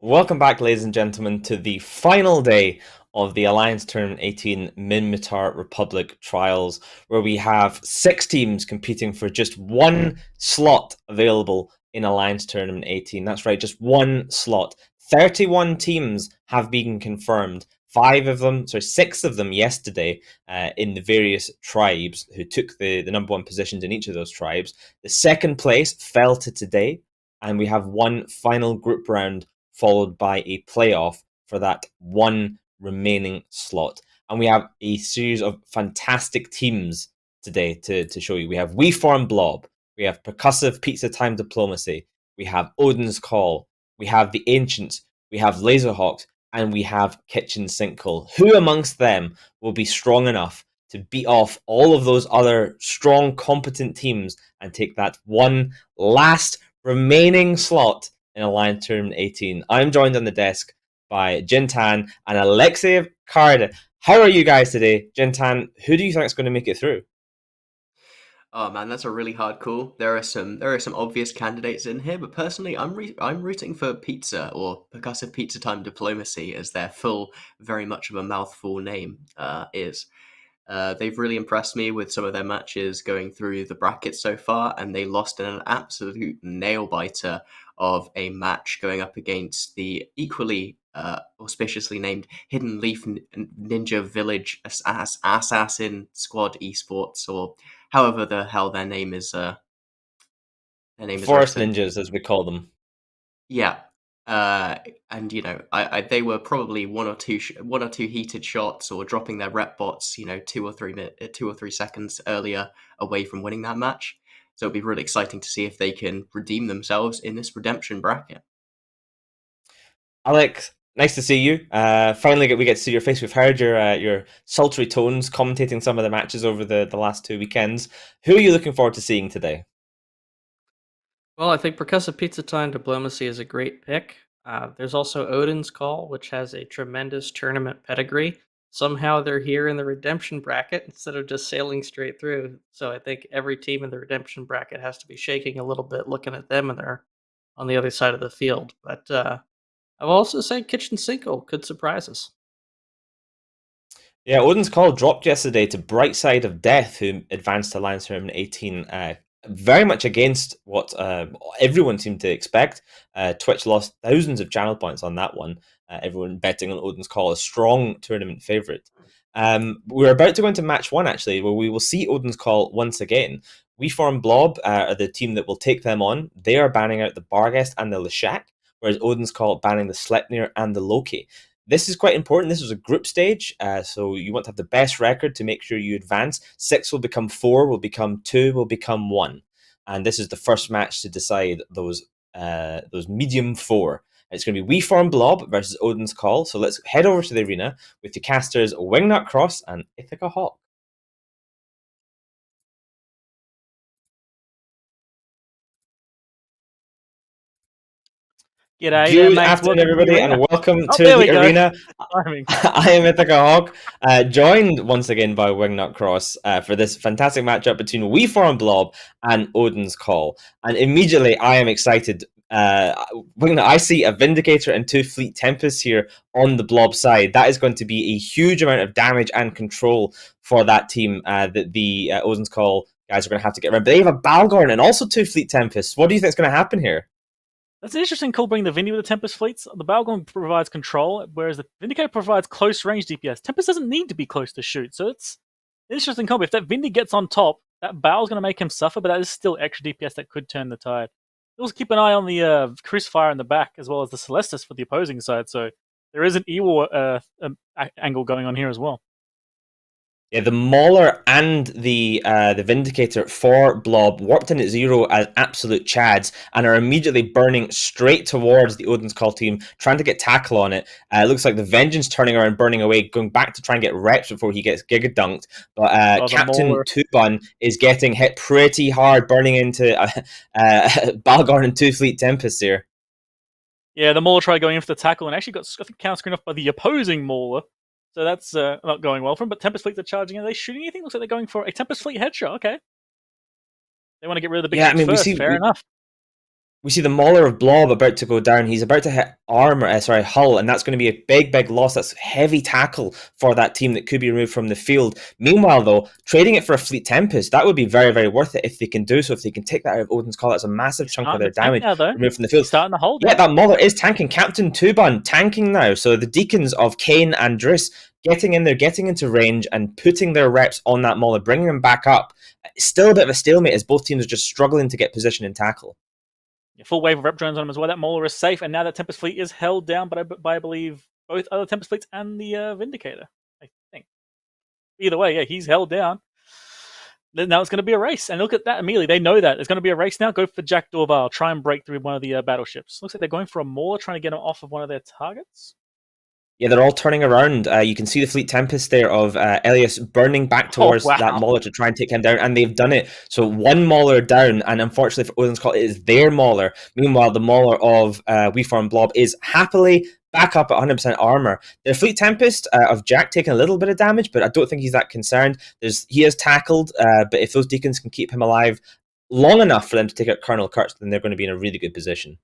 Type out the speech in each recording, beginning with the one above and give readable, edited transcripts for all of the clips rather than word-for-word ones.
Welcome back, ladies and gentlemen, to the final day of the Alliance Tournament 18 Minmatar Republic Trials, where we have 6 teams competing for just one slot available in Alliance Tournament 18. That's right, just one slot. 31 teams have been confirmed. 6 of them yesterday in the various tribes who took the number one positions in each of those tribes. The second place fell to today, and we have one final group round followed by a playoff for that one remaining slot. And we have a series of fantastic teams today to show you. We have We Form Blob, we have Percussive Pizza Time Diplomacy, we have Odin's Call, we have the Ancients, we have Laserhawks, and we have Kitchen Sinkhole. Who amongst them will be strong enough to beat off all of those other strong, competent teams and take that one last remaining slot in Alliance Tournament 18? I'm joined on the desk by Jintan and Alexei Karda. How are you guys today? Jintan, who do you think is going to make it through? Oh man, that's a really hard call. There are some obvious candidates in here, but personally, I'm rooting for Pizza or Percussive Pizza Time Diplomacy, as their full, very much of a mouthful name is. They've really impressed me with some of their matches going through the brackets so far, and they lost in an absolute nail biter of a match going up against the equally auspiciously named Hidden Leaf Ninja Village Assassin Squad Esports, or however the hell their name is Forest written. Ninjas, as we call them. Yeah. And they were probably one or two heated shots, or dropping their rep bots, 2 or 3 seconds earlier away from winning that match. So it'll be really exciting to see if they can redeem themselves in this redemption bracket. Alex, nice to see you. Finally, we get to see your face. We've heard your sultry tones commentating some of the matches over the last 2 weekends. Who are you looking forward to seeing today? Well, I think Percussive Pizza Time Diplomacy is a great pick. There's also Odin's Call, which has a tremendous tournament pedigree. Somehow they're here in the redemption bracket instead of just sailing straight through. So I think every team in the redemption bracket has to be shaking a little bit looking at them, and they're on the other side of the field. But I've also said Kitchen Sinkhole could surprise us. Yeah, Odin's Call dropped yesterday to Bright Side of Death, who advanced to Alliance Tournament 18. Very much against what everyone seemed to expect. Twitch lost thousands of channel points on that one. Everyone betting on Odin's Call, a strong tournament favourite. We're about to go into match one, actually, where we will see Odin's Call once again. We Form Blob are the team that will take them on. They are banning out the Barghest and the Leshak, whereas Odin's Call banning the Sleipnir and the Loki. This is quite important. This was a group stage, so you want to have the best record to make sure you advance. 6 will become 4, will become 2, will become 1, and this is the first match to decide those medium 4. It's going to be We Form Blob versus Odin's Call. So let's head over to the arena with the casters Wingnut Cross and Ithaca Hawk. G'day there, Good mates. afternoon, Welcome to the everybody, and arena. welcome Oh, to there we the go. arena. Timing. I am Ithaca Hawk, joined once again by Wingnut Cross for this fantastic matchup between We Form Blob and Odin's Call. And immediately, I am excited. Wingnut, I see a Vindicator and 2 Fleet Tempests here on the Blob side. That is going to be a huge amount of damage and control for that team that the Odin's Call guys are going to have to get around. But they have a Balgorn and also 2 Fleet Tempests. What do you think is going to happen here? That's an interesting call bringing the Vindy with the Tempest fleets. The Balgon provides control, whereas the Vindicator provides close range DPS. Tempest doesn't need to be close to shoot, so it's an interesting combo. If that Vindy gets on top, that Bal's going to make him suffer, but that is still extra DPS that could turn the tide. Also keep an eye on the Crucifier in the back, as well as the Celestis for the opposing side, so there is an Ewar angle going on here as well. Yeah, the Mauler and the Vindicator for Blob warped in at 0 as absolute chads and are immediately burning straight towards the Odin's Call team, trying to get tackle on it. It looks like the Vengeance turning around, burning away, going back to try and get reps before he gets Giga Dunked. But Captain Mauler. Tubun is getting hit pretty hard, burning into Balgorn and 2 Fleet Tempest here. Yeah, the Mauler tried going in for the tackle and actually got, I think, counter screened off by the opposing Mauler. So that's not going well for him. But Tempest fleets are charging. Are they shooting anything? Looks like they're going for a Tempest fleet headshot. Okay. They want to get rid of the big ships first. Fair enough. We see the Mauler of Blob about to go down. He's about to hit Hull, and that's going to be a big loss. That's heavy tackle for that team that could be removed from the field. Meanwhile, though, trading it for a Fleet Tempest, that would be very worth it if they can do so. If they can take that out of Odin's Call, that's a massive chunk of their damage removed from the field. He's starting to hold. Yeah, that Mauler is tanking. Captain Tuban tanking now. So the Deacons of Kane and Driss getting in there, getting into range, and putting their reps on that Mauler, bringing them back up. Still a bit of a stalemate as both teams are just struggling to get position and tackle. Full wave of rep drones on him as well. That Mauler is safe, and now that Tempest fleet is held down by I believe both other Tempest fleets and the Vindicator. I think. Either way, yeah, he's held down. Now it's going to be a race, and look at that immediately. They know that it's going to be a race now. Go for Jack Dorval. Try and break through one of the battleships. Looks like they're going for a Mauler, trying to get him off of one of their targets. Yeah, they're all turning around. You can see the Fleet Tempest there of Elias burning back towards that Mauler to try and take him down, and they've done it. So one Mauler down, and unfortunately for Odin's Call, it is their Mauler. Meanwhile, the Mauler of WeForm Blob is happily back up at 100% armor. The Fleet Tempest of Jack taking a little bit of damage, but I don't think he's that concerned. He is tackled, but if those Deacons can keep him alive long enough for them to take out Colonel Kurtz, then they're going to be in a really good position.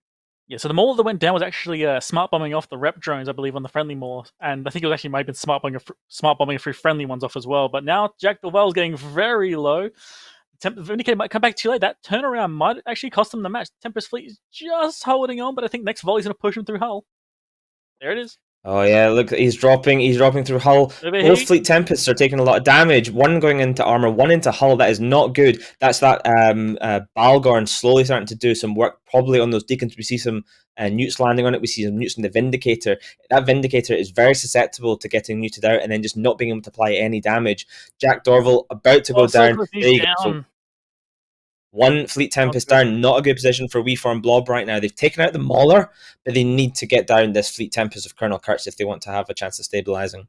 Yeah, so the Mauler that went down was actually smart bombing off the rep drones, I believe, on the friendly Mauler, and I think it was actually might have been smart bombing a few friendly ones off as well. But now Jack Dorval is getting very low. Vindicator might come back too late. That turnaround might actually cost them the match. Tempest fleet is just holding on, but I think next volley's going to push him through Hull. There it is. Oh yeah, look, he's dropping through Hull. Both Fleet Tempests are taking a lot of damage. One going into armor, one into Hull. That is not good. That's that Balgorn slowly starting to do some work, probably on those Deacons. We see some newts landing on it. We see some newts in the Vindicator. That Vindicator is very susceptible to getting neuted out and then just not being able to apply any damage. Jack Dorval about to go down. There you go. So one Fleet Tempest down, not a good position for WeForm Blob right now. They've taken out the Mauler, but they need to get down this Fleet Tempest of Colonel Kurtz if they want to have a chance of stabilizing.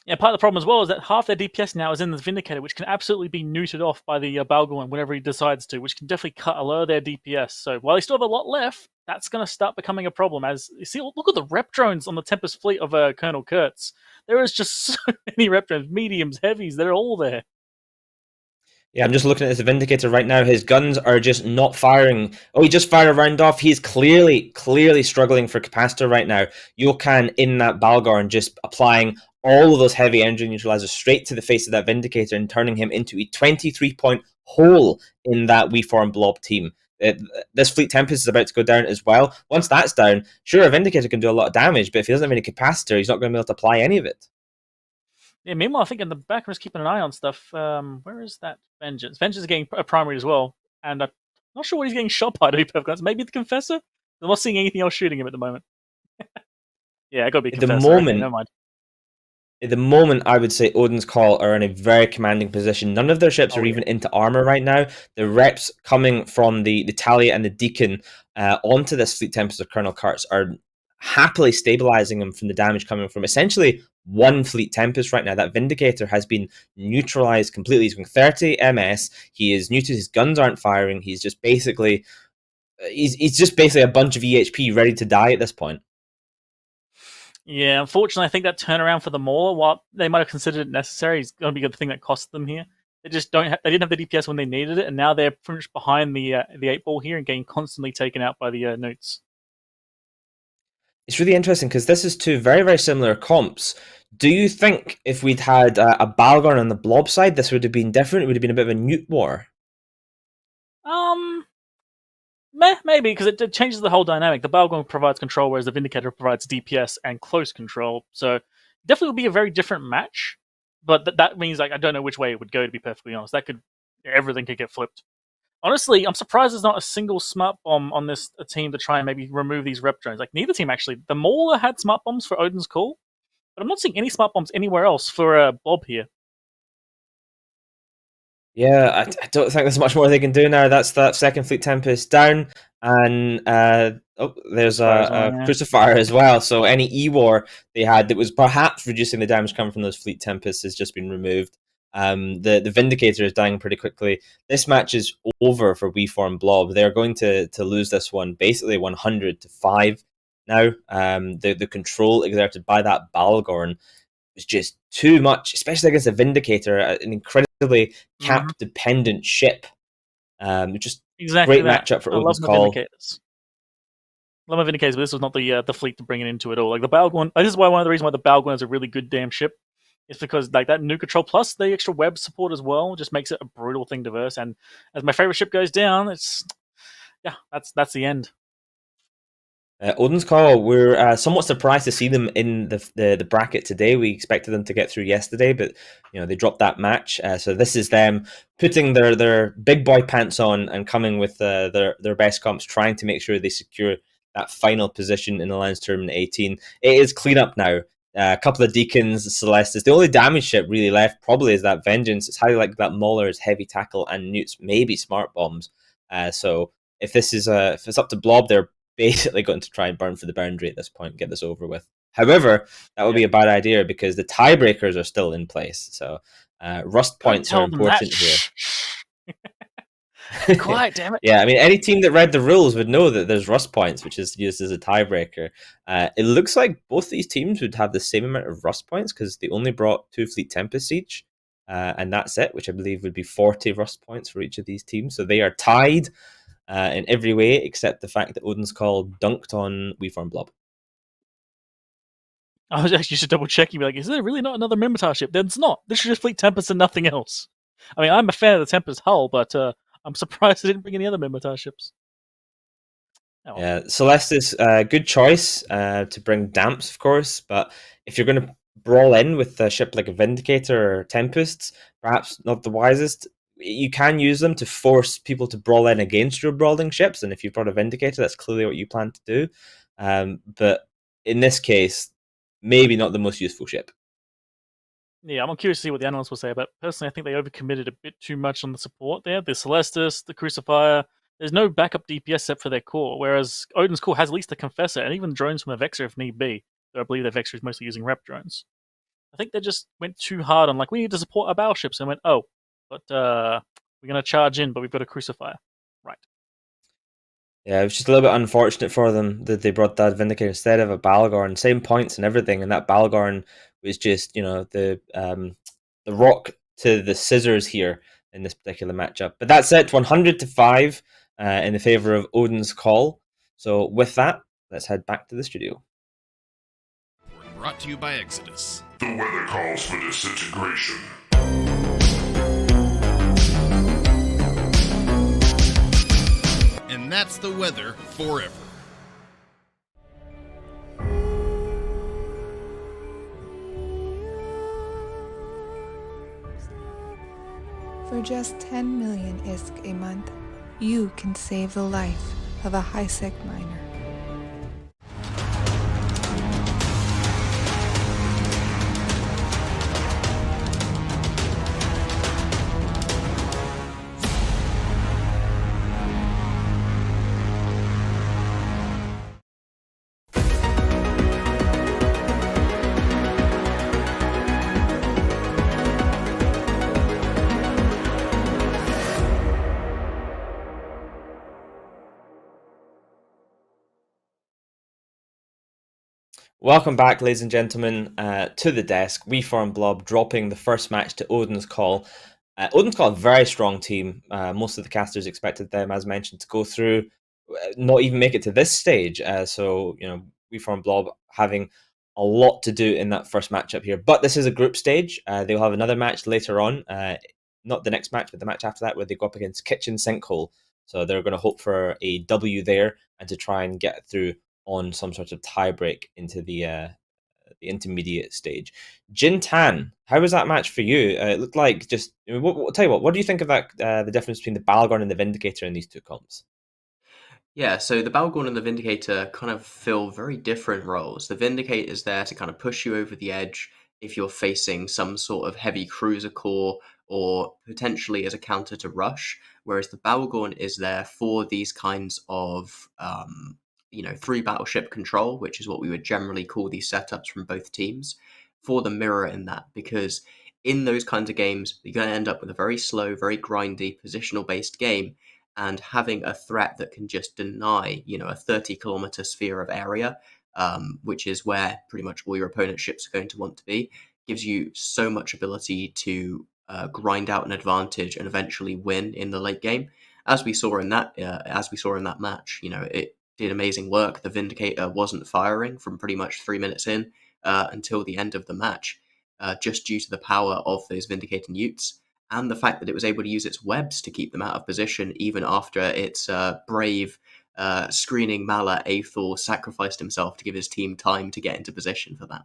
Yeah, part of the problem as well is that half their DPS now is in the Vindicator, which can absolutely be neutered off by the Balgorn whenever he decides to, which can definitely cut a lot of their DPS. So while they still have a lot left, that's going to start becoming a problem. As you see, look at the rep drones on the Tempest fleet of Colonel Kurtz. There is just so many rep drones, mediums, heavies, they're all there. Yeah, I'm just looking at this Vindicator right now. His guns are just not firing. Oh, he just fired a round off. He's clearly struggling for capacitor right now. Yokan in that Balgorn just applying all of those heavy energy neutralizers straight to the face of that Vindicator and turning him into a 23-point hole in that WeForm Blob team. This Fleet Tempest is about to go down as well. Once that's down, sure, a Vindicator can do a lot of damage, but if he doesn't have any capacitor, he's not going to be able to apply any of it. Yeah, meanwhile, I think in the back, I'm just keeping an eye on stuff. Where is that Vengeance? Vengeance is getting a primary as well, and I'm not sure what he's getting shot by, to be perfectly honest. Maybe the Confessor? I'm not seeing anything else shooting him at the moment. Yeah, I got to be Confessor. Never mind. At the moment, I would say Odin's Call are in a very commanding position. None of their ships are even into armor right now. The reps coming from the Talia and the Deacon onto this Fleet Tempest of Colonel Kurtz are happily stabilizing him from the damage coming from essentially one Fleet Tempest right now. That Vindicator has been neutralized completely. He's going 30 MS. He is neutered. His guns aren't firing. He's just basically a bunch of EHP ready to die at this point. Yeah, unfortunately, I think that turnaround for the Mauler, while they might have considered it necessary, is going to be the thing that cost them here. They just don't. They didn't have the DPS when they needed it, and now they're pretty much behind the 8-ball here and getting constantly taken out by the newts. It's really interesting because this is two very similar comps. Do you think if we'd had a Balgorn on the Blob side, this would have been different? It would have been a bit of a newt war. Maybe, because it changes the whole dynamic. The Balgorn provides control, whereas the Vindicator provides DPS and close control. So definitely would be a very different match. But that means I don't know which way it would go, to be perfectly honest. Everything could get flipped. Honestly, I'm surprised there's not a single smart bomb on this team to try and maybe remove these rep drones. Neither team, actually. The Mauler had smart bombs for Odin's Call, but I'm not seeing any smart bombs anywhere else for Blob here. Yeah, I don't think there's much more they can do now. That's that second Fleet Tempest down, and there's a Crucifier as well. So any E-War they had that was perhaps reducing the damage coming from those Fleet Tempests has just been removed. The Vindicator is dying pretty quickly. This match is over for WeForm Blob. They're going to lose this one basically 100-5 now. The control exerted by that Balgorn was just too much, especially against a Vindicator, an incredibly cap-dependent ship. Just Exactly Great that. matchup for I love Odin's my Call. Vindicators. Love my Vindicators, but this was not the fleet to bring it into it all. Like the Balgorn, this is why one of the reasons why the Balgorn is a really good damn ship. It's because like that nuke control plus the extra web support as well just makes it a brutal thing to verse. And as my favorite ship goes down, it's that's the end. Odin's Call, we're somewhat surprised to see them in the bracket today. We expected them to get through yesterday, but they dropped that match. So this is them putting their big boy pants on and coming with their best comps, trying to make sure they secure that final position in the Lions Tournament 18. It is cleanup now. A couple of Deacons, Celestis. The only damage ship really left probably is that Vengeance. It's highly likely that Mauler's heavy tackle and Newt's maybe smart bombs. So if it's up to Blob, they're basically going to try and burn for the boundary at this point and get this over with. However, that would be a bad idea because the tiebreakers are still in place. So rust points are important here. Be quiet, damn it. Yeah, I mean, any team that read the rules would know that there's rust points, which is used as a tiebreaker. It looks like both these teams would have the same amount of rust points because they only brought 2 Fleet Tempests each, and that's it, which I believe would be 40 rust points for each of these teams. So they are tied in every way except the fact that Odin's Call dunked on WeForm Blob. I was actually just double checking, like, is there really not another Mimitar ship? Then it's not. This is just Fleet Tempest and nothing else. I mean, I'm a fan of the Tempest hull, but I'm surprised they didn't bring any other Mimitar ships. Oh. Yeah, Celestis, good choice to bring Damps, of course, but if you're going to brawl in with a ship like a Vindicator or Tempests, perhaps not the wisest. You can use them to force people to brawl in against your brawling ships, and if you've brought a Vindicator, that's clearly what you plan to do. But in this case, maybe not the most useful ship. Yeah, I'm curious to see what the analysts will say, but personally, I think they overcommitted a bit too much on the support there. The Celestis, the Crucifier, there's no backup DPS set for their core, whereas Odin's core has at least the Confessor and even drones from the Vexor if need be. Though I believe the Vexor is mostly using rep drones. I think they just went too hard on, like, we need to support our battleships, and went, oh, but we're going to charge in, but we've got a Crucifier. Right. Yeah, it was just a little bit unfortunate for them that they brought that Vindicator instead of a Balgorn. Same points and everything, and that Balgorn was just, the rock to the scissors here in this particular matchup. But that's it, 100-5 in the favor of Odin's Call. So with that, let's head back to the studio. Brought to you by Exodus. The weather calls for disintegration. And that's the weather forever. For just 10 million ISK a month, you can save the life of a high-sec miner. Welcome back, ladies and gentlemen, to the desk. WeForm Blob dropping the first match to Odin's Call. Odin's Call, a very strong team. Most of the casters expected them, as mentioned, to go through, not even make it to this stage. So, WeForm Blob having a lot to do in that first matchup here. But this is a group stage. They'll have another match later on. Not the next match, but the match after that, where they go up against Kitchen Sinkhole. So they're going to hope for a W there and to try and get through on some sort of tiebreak into the intermediate stage. Jin Tan, how was that match for you? It looked like just. Tell you what do you think of that? The difference between the Balgorn and the Vindicator in these two comps? Yeah, so the Balgorn and the Vindicator kind of fill very different roles. The Vindicator is there to kind of push you over the edge if you're facing some sort of heavy cruiser core or potentially as a counter to rush, whereas the Balgorn is there for these kinds of 3 battleship control, which is what we would generally call these setups from both teams, for the mirror in that, because in those kinds of games, you're going to end up with a very slow, very grindy, positional-based game, and having a threat that can just deny, a 30-kilometer sphere of area, which is where pretty much all your opponent's ships are going to want to be, gives you so much ability to grind out an advantage and eventually win in the late game. as we saw in that match, it did amazing work. The Vindicator wasn't firing from pretty much 3 minutes in until the end of the match, just due to the power of those Vindicator newts and the fact that it was able to use its webs to keep them out of position even after its brave screening Mala Aethor sacrificed himself to give his team time to get into position for that.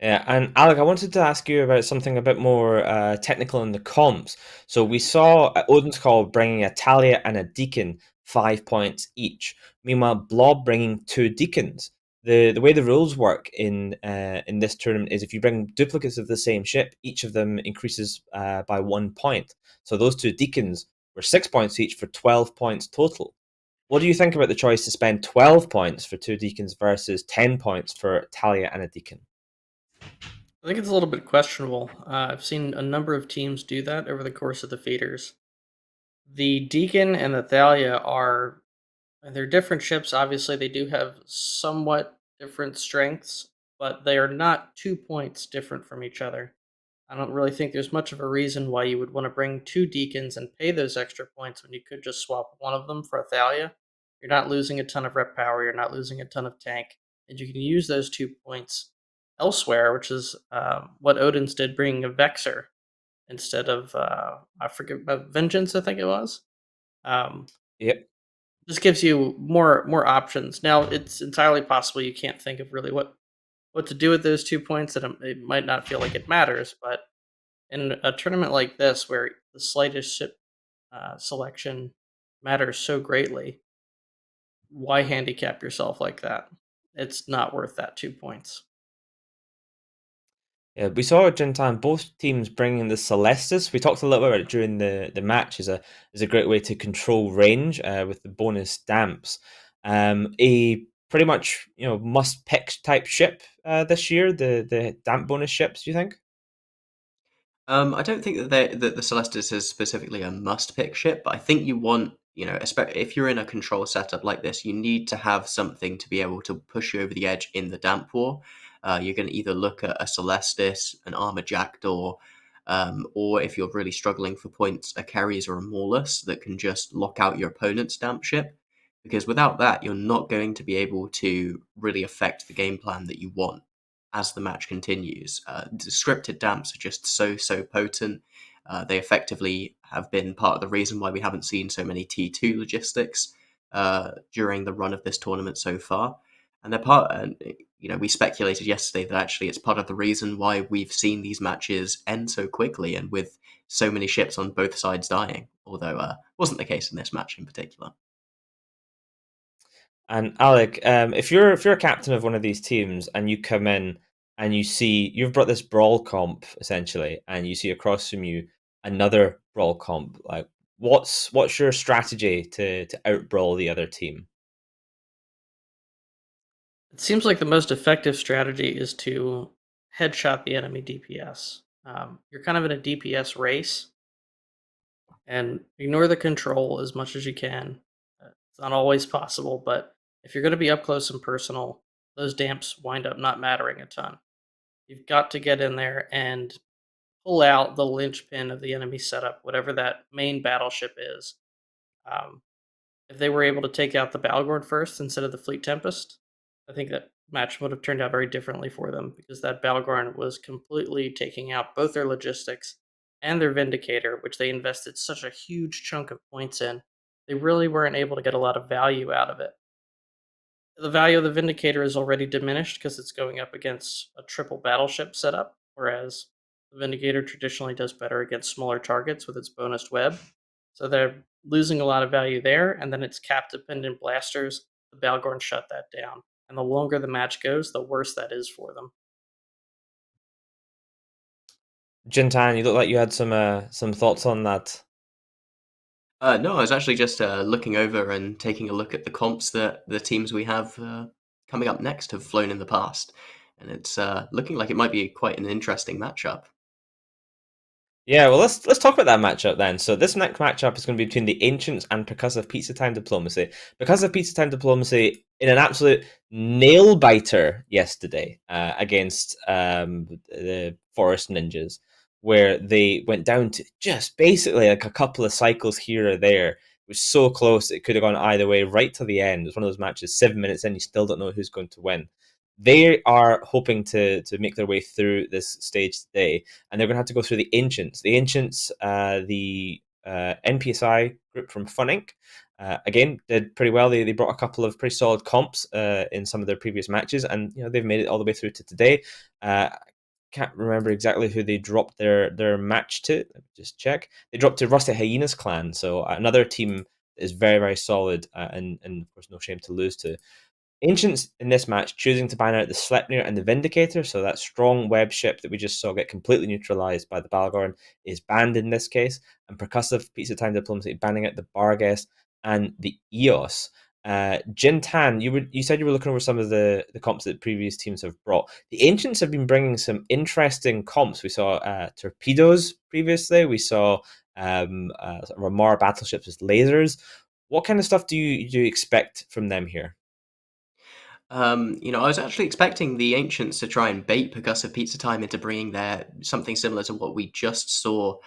Yeah, and Alec, I wanted to ask you about something a bit more technical in the comps. So we saw Odin's Call bringing a Talia and a Deacon 5 points each. Meanwhile, Blob bringing 2 Deacons. The way the rules work in this tournament is if you bring duplicates of the same ship, each of them increases by 1 point. So those 2 Deacons were 6 points each for 12 points total. What do you think about the choice to spend 12 points for 2 Deacons versus 10 points for Talia and a Deacon? I think it's a little bit questionable. I've seen a number of teams do that over the course of the feeders. The Deacon and the Thalia they're different ships. Obviously, they do have somewhat different strengths, but they are not 2 points different from each other. I don't really think there's much of a reason why you would want to bring 2 Deacons and pay those extra points when you could just swap one of them for a Thalia. You're not losing a ton of rep power, you're not losing a ton of tank, and you can use those 2 points elsewhere, which is what Odin's did, bringing a Vexer instead of, I forget, Vengeance, I think it was. Um, Yep. this gives you more options. Now, it's entirely possible you can't think of really what to do with those 2 points, and it might not feel like it matters, but in a tournament like this, where the slightest ship selection matters so greatly, why handicap yourself like that? It's not worth that 2 points. Yeah, we saw Jintan both teams bringing the Celestis. We talked a little bit about it during the match. Is a great way to control range with the bonus damps. A pretty much must pick type ship this year. The damp bonus ships. Do you think? I don't think that the Celestis is specifically a must-pick ship, but I think you want, if you're in a control setup like this, you need to have something to be able to push you over the edge in the damp war. You're going to either look at a Celestis, an Armor Jackdaw, or if you're really struggling for points, a Keres or a Maulus that can just lock out your opponent's damp ship. Because without that, you're not going to be able to really affect the game plan that you want as the match continues. The scripted damps are just so potent. They effectively have been part of the reason why we haven't seen so many T2 logistics during the run of this tournament so far. And they're we speculated yesterday that actually it's part of the reason why we've seen these matches end so quickly and with so many ships on both sides dying, although wasn't the case in this match in particular. And Alec, if you're a captain of one of these teams and you come in and you see you've brought this brawl comp essentially, and you see across from you another brawl comp, like what's your strategy to out brawl the other team? It seems like the most effective strategy is to headshot the enemy DPS. You're kind of in a DPS race, and ignore the control as much as you can. It's not always possible, but if you're going to be up close and personal, those damps wind up not mattering a ton. You've got to get in there and pull out the linchpin of the enemy setup, whatever that main battleship is. Um, if they were able to take out the Balgorn first instead of the Fleet Tempest, I think that match would have turned out very differently for them, because that Balgorn was completely taking out both their logistics and their Vindicator, which they invested such a huge chunk of points in. They really weren't able to get a lot of value out of it. The value of the Vindicator is already diminished because it's going up against a triple battleship setup, whereas the Vindicator traditionally does better against smaller targets with its bonus web. So they're losing a lot of value there, and then its cap-dependent blasters, the Balgorn shut that down. And the longer the match goes, the worse that is for them. Jintan, you look like you had some thoughts on that. No, I was actually just looking over and taking a look at the comps that the teams we have coming up next have flown in the past, and it's looking like it might be quite an interesting matchup. Yeah, well, let's talk about that matchup then. So this next matchup is going to be between the Ancients and Percussive Pizza Time Diplomacy. Percussive Pizza Time Diplomacy in an absolute nail biter yesterday against the Forest Ninjas. where they went down to just basically like a couple of cycles here or there. It was so close, it could have gone either way right to the end. It was one of those matches, 7 minutes in, you still don't know who's going to win. They are hoping to make their way through this stage today, and they're going to have to go through the Ancients. The Ancients, the NPSI group from Fun Inc. Again, did pretty well. They brought a couple of pretty solid comps in some of their previous matches, and they've made it all the way through to today. Can't remember exactly who they dropped their match to. Let me just check. They dropped to Rusty Hyena's clan, so another team that is very, very solid, and of course no shame to lose to. Ancients in this match choosing to ban out the Sleipnir and the Vindicator, so that strong web ship that we just saw get completely neutralized by the Balgorn is banned in this case, and Percussivve, Pizza Time Diplomacy banning out the Barghest and the Eos. Jintan, you said you were looking over some of the comps that previous teams have brought. The Ancients have been bringing some interesting comps. We saw torpedoes previously. We saw Ramar battleships with lasers. What kind of stuff do you expect from them here? I was actually expecting the Ancients to try and bait Percussive Pizza Time into bringing something similar to what we just saw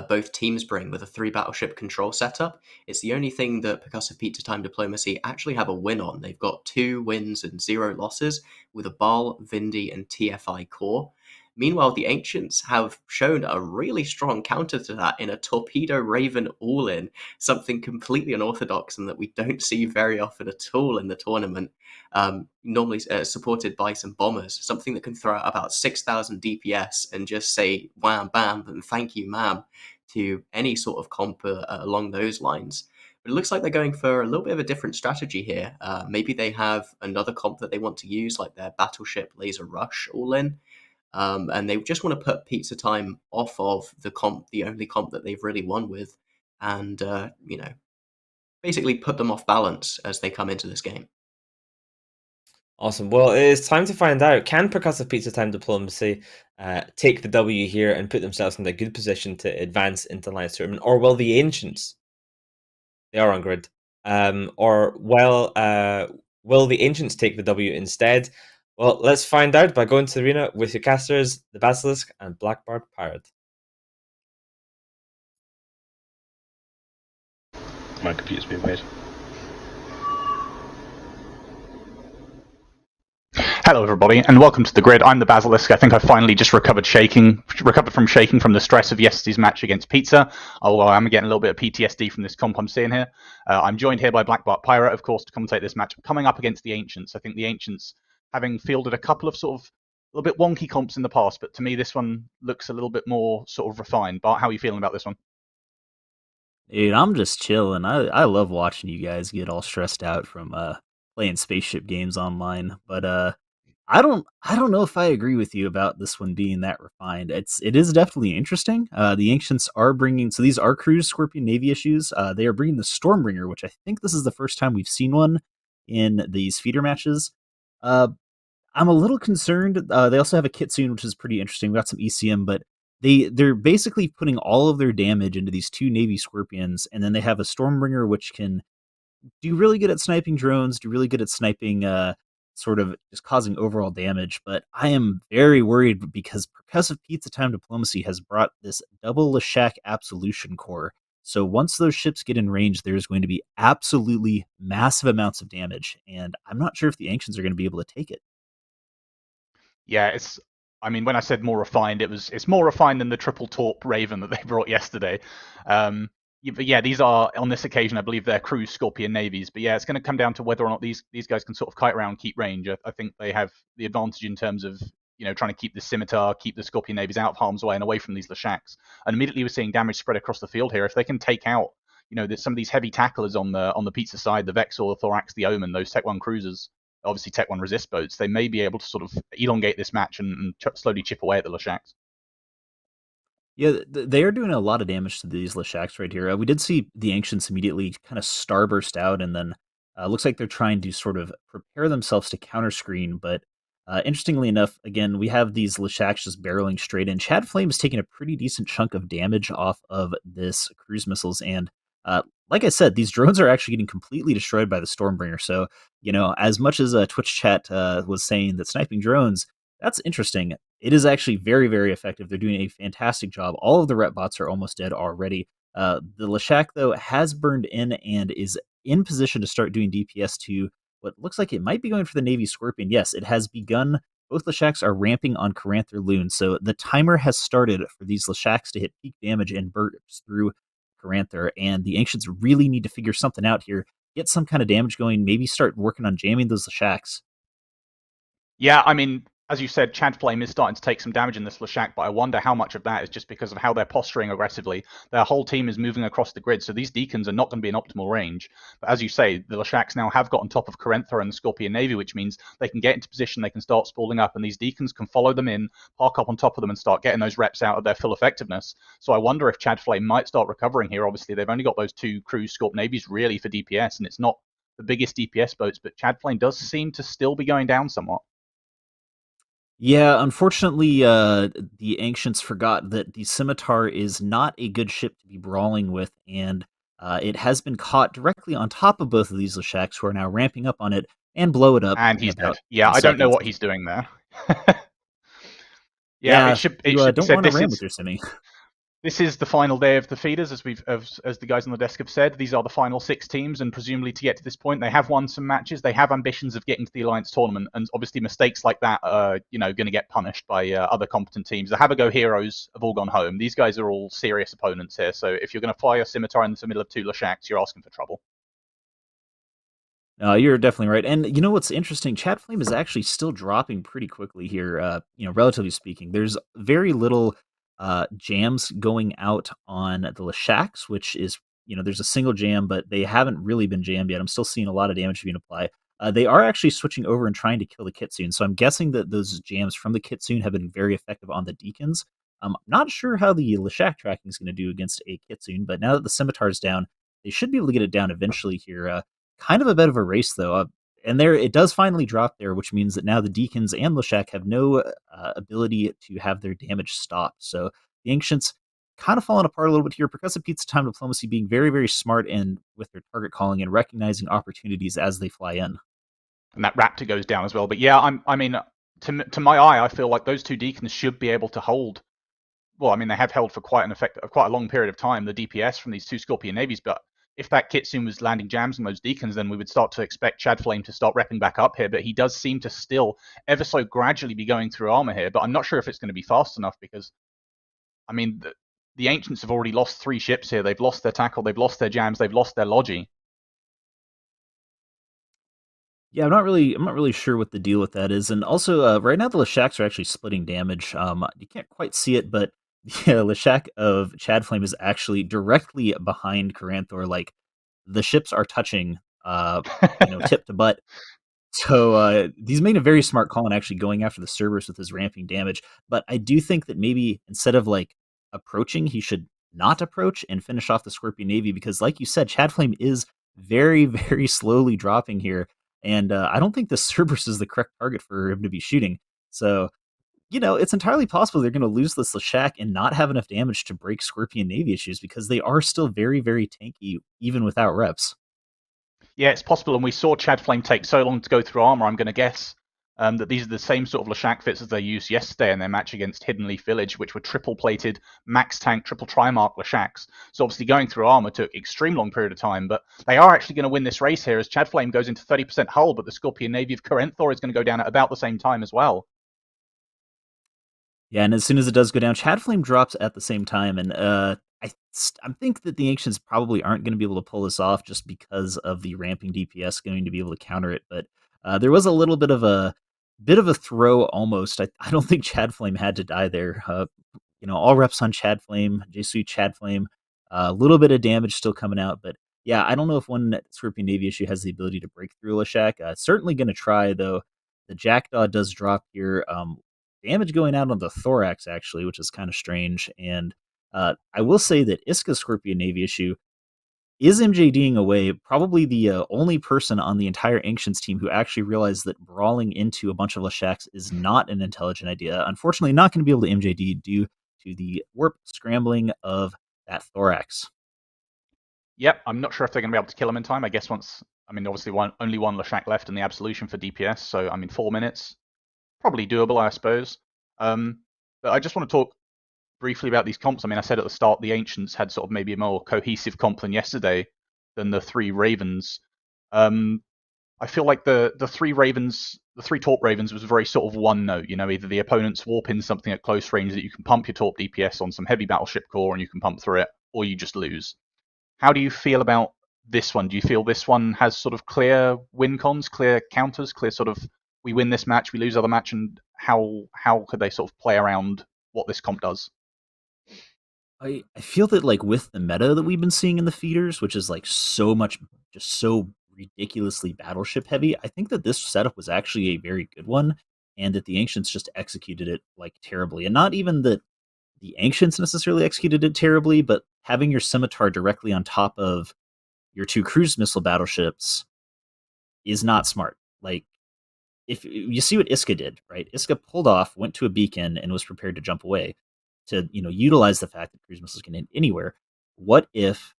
both teams bring with a 3 battleship control setup. It's the only thing that Percussive Pizza Time Diplomacy actually have a win on. They've got 2 wins and 0 losses with a Bal, Vindi, and TFI core. Meanwhile, the Ancients have shown a really strong counter to that in a Torpedo Raven all-in, something completely unorthodox and that we don't see very often at all in the tournament. Normally supported by some bombers, something that can throw out about 6,000 DPS and just say wham bam and thank you ma'am to any sort of comp along those lines. But it looks like they're going for a little bit of a different strategy here. Maybe they have another comp that they want to use, like their Battleship Laser Rush all in. And they just want to put Pizza Time off of the only comp that they've really won with, and basically put them off balance as they come into this game. Awesome. Well, it is time to find out. Can Percussive Pizza Time Diplomacy take the W here and put themselves in a good position to advance into the Alliance Tournament? Or will the Ancients, they are on grid, will the Ancients take the W instead? Well, let's find out by going to the arena with your casters, the Basilisk and Blackbard Pirate. My computer's being weird. Hello everybody, and welcome to the grid. I'm the Basilisk. I think I finally just recovered from shaking from the stress of yesterday's match against Pizza, although I'm getting a little bit of PTSD from this comp I'm seeing here. I'm joined here by Blackbart Pirate, of course, to commentate this match. Coming up against the Ancients, I think the Ancients, having fielded a couple of sort of a little bit wonky comps in the past, but to me this one looks a little bit more sort of refined. Bart, how are you feeling about this one? Dude, I'm just chilling. I love watching you guys get all stressed out from playing spaceship games online, but I don't know if I agree with you about this one being that refined. It is definitely interesting. The Ancients are bringing, so these are Cruise Scorpion Navy issues. They are bringing the Stormbringer, which I think this is the first time we've seen one in these feeder matches. I'm a little concerned. They also have a Kitsune, which is pretty interesting. We got some ECM, but they're basically putting all of their damage into these 2 Navy Scorpions, and then they have a Stormbringer, which can do really good at sniping drones, do really good at sniping sort of just causing overall damage. But I am very worried because Percussive Pizza Time Diplomacy has brought this double Leshak Absolution core. So once those ships get in range, there's going to be absolutely massive amounts of damage, and I'm not sure if the Ancients are going to be able to take it. Yeah, when I said more refined, it's more refined than the triple Torp Raven that they brought yesterday. But yeah, these are, on this occasion, I believe they're Cruise Scorpion Navies. But yeah, it's going to come down to whether or not these guys can sort of kite around, keep range. I think they have the advantage in terms of trying to keep the Scimitar, keep the Scorpion Navies out of harm's way and away from these Leshaks. And immediately we're seeing damage spread across the field here. If they can take out, some of these heavy tacklers on the Pizza side, the Vexor, the Thorax, the Omen, those Tech 1 cruisers, obviously Tech 1 resist boats, they may be able to sort of elongate this match and slowly chip away at the Leshaks. Yeah, they are doing a lot of damage to these Leshaks right here. We did see the Ancients immediately kind of starburst out, and then looks like they're trying to sort of prepare themselves to counter screen. But interestingly enough, again, we have these Leshaks just barreling straight in. Chad Flame is taking a pretty decent chunk of damage off of this cruise missiles, and like I said, these drones are actually getting completely destroyed by the Stormbringer. So, as much as Twitch chat was saying that sniping drones, that's interesting. it is actually very, very effective. They're doing a fantastic job. All of the rep bots are almost dead already. The Leshak, though, has burned in and is in position to start doing DPS to what looks like it might be going for the Navy Scorpion. Yes, it has begun. Both Leshaks are ramping on Caranther Loon, so the timer has started for these Leshaks to hit peak damage and burst through Caranther, and the Ancients really need to figure something out here. Get some kind of damage going, maybe start working on jamming those Leshaks. Yeah, I mean, as you said, Chad Flame is starting to take some damage in this Leshak, but I wonder how much of that is just because of how they're posturing aggressively. Their whole team is moving across the grid, so these Deacons are not going to be in optimal range. But as you say, the Leshaks now have got on top of Carentha and the Scorpion Navy, which means they can get into position, they can start spooling up, and these Deacons can follow them in, park up on top of them, and start getting those reps out of their full effectiveness. So I wonder if Chad Flame might start recovering here. Obviously, they've only got those two Cruise Scorp Navies really for DPS, and it's not the biggest DPS boats, but Chad Flame does seem to still be going down somewhat. Yeah, unfortunately, the Ancients forgot that the Scimitar is not a good ship to be brawling with, and it has been caught directly on top of both of these Leshaks, who are now ramping up on it and blow it up And in he's about dead. Yeah, 10 I don't know seconds. what he's doing there. Yeah, it should be you don't said want to this ram is with your Simi. this is the final day of the feeders, as the guys on the desk have said. These are the final 6 teams, and presumably to get to this point, they have won some matches. They have ambitions of getting to the Alliance tournament, and obviously mistakes like that are, going to get punished by other competent teams. The Have-A-Go heroes have all gone home. These guys are all serious opponents here, so if you're going to fly your Scimitar into the middle of 2 Leshaks, you're asking for trouble. You're definitely right. And you know what's interesting? Chat Flame is actually still dropping pretty quickly here, relatively speaking. There's very little jams going out on the Leshaks, which is, there's a single jam, but they haven't really been jammed yet. I'm still seeing a lot of damage being applied. They are actually switching over and trying to kill the Kitsune. So I'm guessing that those jams from the Kitsune have been very effective on the Deacons. I'm not sure how the Leshak tracking is going to do against a Kitsune, but now that the Scimitar's down, they should be able to get it down eventually here. Kind of a bit of a race, though. And there, it does finally drop there, which means that now the Deacons and Leshak have no ability to have their damage stopped. So the Ancients kind of falling apart a little bit here. Percussive Pizza Time Diplomacy being very, very smart and with their target calling and recognizing opportunities as they fly in. And that Raptor goes down as well. But yeah, to my eye, I feel like those 2 Deacons should be able to hold. Well, I mean, they have held for quite a long period of time, the DPS from these 2 Scorpion Navies, but if that Kitsune was landing jams on those Deacons, then we would start to expect Chad Flame to start repping back up here, but he does seem to still ever so gradually be going through armor here, but I'm not sure if it's going to be fast enough because, I mean, the Ancients have already lost 3 ships here. They've lost their tackle, they've lost their jams, they've lost their logi. Yeah, I'm not really sure what the deal with that is. And also, right now the Leshaks are actually splitting damage. You can't quite see it, but the Leshak of Chad Flame is actually directly behind Caranthor. Like the ships are touching, tip to butt. So he's made a very smart call in actually going after the Cerberus with his ramping damage. But I do think that maybe instead of like approaching, he should not approach and finish off the Scorpion Navy because, like you said, Chad Flame is very, very slowly dropping here. And I don't think the Cerberus is the correct target for him to be shooting. So, it's entirely possible they're going to lose this Leshak and not have enough damage to break Scorpion Navy issues because they are still very, very tanky, even without reps. Yeah, it's possible, and we saw Chad Flame take so long to go through armor, I'm going to guess that these are the same sort of Leshak fits as they used yesterday in their match against Hidden Leaf Village, which were triple-plated, max tank, triple Trimark Leshaks. So obviously going through armor took extreme long period of time, but they are actually going to win this race here as Chad Flame goes into 30% hull, but the Scorpion Navy of Carenthor is going to go down at about the same time as well. Yeah, and as soon as it does go down, Chad Flame drops at the same time, and I think that the Ancients probably aren't going to be able to pull this off just because of the ramping DPS going to be able to counter it. But there was a little bit of a throw almost. I don't think Chad Flame had to die there. All reps on Chad Flame, Jesu Chad Flame, a little bit of damage still coming out, but yeah, I don't know if one Scorpion Navy issue has the ability to break through Leshak. Certainly going to try though. The Jackdaw does drop here. Damage going out on the Thorax actually, which is kind of strange. And I will say that Iska's Scorpion Navy issue is MJDing away, probably the only person on the entire Ancients team who actually realized that brawling into a bunch of Leshaks is not an intelligent idea. Unfortunately, not going to be able to MJD due to the warp scrambling of that Thorax. Yep, I'm not sure if they're going to be able to kill him in time. I guess obviously only one Leshak left in the Absolution for DPS, so 4 minutes. Probably doable, I suppose. But I just want to talk briefly about these comps. I mean, I said at the start the Ancients had sort of maybe a more cohesive comp than yesterday than the three Ravens. I feel like the three Ravens, the three Torp Ravens was very sort of one note. Either the opponents warp in something at close range that you can pump your Torp DPS on some heavy battleship core and you can pump through it, or you just lose. How do you feel about this one? Do you feel this one has sort of clear win cons, clear counters, clear sort of we win this match, we lose other match, and how could they sort of play around what this comp does? I feel that like with the meta that we've been seeing in the feeders, which is like so much, just so ridiculously battleship heavy, I think that this setup was actually a very good one, and that the Ancients just executed it like terribly. And not even that the Ancients necessarily executed it terribly, but having your scimitar directly on top of your two cruise missile battleships is not smart. Like, if you see what Iska did, right? Iska pulled off, went to a beacon, and was prepared to jump away to utilize the fact that cruise missiles can hit anywhere. What if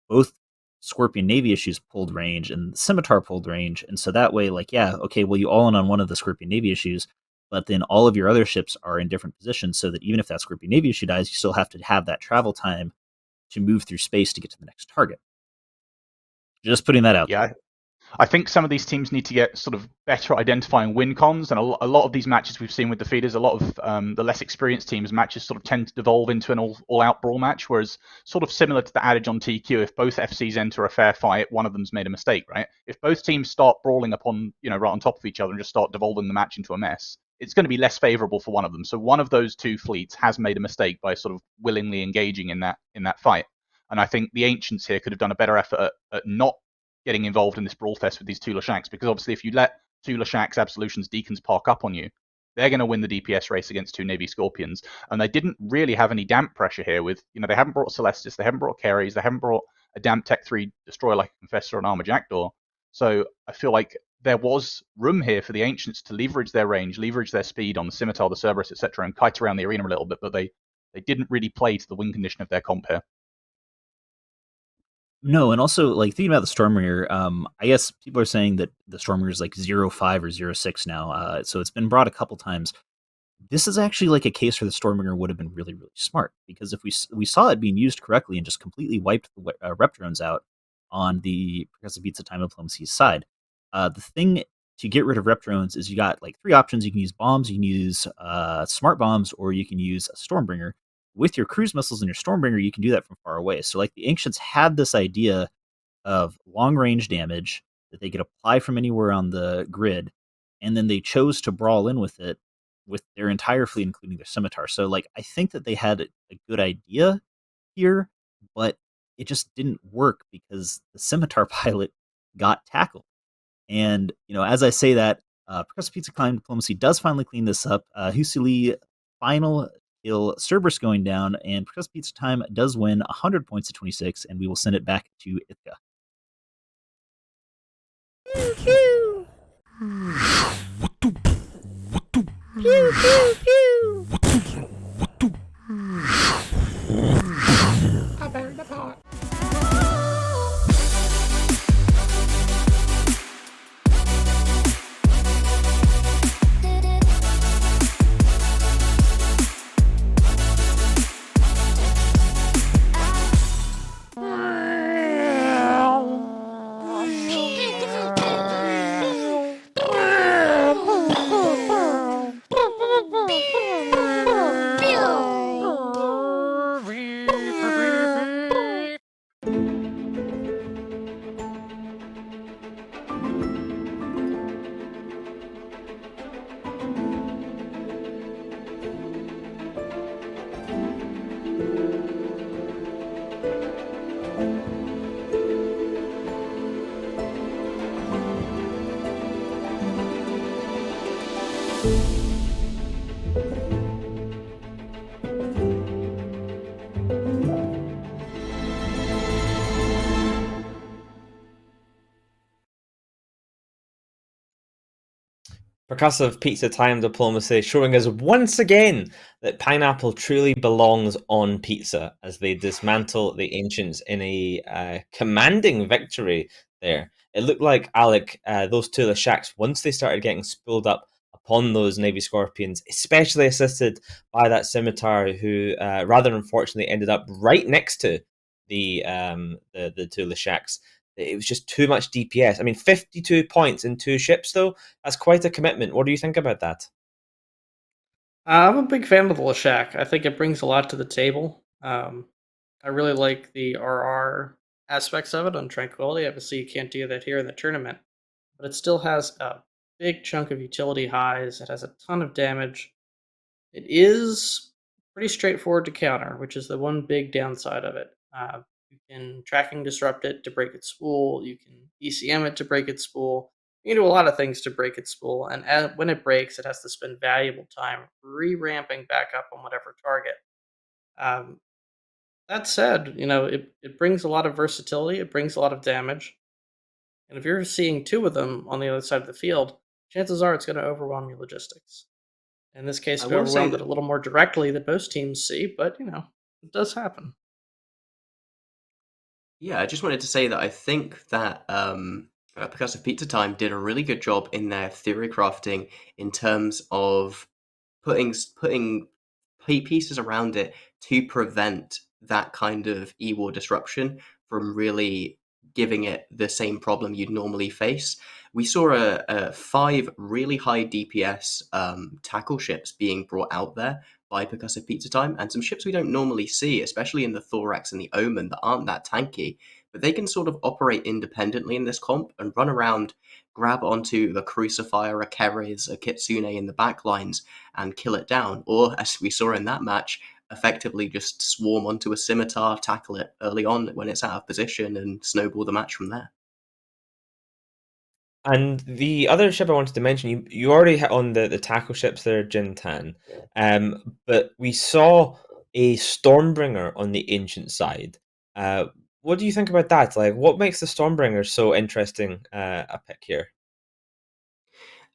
both Scorpion Navy issues pulled range and the Scimitar pulled range, and so that way, like, yeah, okay, well, you all in on one of the Scorpion Navy issues, but then all of your other ships are in different positions, so that even if that Scorpion Navy issue dies, you still have to have that travel time to move through space to get to the next target. Just putting that out there. Yeah, I think some of these teams need to get sort of better at identifying win cons, and a lot of these matches we've seen with the feeders, a lot of the less experienced teams' matches sort of tend to devolve into an all-out brawl match, whereas sort of similar to the adage on TQ, if both FCs enter a fair fight, one of them's made a mistake, right? If both teams start brawling upon, right on top of each other and just start devolving the match into a mess, it's going to be less favorable for one of them. So one of those two fleets has made a mistake by sort of willingly engaging in that fight. And I think the Ancients here could have done a better effort at not getting involved in this brawl fest with these two Lashaks, because obviously if you let two Lashaks, Absolutions, Deacons park up on you, they're going to win the DPS race against two Navy Scorpions. And they didn't really have any damp pressure here with, they haven't brought Celestis, they haven't brought Keres, they haven't brought a damp Tech 3 destroyer like a Confessor or an Armor Jackdaw. So I feel like there was room here for the Ancients to leverage their range, leverage their speed on the Scimitar, the Cerberus, etc., and kite around the arena a little bit, but they didn't really play to the win condition of their comp here. No, and also like thinking about the Stormbringer, I guess people are saying that the Stormbringer is like 0.5 or 0.6 now. So it's been brought a couple times. This is actually like a case where the Stormbringer would have been really, really smart, because if we saw it being used correctly and just completely wiped the rep drones out on the Percussive Pizza Time Diplomacy side, the thing to get rid of rep drones is you got like three options. You can use bombs, you can use smart bombs, or you can use a Stormbringer. With your cruise missiles and your Stormbringer, you can do that from far away. So like the Ancients had this idea of long range damage that they could apply from anywhere on the grid, and then they chose to brawl in with it with their entire fleet, including their Scimitar. So like I think that they had a good idea here, but it just didn't work because the Scimitar pilot got tackled. And as I say that, Percussive Pizza Time Diplomacy does finally clean this up. Husili final kill, Cerberus going down, and Percussive Pizza Time does win 100 points to 26, and we will send it back to Itka. Pew, pew. Pew, pew, pew. I buried the pot. Percussive Pizza Time Diplomacy showing us once again that pineapple truly belongs on pizza as they dismantle the Ancients in a commanding victory there. It looked like, Alec, those two Lashaks, once they started getting spooled up upon those Navy Scorpions, especially assisted by that Scimitar, who rather unfortunately ended up right next to the two Leshaks. It was just too much DPS. I mean, 52 points in 2 ships, though, that's quite a commitment. What do you think about that? I'm a big fan of the Leshak. I think it brings a lot to the table. I really like the RR aspects of it on Tranquility. Obviously, you can't do that here in the tournament, but it still has a big chunk of utility highs. It has a ton of damage. It is pretty straightforward to counter, which is the one big downside of it. You can tracking disrupt it to break its spool. You can ECM it to break its spool. You can do a lot of things to break its spool, and when it breaks, it has to spend valuable time re-ramping back up on whatever target. Um, that said, it brings a lot of versatility. It brings a lot of damage, and if you're seeing 2 of them on the other side of the field, chances are it's going to overwhelm your logistics. In this case, I it will say overwhelmed it that a little more directly than most teams see, but it does happen. Yeah, I just wanted to say that I think that Percussive Pizza Time did a really good job in their theory crafting in terms of putting pieces around it to prevent that kind of E-War disruption from really giving it the same problem you'd normally face. We saw a 5 really high DPS tackle ships being brought out there by Percussive Pizza Time, and some ships we don't normally see, especially in the Thorax and the Omen, that aren't that tanky, but they can sort of operate independently in this comp and run around, grab onto the Crucifier, a Keres, a Kitsune in the back lines, and kill it down. Or, as we saw in that match, effectively just swarm onto a Scimitar, tackle it early on when it's out of position, and snowball the match from there. And the other ship I wanted to mention, you already hit on the tackle ships there, Jintan. But we saw a Stormbringer on the ancient side. Uh, what do you think about that? Like, what makes the Stormbringer so interesting a pick here?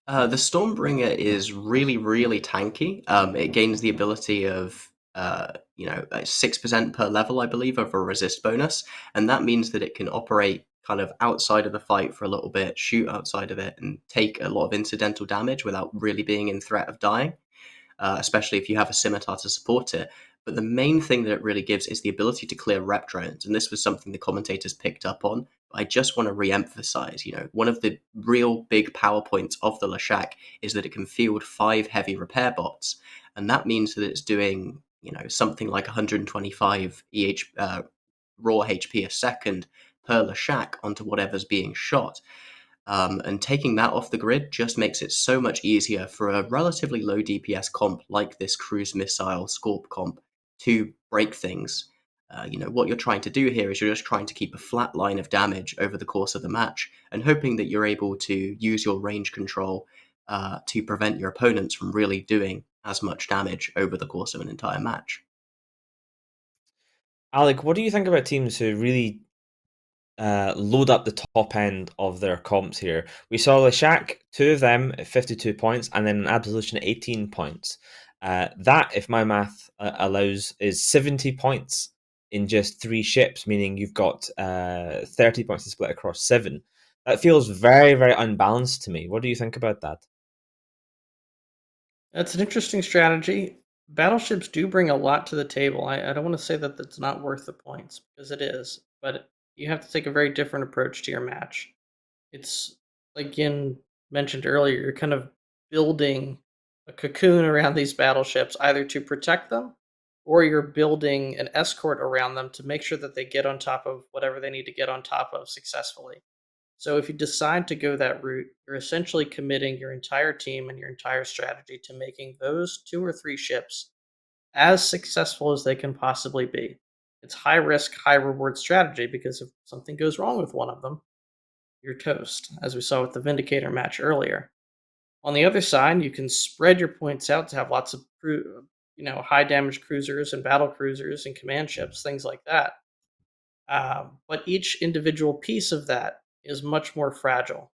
The Stormbringer is really, really tanky. It gains the ability of, 6% per level, I believe, of a resist bonus. And that means that it can operate kind of outside of the fight for a little bit, shoot outside of it, and take a lot of incidental damage without really being in threat of dying, especially if you have a Scimitar to support it. But the main thing that it really gives is the ability to clear rep drones, and this was something the commentators picked up on. I just want to re-emphasize, one of the real big power points of the Leshak is that it can field 5 heavy repair bots, and that means that it's doing, something like 125 raw HP a second per Leshak onto whatever's being shot. And taking that off the grid just makes it so much easier for a relatively low DPS comp like this cruise missile Scorp comp to break things. What you're trying to do here is you're just trying to keep a flat line of damage over the course of the match and hoping that you're able to use your range control to prevent your opponents from really doing as much damage over the course of an entire match. Alec, what do you think about teams who really load up the top end of their comps here? We saw Leshak, 2 of them at 52 points, and then an Absolution at 18 points. That, if my math allows, is 70 points in just 3 ships, meaning you've got 30 points to split across 7. That feels very, very unbalanced to me. What do you think about that? That's an interesting strategy. Battleships do bring a lot to the table. I don't want to say that that's not worth the points, because it is, but you have to take a very different approach to your match. It's, like Yin mentioned earlier, you're kind of building a cocoon around these battleships, either to protect them, or you're building an escort around them to make sure that they get on top of whatever they need to get on top of successfully. So if you decide to go that route, you're essentially committing your entire team and your entire strategy to making those 2 or 3 ships as successful as they can possibly be. It's high risk, high reward strategy, because if something goes wrong with one of them, you're toast, as we saw with the Vindicator match earlier. On the other side, you can spread your points out to have lots of high damage cruisers and battle cruisers and command ships, things like that. But each individual piece of that is much more fragile,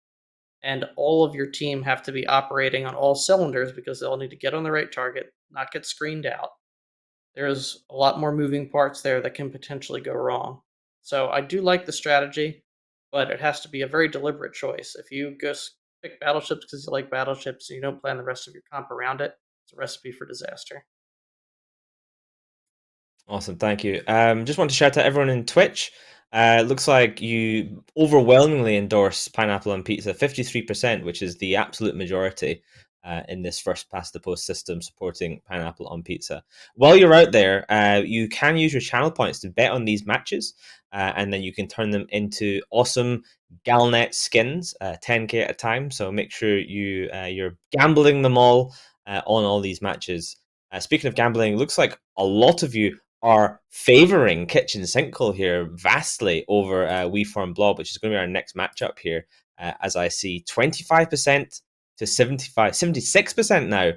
and all of your team have to be operating on all cylinders because they'll need to get on the right target, not get screened out. There's a lot more moving parts there that can potentially go wrong. So I do like the strategy, but it has to be a very deliberate choice. If you just pick battleships because you like battleships and you don't plan the rest of your comp around it, it's a recipe for disaster. Awesome, thank you. Just want to shout out everyone in Twitch. Looks like you overwhelmingly endorse pineapple on pizza, 53%, which is the absolute majority in this first past the post system supporting pineapple on pizza. While you're out there, you can use your channel points to bet on these matches, and then you can turn them into awesome Galnet skins, 10k at a time. So make sure you're gambling them all on all these matches. Speaking of gambling, looks like a lot of you are favoring Kitchen Sinkhole here vastly over We Form Blob, which is going to be our next matchup here, as I see 25% to 76% now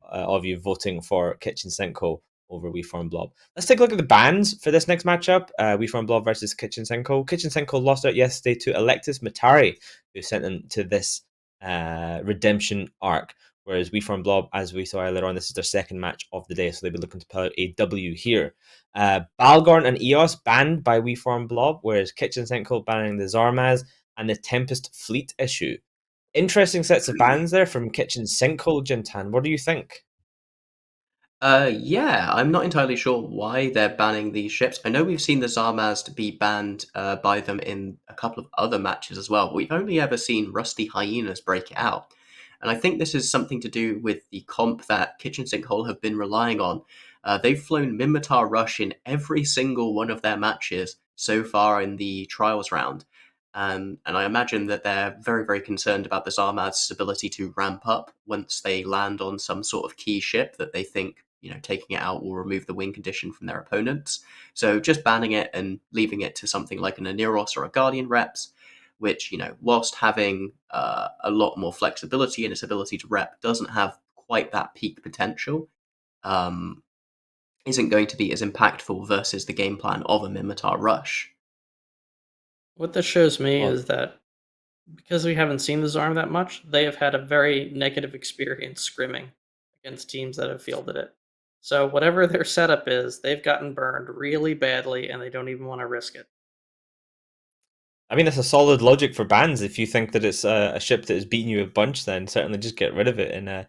of you voting for Kitchen Sinkhole over We Form Blob. Let's take a look at the bans for this next matchup. We Form Blob versus Kitchen Sinkhole. Kitchen Sinkhole lost out yesterday to Electus Matari, who sent them to this redemption arc. Whereas We Form Blob, as we saw earlier on, this is their second match of the day, so they'll be looking to pull out a W here. Balgorn and Eos banned by We Form Blob, whereas Kitchen Sinkhole banning the Zarmaz and the Tempest Fleet issue. Interesting sets of bans there from Kitchen Sinkhole, Jintan. What do you think? Yeah, I'm not entirely sure why they're banning these ships. I know we've seen the Zarmaz to be banned by them in a couple of other matches as well, but we've only ever seen Rusty Hyenas break it out. And I think this is something to do with the comp that Kitchen Sinkhole have been relying on. They've flown Minmatar Rush in every single one of their matches so far in the trials round. And I imagine that they're very, very concerned about the Zarmaz's ability to ramp up once they land on some sort of key ship that they think, taking it out will remove the win condition from their opponents. So just banning it and leaving it to something like an Aneros or a Guardian Reps, which, whilst having a lot more flexibility in its ability to rep, doesn't have quite that peak potential, isn't going to be as impactful versus the game plan of a Minmatar Rush. What this shows me is that because we haven't seen the Zarm that much, they have had a very negative experience scrimming against teams that have fielded it. So whatever their setup is, they've gotten burned really badly, and they don't even want to risk it. I mean, that's a solid logic for bans. If you think that it's a ship that has beaten you a bunch, then certainly just get rid of it. And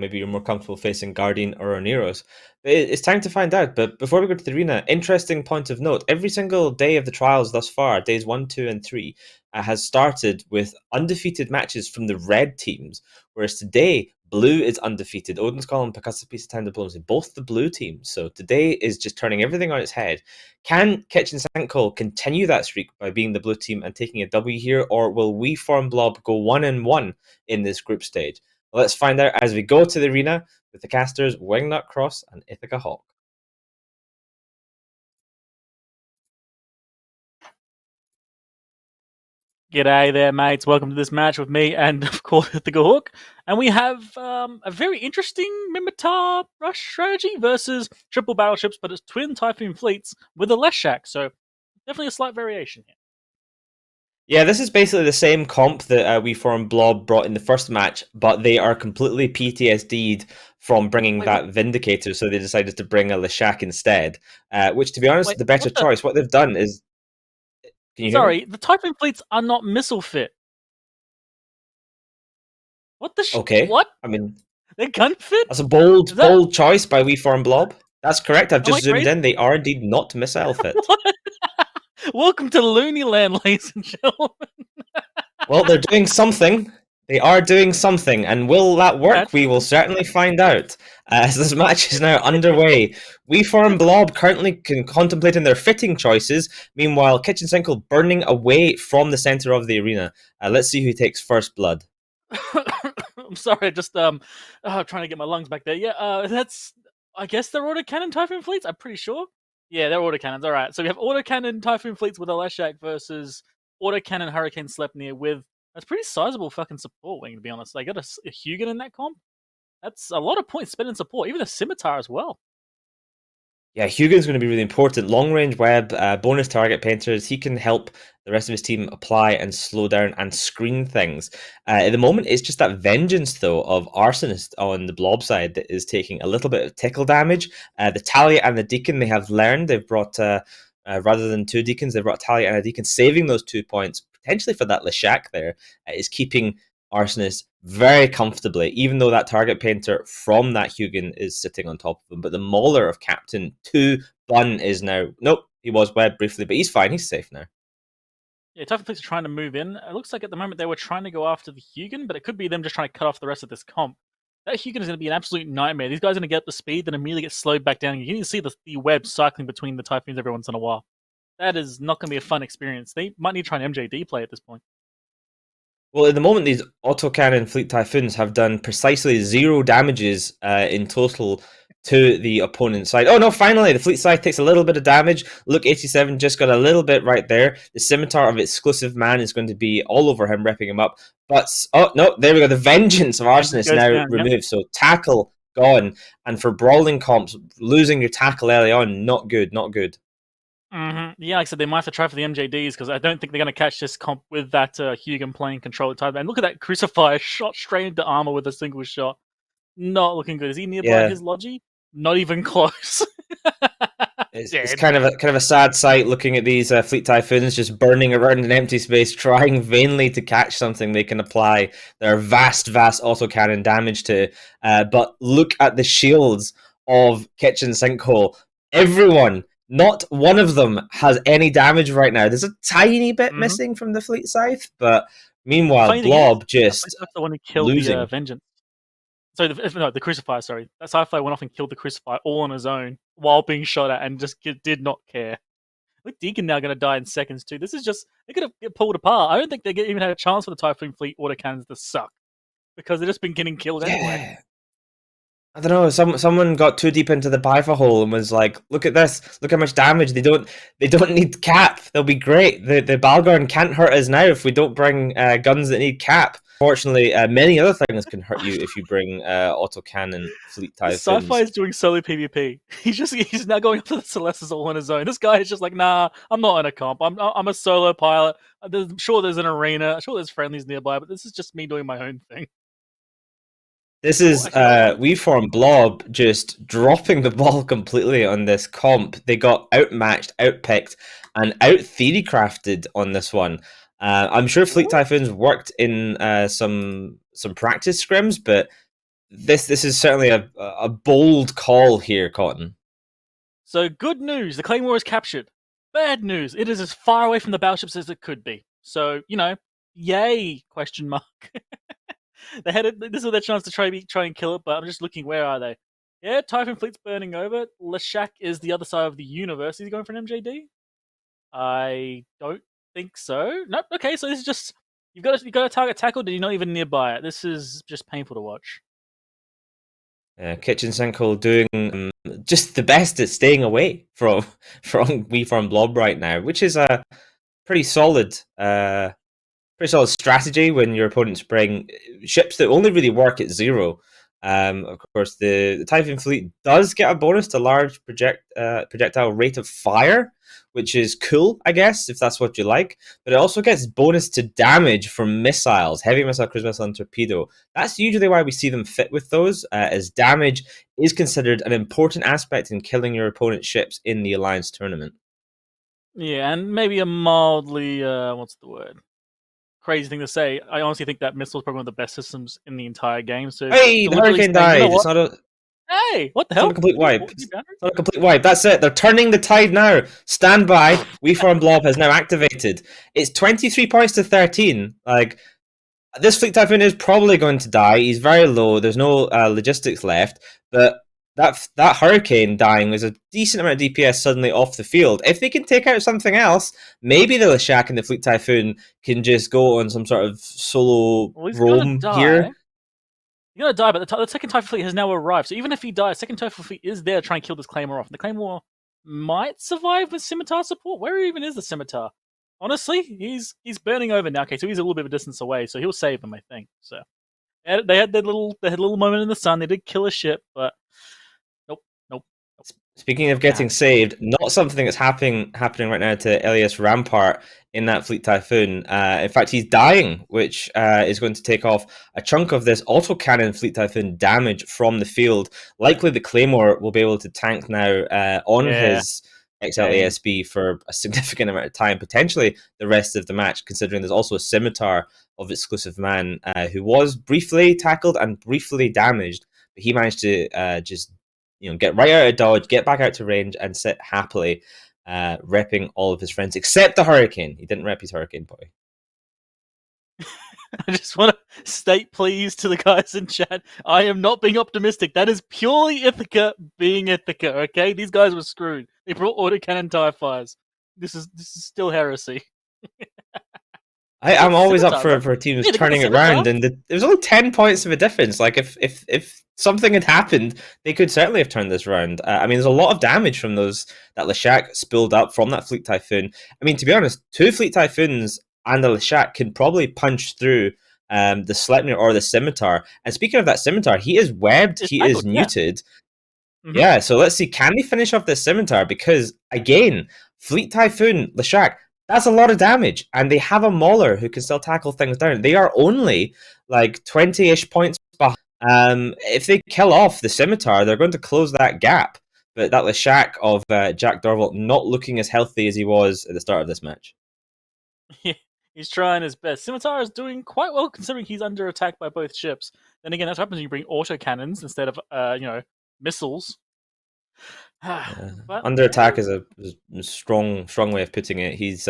maybe you're more comfortable facing Guardian or Oneros. It's time to find out. But before we go to the arena, interesting point of note: every single day of the trials thus far, days 1, 2, and 3, has started with undefeated matches from the red teams. Whereas today, blue is undefeated. Odin's calling Percussivve piece of time diplomacy, both the blue teams. So today is just turning everything on its head. Can Kitchen Sinkhole continue that streak by being the blue team and taking a W here, or will We Form Blob go 1-1 in this group stage? Well, let's find out as we go to the arena with the casters Wingnut Cross and Ithaca Hawk. G'day there, mates. Welcome to this match with me and, of course, Ithaca Hawk. And we have a very interesting Minmatar Rush strategy versus triple battleships, but it's twin Typhoon fleets with a Leshak. So definitely a slight variation here. Yeah, this is basically the same comp that We Form Blob brought in the first match, but they are completely PTSD'd from bringing that Vindicator, so they decided to bring a Leshak instead, which, to be honest, the better choice. What they've done is... Can you hear me? The Typhoon fleets are not missile fit. What the Okay. What? I mean... They're gun fit? That's a bold choice by We Form Blob. That's correct. I've just zoomed in. They are indeed not missile fit. Welcome to Looney Land, ladies and gentlemen. Well, they're doing something. They are doing something, and will that work? We will certainly find out as this match is now underway. We Form Blob currently contemplating their fitting choices. Meanwhile, Kitchen Sinkhole burning away from the center of the arena. Let's see who takes first blood. I'm sorry, just trying to get my lungs back there. Yeah, that's. I guess they're autocannon Typhoon fleets. I'm pretty sure. Yeah, they're autocannons. All right, so we have autocannon Typhoon fleets with a Leshak versus autocannon Hurricane Sleipnir with a pretty sizable fucking support wing, to be honest. They got a Hugin in that comp. That's a lot of points spent in support, even a Scimitar as well. Yeah, Hugin's going to be really important. Long range web, bonus target painters. He can help the rest of his team apply and slow down and screen things. At the moment, it's just that vengeance, though, of Arsonist on the Blob side that is taking a little bit of tickle damage. The Talia and the Deacon, they have learned. They've brought, rather than 2 Deacons, they've brought Talia and a Deacon. Saving those 2 points, potentially for that Leshak there, is keeping Arsonist very comfortably, even though that target painter from that Hugin is sitting on top of him. But the Mauler of Captain 2 Bun is now... Nope, he was webbed briefly, but he's fine. He's safe now. Yeah, Typhon Fleets are trying to move in. It looks like at the moment they were trying to go after the Hugin, but it could be them just trying to cut off the rest of this comp. That Hugin is going to be an absolute nightmare. These guys are going to get up to speed, then immediately get slowed back down. You can see the web cycling between the Typhoons every once in a while. That is not going to be a fun experience. They might need to try an MJD play at this point. Well, at the moment, these autocannon Fleet Typhoons have done precisely 0 damages in total to the opponent's side. Oh no, finally, the Fleet side takes a little bit of damage. Look, 87 just got a little bit right there. The Scimitar of Exclusive Man is going to be all over him, ripping him up. But, oh no, there we go. The Vengeance of Arsonist now down, removed. Yep. So tackle gone. And for brawling comps, losing your tackle early on, not good, not good. Mm-hmm. Yeah, like I said, they might have to try for the MJDs because I don't think they're going to catch this comp with that Hugin playing controller type. And look at that Crucifier shot straight into armor with a single shot. Not looking good. Is he nearby his Logi? Not even close. It's kind of a sad sight looking at these Fleet Typhoons just burning around in empty space, trying vainly to catch something they can apply their vast autocannon damage to. But look at the shields of Kitchen Sinkhole. Everyone, not one of them has any damage right now. There's a tiny bit missing from the Fleet Scythe, but meanwhile, Blob just that's the one who killed losing. the Vengeance. Sorry, the Crucifier, sorry. That sci-fi went off and killed the Crucifier all on his own while being shot at and just did not care. Look, Deacon now going to die in seconds too. This is just... They're going to get pulled apart. I don't think they even had a chance for the Typhoon Fleet autocannons to suck. Because they've just been getting killed anyway. I don't know. Someone got too deep into the Bifa hole and was like, "Look at this! Look how much damage they don't need cap. They'll be great. The Balgorn can't hurt us now if we don't bring guns that need cap." Fortunately, many other things can hurt you if you bring autocannon Fleet Typhoons. Sci-fi is doing solo PvP. He's now going up to the Celestis all on his own. This guy is just like, nah, I'm not in a comp. I'm a solo pilot. I'm sure there's an arena. I'm sure there's friendlies nearby, but this is just me doing my own thing. This is We Form Blob just dropping the ball completely on this comp. They got outmatched, outpicked, and out-theory crafted on this one. I'm sure Fleet Typhoons worked in some practice scrims, but this is certainly a bold call here, Cotton. So good news, the Claymore is captured. Bad news, it is as far away from the battleships as it could be. So, yay, question mark. This is their chance to try and kill it, but I'm just looking, where are they? Yeah, Typhoon Fleet's burning over. Leshak is the other side of the universe. Is he going for an MJD? I don't think so. Nope. Okay, so this is just you've got a target tackled and you're not even nearby it. This is just painful to watch. Kitchen Sinkhole doing just the best at staying away from We Farm Blob right now, which is a pretty solid strategy when your opponents bring ships that only really work at 0. Of course, the Typhoon Fleet does get a bonus to large projectile rate of fire, which is cool, I guess, if that's what you like. But it also gets bonus to damage from missiles, heavy missile, cruise missile, and torpedo. That's usually why we see them fit with those, as damage is considered an important aspect in killing your opponent's ships in the Alliance tournament. Yeah, and maybe a mildly, what's the word? Crazy thing to say. I honestly think that missile is probably one of the best systems in the entire game. So hey, the Hurricane died. It's not a... Hey, what the hell? It's not a complete wipe. It's not a complete wipe. That's it. They're turning the tide now. Stand by. We Farm Blob has now activated. It's 23 points to 13. Like, this Fleet Typhoon is probably going to die. He's very low. There's no logistics left. But that Hurricane dying was a decent amount of DPS suddenly off the field. If they can take out something else, maybe the Leshak and the Fleet Typhoon can just go on some sort of solo roam here. He's gonna die, but the second Typhoon Fleet has now arrived. So even if he dies, second Typhoon Fleet is there to try and kill this Claymore off. And the Claymore might survive with Scimitar support. Where even is the Scimitar? Honestly, he's burning over now. Okay, so he's a little bit of a distance away, so he'll save him, I think. So they had a little moment in the sun. They did kill a ship, but nope. Speaking of getting saved, not something that's happening right now to Elias Rampart in that Fleet Typhoon. In fact, he's dying, which is going to take off a chunk of this autocannon Fleet Typhoon damage from the field. Likely the Claymore will be able to tank now on his XLASB for a significant amount of time, potentially the rest of the match, considering there's also a Scimitar of Exclusive Man, who was briefly tackled and briefly damaged, but he managed to just get right out of dodge, get back out to range, and sit happily, repping all of his friends except the Hurricane. He didn't rep his Hurricane boy. I just want to state, please, to the guys in chat, I am not being optimistic. That is purely Ithaca being Ithaca, okay? These guys were screwed. They brought autocannon TIE fires. This is still heresy. I'm always up Scimitar, for teams Yeah, they got turning the it around, Scimitar. and there was only 10 points of a difference. Like, if something had happened, they could certainly have turned this around. I mean, there's a lot of damage from that Leshak spilled up from that Fleet Typhoon. I mean, to be honest, 2 Fleet Typhoons and the Leshak can probably punch through the Sleipnir or the Scimitar. And speaking of that Scimitar, he is webbed, It's he tackled, is yeah. neuted. Mhm. Yeah, so let's see, can they finish off this Scimitar? Because, again, Fleet Typhoon, Leshak, that's a lot of damage, and they have a Mauler who can still tackle things down. They are only like 20-ish points behind. If they kill off the Scimitar, they're going to close that gap. But that Leshak of Jack Dorval not looking as healthy as he was at the start of this match. He's trying his best. Scimitar is doing quite well considering he's under attack by both ships. Then again, that's what happens when you bring autocannons instead of missiles. But, Under attack is a strong way of putting it. He's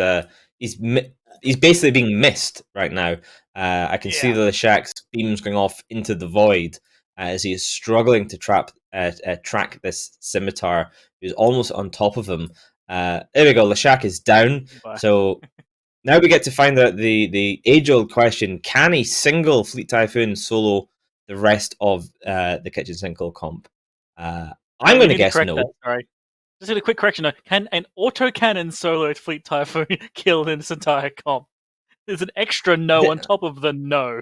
basically being missed right now. I can see the Leshak's beams going off into the void as he is struggling to track this Scimitar, who's almost on top of him. There we go. Leshak is down. Bye. So now we get to find out the age-old question: can a single Fleet Typhoon solo the rest of the Kitchen Sinkhole comp? I'm going to guess no. That, sorry. Just a quick correction though. Can an autocannon solo Fleet Typhoon kill this entire comp? There's an extra no on top of the no.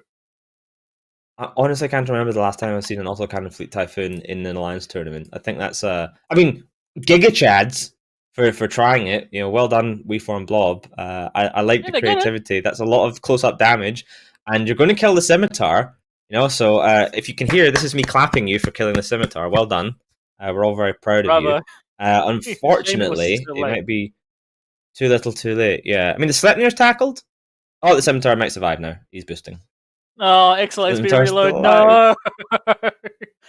I honestly can't remember the last time I've seen an autocannon Fleet Typhoon in an Alliance tournament. I think that's I mean, Giga Chads for trying it. Well done, WeForm Blob. I like the creativity. That's a lot of close-up damage, and you're going to kill the Scimitar. So if you can hear, this is me clapping you for killing the Scimitar. Well done. We're all very proud of you. Unfortunately, it might be too little too late. Yeah. I mean, the Sleipnir's tackled. Oh, the Scimitar might survive now. He's boosting. Oh, excellent. XP reload. No.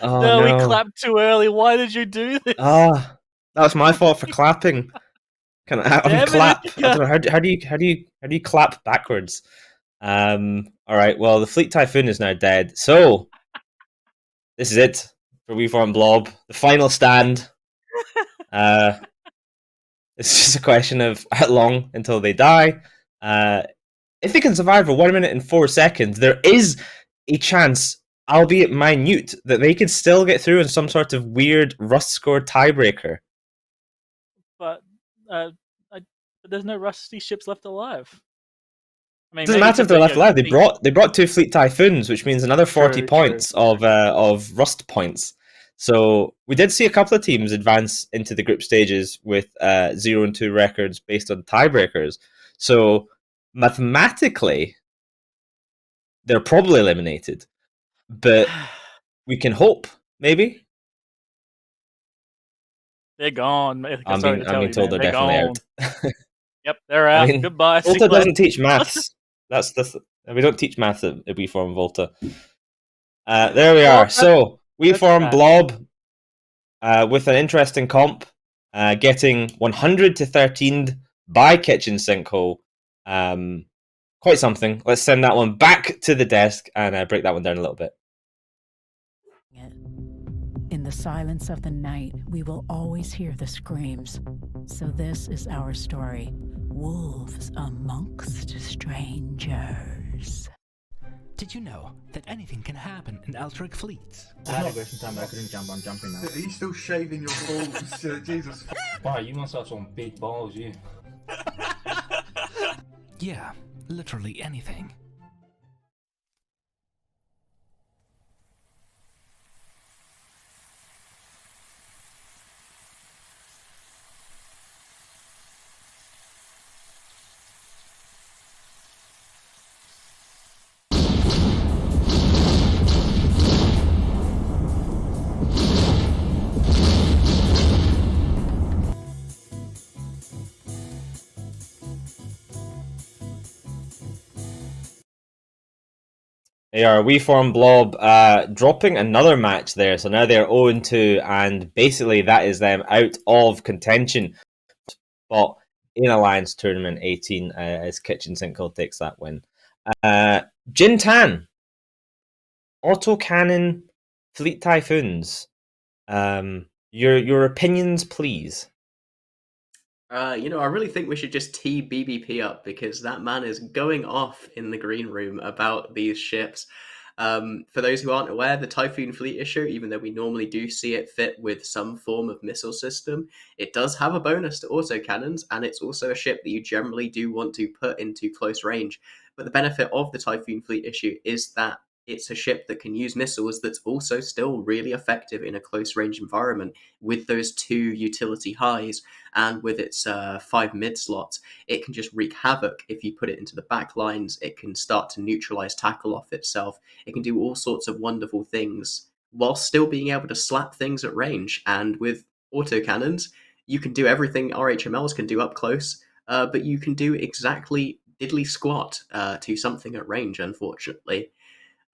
No, we clapped too early. Why did you do this? Oh, that was my fault for clapping. Kind of clap. I don't know, how do you clap backwards? All right. Well, the Fleet Typhoon is now dead. So this is it for WeForm Blob. The final stand. It's just a question of how long until they die. If they can survive for 1 minute and 4 seconds, there is a chance, albeit minute, that they could still get through in some sort of weird rust score tiebreaker. But there's no rusty ships left alive. I mean, it doesn't matter if they're left alive. They brought 2 Fleet Typhoons, which means another 40 points of rust points. So we did see a couple of teams advance into the group stages with 0 and 2 records based on tiebreakers. So mathematically, they're probably eliminated. But we can hope, maybe. They're gone. I'm being told they're definitely out. Yep, they're out. Goodbye. Volta doesn't teach maths. We don't teach maths at WeForm Volta. There we are. So WeForm Blob with an interesting comp, getting 100 to 13 by Kitchen Sinkhole. Quite something. Let's send that one back to the desk and break that one down a little bit. In the silence of the night, we will always hear the screams. So this is our story. Wolves amongst strangers. Did you know that anything can happen in Eltric fleets? I had a question time, but I couldn't jump. I'm jumping now. Are you still shaving your balls? Jesus. Wow, you must have some big balls, you. Yeah, literally anything. They are WeForm Blob dropping another match there, so now they're 0-2, and basically that is them out of contention. But in Alliance Tournament 18, as Kitchen Sinkhole takes that win. Jin Tan, Autocannon, Fleet Typhoons. Your opinions, please. I really think we should just tee BBP up because that man is going off in the green room about these ships. For those who aren't aware, the Typhoon fleet issue, even though we normally do see it fit with some form of missile system, it does have a bonus to autocannons, and it's also a ship that you generally do want to put into close range. But the benefit of the Typhoon fleet issue is that it's a ship that can use missiles that's also still really effective in a close range environment with those 2 utility highs and with its 5 mid slots. It can just wreak havoc if you put it into the back lines. It can start to neutralize tackle off itself. It can do all sorts of wonderful things while still being able to slap things at range. And with autocannons, you can do everything RHMLs can do up close, but you can do exactly diddly squat to something at range, unfortunately.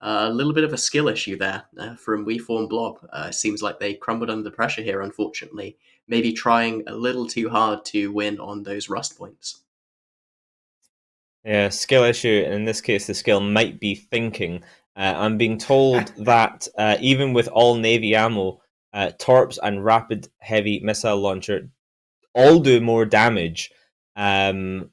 A little bit of a skill issue there from WeForm Blob. Seems like they crumbled under the pressure here, unfortunately. Maybe trying a little too hard to win on those rust points. Yeah, skill issue, and in this case, the skill might be thinking. I'm being told that even with all Navy ammo, Torps and Rapid Heavy Missile Launcher all do more damage. 800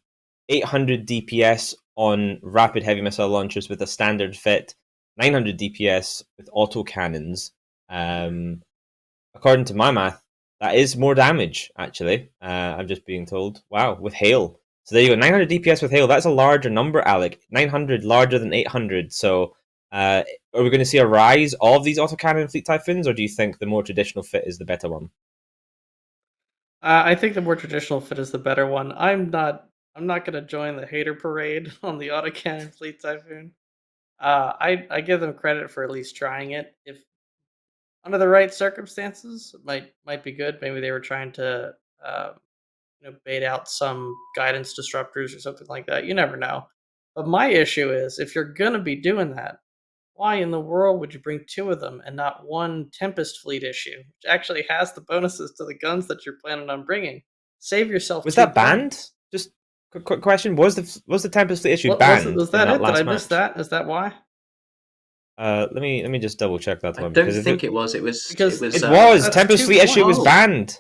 DPS on Rapid Heavy Missile Launchers with a standard fit, 900 DPS with autocannons. According to my math, that is more damage, actually. I'm just being told. Wow, with hail. So there you go, 900 DPS with hail. That's a larger number, Alec. 900 larger than 800. So are we going to see a rise of these autocannon Fleet Typhoons, or do you think the more traditional fit is the better one? I think the more traditional fit is the better one. I'm not going to join the hater parade on the autocannon Fleet Typhoon. I give them credit for at least trying it. If under the right circumstances, it might be good. Maybe they were trying to bait out some guidance disruptors or something like that. You never know. But my issue is, if you're gonna be doing that, why in the world would you bring 2 of them and not one Tempest fleet issue, which actually has the bonuses to the guns that you're planning on bringing? Save yourself. Was 2 that banned? points. Just quick question: Was the Tempest fleet issue Was banned? that in it? Did last I miss match? that? Is that why? Let me just double check that I one don't because think it was. It was. Because It was. it was that's Tempest 2 fleet issue was points. banned.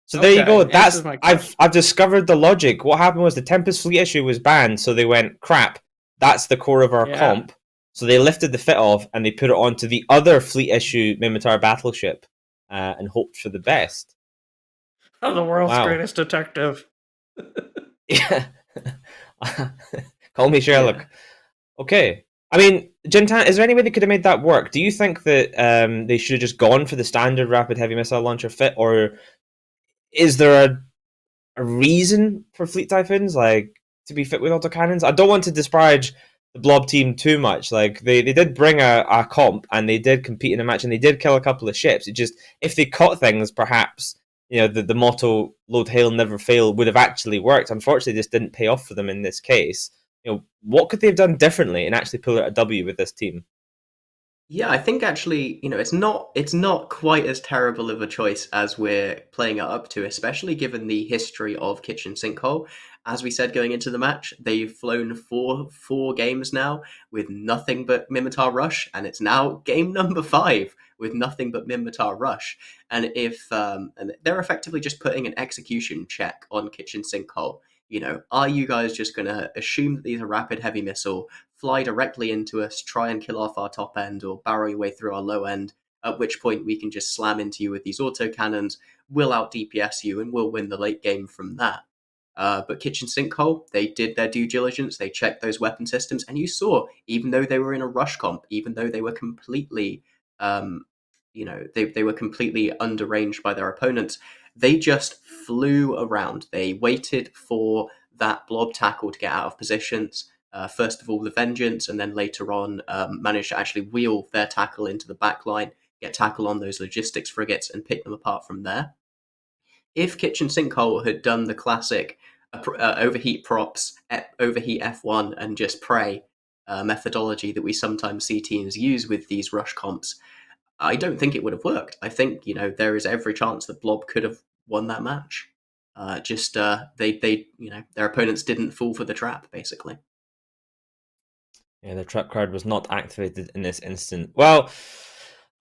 So there you Okay, go. answers my question. I've discovered the logic. What happened was the Tempest fleet issue was banned, so they went, crap, that's the core of our Yeah. comp. So they lifted the fit off and they put it onto the other fleet issue Mimitar battleship and hoped for the best. The world's Wow. greatest detective. Yeah. Call me Sherlock. Yeah. Okay. I mean, Jintan, is there any way they could have made that work? Do you think that they should have just gone for the standard rapid heavy missile launcher fit, or is there a reason for Fleet Typhoons to be fit with autocannons? I don't want to disparage the Blob team too much. They did bring a comp and they did compete in a match and they did kill a couple of ships. It just, if they caught things, perhaps the motto "Load Hail Never Fail" would have actually worked. Unfortunately, this didn't pay off for them in this case. What could they have done differently and actually pull out a W with this team? Yeah, I think actually, it's not quite as terrible of a choice as we're playing it up to, especially given the history of Kitchen Sinkhole. As we said going into the match, they've flown four games now with nothing but Mimitar Rush, and it's now game number 5 with nothing but Mimitar Rush. And and they're effectively just putting an execution check on Kitchen Sinkhole. Are you guys just going to assume that these are rapid heavy missile, fly directly into us, try and kill off our top end, or barrel your way through our low end, at which point we can just slam into you with these autocannons, we'll out DPS you, and we'll win the late game from that. But Kitchen Sinkhole, they did their due diligence, they checked those weapon systems, and you saw, even though they were in a rush comp, even though they were completely, they were completely underranged by their opponents, they just flew around. They waited for that blob tackle to get out of positions. First of all, the Vengeance, and then later on managed to actually wheel their tackle into the back line, get tackle on those logistics frigates, and pick them apart from there. If Kitchen Sinkhole had done the classic overheat props, overheat F1, and just pray, methodology that we sometimes see teams use with these rush comps, I don't think it would have worked. I think, there is every chance that Blob could have won that match. Their opponents didn't fall for the trap, basically. Yeah, the trap card was not activated in this instant. Well,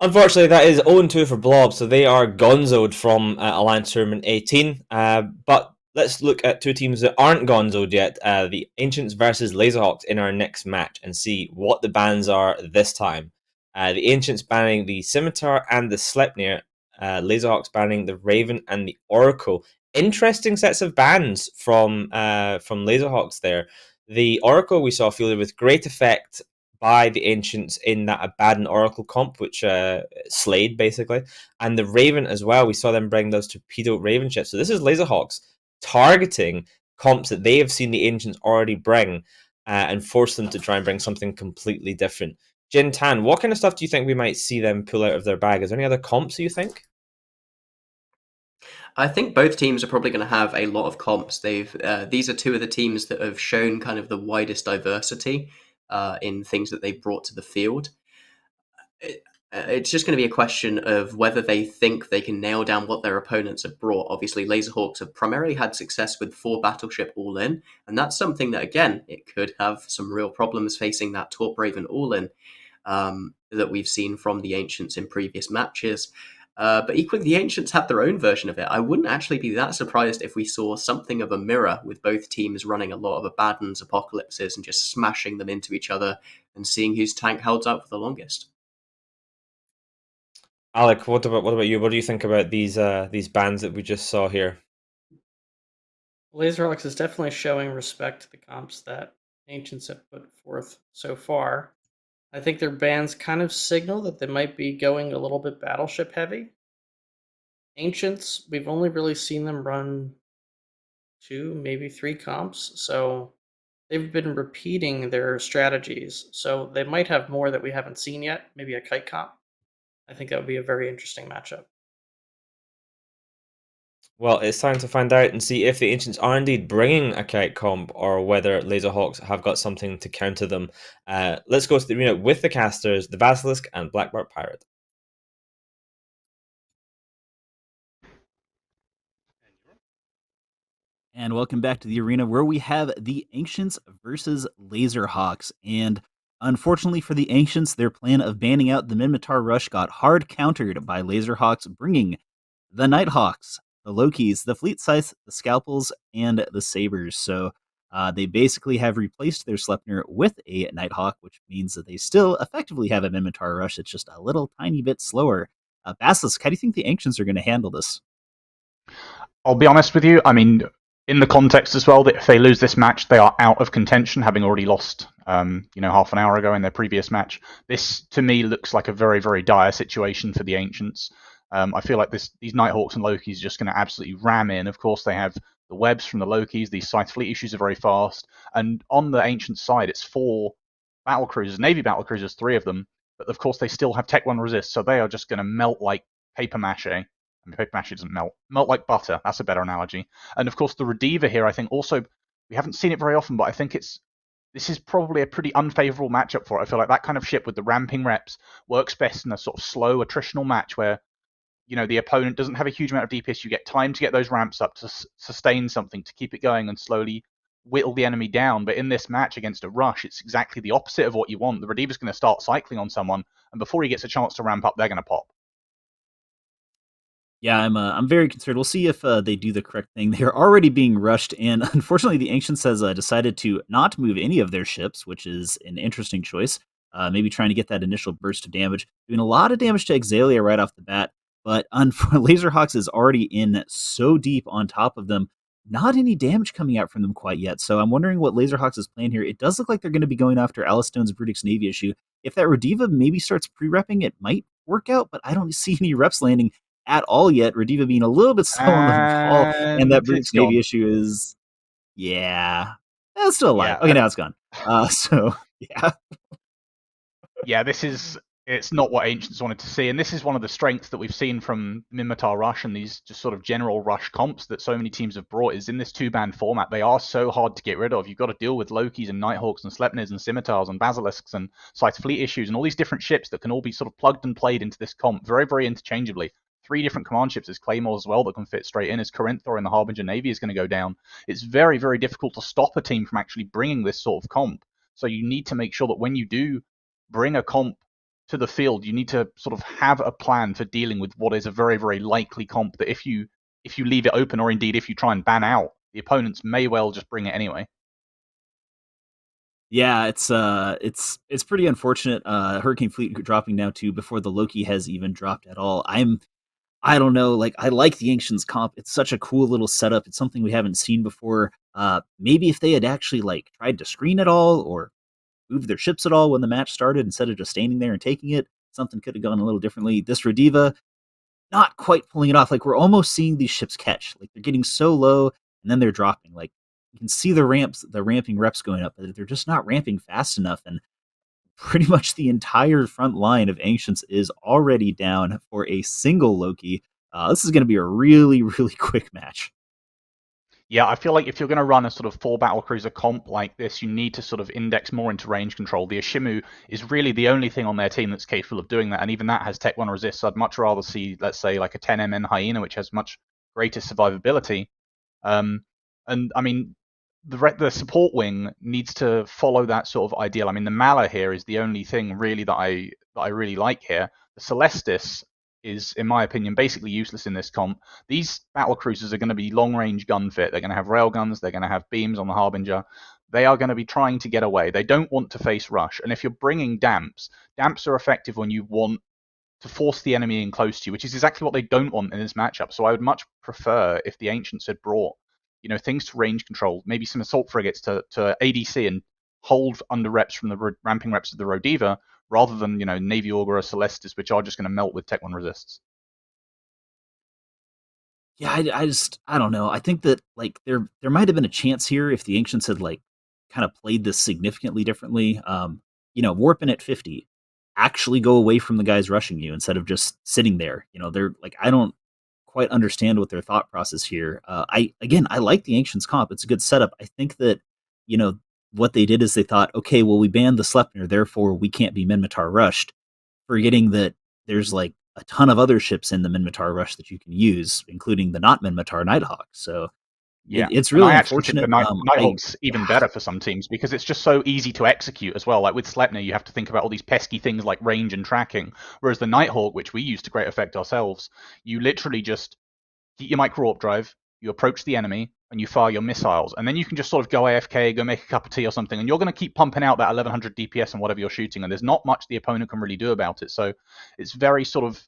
unfortunately, that is 0-2 for Blob, so they are gonzoed from Alliance Tournament 18. But let's look at two teams that aren't gonzoed yet, the Ancients versus Laserhawks in our next match, and see what the bans are this time. The Ancients banning the Scimitar and the Sleipnir, Laserhawks banning the Raven and the Oracle. Interesting sets of bans from Laserhawks there. The Oracle we saw fielded with great effect by the Ancients in that Abaddon Oracle comp, which slayed basically, and the Raven as well. We saw them bring those torpedo Raven ships. So this is Laserhawks targeting comps that they have seen the Ancients already bring and force them to try and bring something completely different. Jin Tan, what kind of stuff do you think we might see them pull out of their bag? Is there any other comps you think? I think both teams are probably going to have a lot of comps. These are two of the teams that have shown kind of the widest diversity in things that they've brought to the field. It's just going to be a question of whether they think they can nail down what their opponents have brought. Obviously, Laserhawks have primarily had success with 4 Battleship All-In, and that's something that, again, it could have some real problems facing that Torp Raven All-In that we've seen from the Ancients in previous matches. But equally, the Ancients have their own version of it. I wouldn't actually be that surprised if we saw something of a mirror with both teams running a lot of Abaddons, Apocalypses, and just smashing them into each other and seeing whose tank holds out for the longest. Alec, what about you? What do you think about these bans that we just saw here? Laserhawks is definitely showing respect to the comps that Ancients have put forth so far. I think their bans kind of signal that they might be going a little bit Battleship heavy. Ancients, we've only really seen them run 2, maybe 3 comps, so they've been repeating their strategies. So they might have more that we haven't seen yet, maybe a kite comp. I think that would be a very interesting matchup. Well, it's time to find out and see if the Ancients are indeed bringing a kite comp or whether Laserhawks have got something to counter them. Let's go to the arena with the casters, the Basilisk and Blackbird Pirate. And welcome back to the arena where we have the Ancients versus Laserhawks. And unfortunately for the Ancients, their plan of banning out the Minmatar Rush got hard countered by Laserhawks, bringing the Nighthawks, the Lokis, the Fleet Scythes, the Scalpels, and the Sabers. So they basically have replaced their Sleipnir with a Nighthawk, which means that they still effectively have a Minmatar Rush. It's just a little tiny bit slower. Basilisk, how do you think the Ancients are going to handle this? I'll be honest with you. I mean, in the context as well, that if they lose this match, they are out of contention, having already lost, half an hour ago in their previous match. This, to me, looks like a very, very dire situation for the Ancients. I feel like these Nighthawks and Lokis are just going to absolutely ram in. Of course, they have the webs from the Lokis. These Scythe fleet issues are very fast. And on the Ancient side, it's 4 battlecruisers, Navy battlecruisers, 3 of them. But of course, they still have Tech 1 resist, so they are just going to melt like paper mache. I mean, paper mache doesn't melt. Melt like butter. That's a better analogy. And of course, the Rediva here, I think also, we haven't seen it very often, but I think this is probably a pretty unfavorable matchup for it. I feel like that kind of ship with the ramping reps works best in a sort of slow attritional match where, the opponent doesn't have a huge amount of DPS. You get time to get those ramps up to sustain something, to keep it going and slowly whittle the enemy down. But in this match against a rush, it's exactly the opposite of what you want. The Rediva's going to start cycling on someone, and before he gets a chance to ramp up, they're going to pop. Yeah, I'm very concerned. We'll see if they do the correct thing. They're already being rushed, and unfortunately, the Ancients has decided to not move any of their ships, which is an interesting choice. Maybe trying to get that initial burst of damage, doing a lot of damage to Exalia right off the bat. But Laserhawks is already in so deep on top of them. Not any damage coming out from them quite yet. So I'm wondering what Laserhawks is playing here. It does look like they're going to be going after Alistone's Brutix Navy issue. If that Rediva maybe starts pre-repping, it might work out, but I don't see any reps landing at all yet. Rediva being a little bit slow on the call, and that Brutix Navy issue is, it's still alive. Okay, now it's gone. So, yeah. Yeah, this is it's not what Ancients wanted to see. And this is one of the strengths that we've seen from Minmatar Rush and these just sort of general Rush comps that so many teams have brought, is in this two-band format, they are so hard to get rid of. You've got to deal with Lokis and Nighthawks and Sleipnirs and Scimitars and Basilisks and Scythe Fleet issues and all these different ships that can all be sort of plugged and played into this comp very, very interchangeably. 3 different command ships as Claymores as well that can fit straight in, as Corinthor in the Harbinger Navy is going to go down. It's very, very difficult to stop a team from actually bringing this sort of comp. So you need to make sure that when you do bring a comp to the field, you need to sort of have a plan for dealing with what is a very, very likely comp that if you leave it open, or indeed if you try and ban out, the opponents may well just bring it anyway. Yeah, it's pretty unfortunate. Hurricane Fleet dropping now too before the Loki has even dropped at all. I don't know, like, I like the Ancients comp. It's such a cool little setup. It's something we haven't seen before. Maybe if they had actually like tried to screen it all or move their ships at all when the match started instead of just standing there and taking it, something could have gone a little differently. This Rediva, not quite pulling it off. Like, we're almost seeing these ships catch. Like, they're getting so low and then they're dropping. Like, you can see the ramping reps going up, but they're just not ramping fast enough. And pretty much the entire front line of Ancients is already down for a single Loki. This is going to be a really, really quick match. Yeah, I feel like if you're going to run a sort of 4 battlecruiser comp like this, you need to sort of index more into range control. The Ashimu is really the only thing on their team that's capable of doing that, and even that has Tech 1 resist. So I'd much rather see, let's say, like a 10MN Hyena, which has much greater survivability. And I mean, the support wing needs to follow that sort of ideal. I mean, the Mala here is the only thing really that I really like here. The Celestis is, in my opinion, basically useless in this comp. These battle cruisers are going to be long-range gun fit. They're going to have railguns. They're going to have beams on the Harbinger. They are going to be trying to get away. They don't want to face rush. And if you're bringing damps are effective when you want to force the enemy in close to you, which is exactly what they don't want in this matchup. So I would much prefer if the Ancients had brought, things to range control, maybe some assault frigates to ADC and hold under reps from the ramping reps of the Rodiva, rather than, Navy Augur or Celestis, which are just going to melt with Tech 1 resists. Yeah, I don't know. I think that, like, there might have been a chance here if the Ancients had, like, kind of played this significantly differently. Warping at 50, actually go away from the guys rushing you instead of just sitting there. They're like, I don't quite understand what their thought process here. I like the Ancients comp. It's a good setup. I think that, what they did is they thought, okay, well, we banned the Sleipnir, therefore we can't be Minmatar rushed, forgetting that there's like a ton of other ships in the Minmatar rush that you can use, including the not Minmatar Nighthawk. So yeah, it's really and I actually think unfortunate. the Nighthawk's even better for some teams because it's just so easy to execute as well. Like with Sleipnir, you have to think about all these pesky things like range and tracking, whereas the Nighthawk, which we use to great effect ourselves, you literally just heat your micro warp drive, you approach the enemy, and you fire your missiles, and then you can just sort of go AFK, go make a cup of tea or something, and you're going to keep pumping out that 1100 DPS and whatever you're shooting, and there's not much the opponent can really do about it. So it's very sort of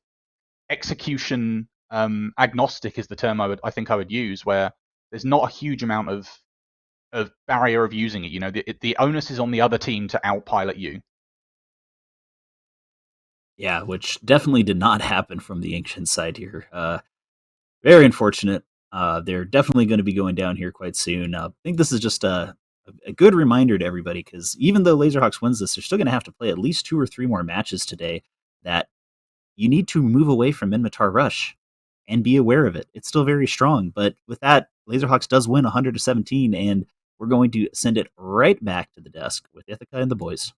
execution agnostic is the term I think I would use, where there's not a huge amount of barrier of using it. The onus is on the other team to outpilot you. Yeah, which definitely did not happen from the Ancient side here. Very unfortunate. They're definitely going to be going down here quite soon. I think this is just a good reminder to everybody, because even though Laserhawks wins this, they're still going to have to play at least 2 or 3 more matches today, that you need to move away from Minmatar Rush and be aware of it. It's still very strong, but with that, Laserhawks does win 100-17, and we're going to send it right back to the desk with Ithaca and the boys.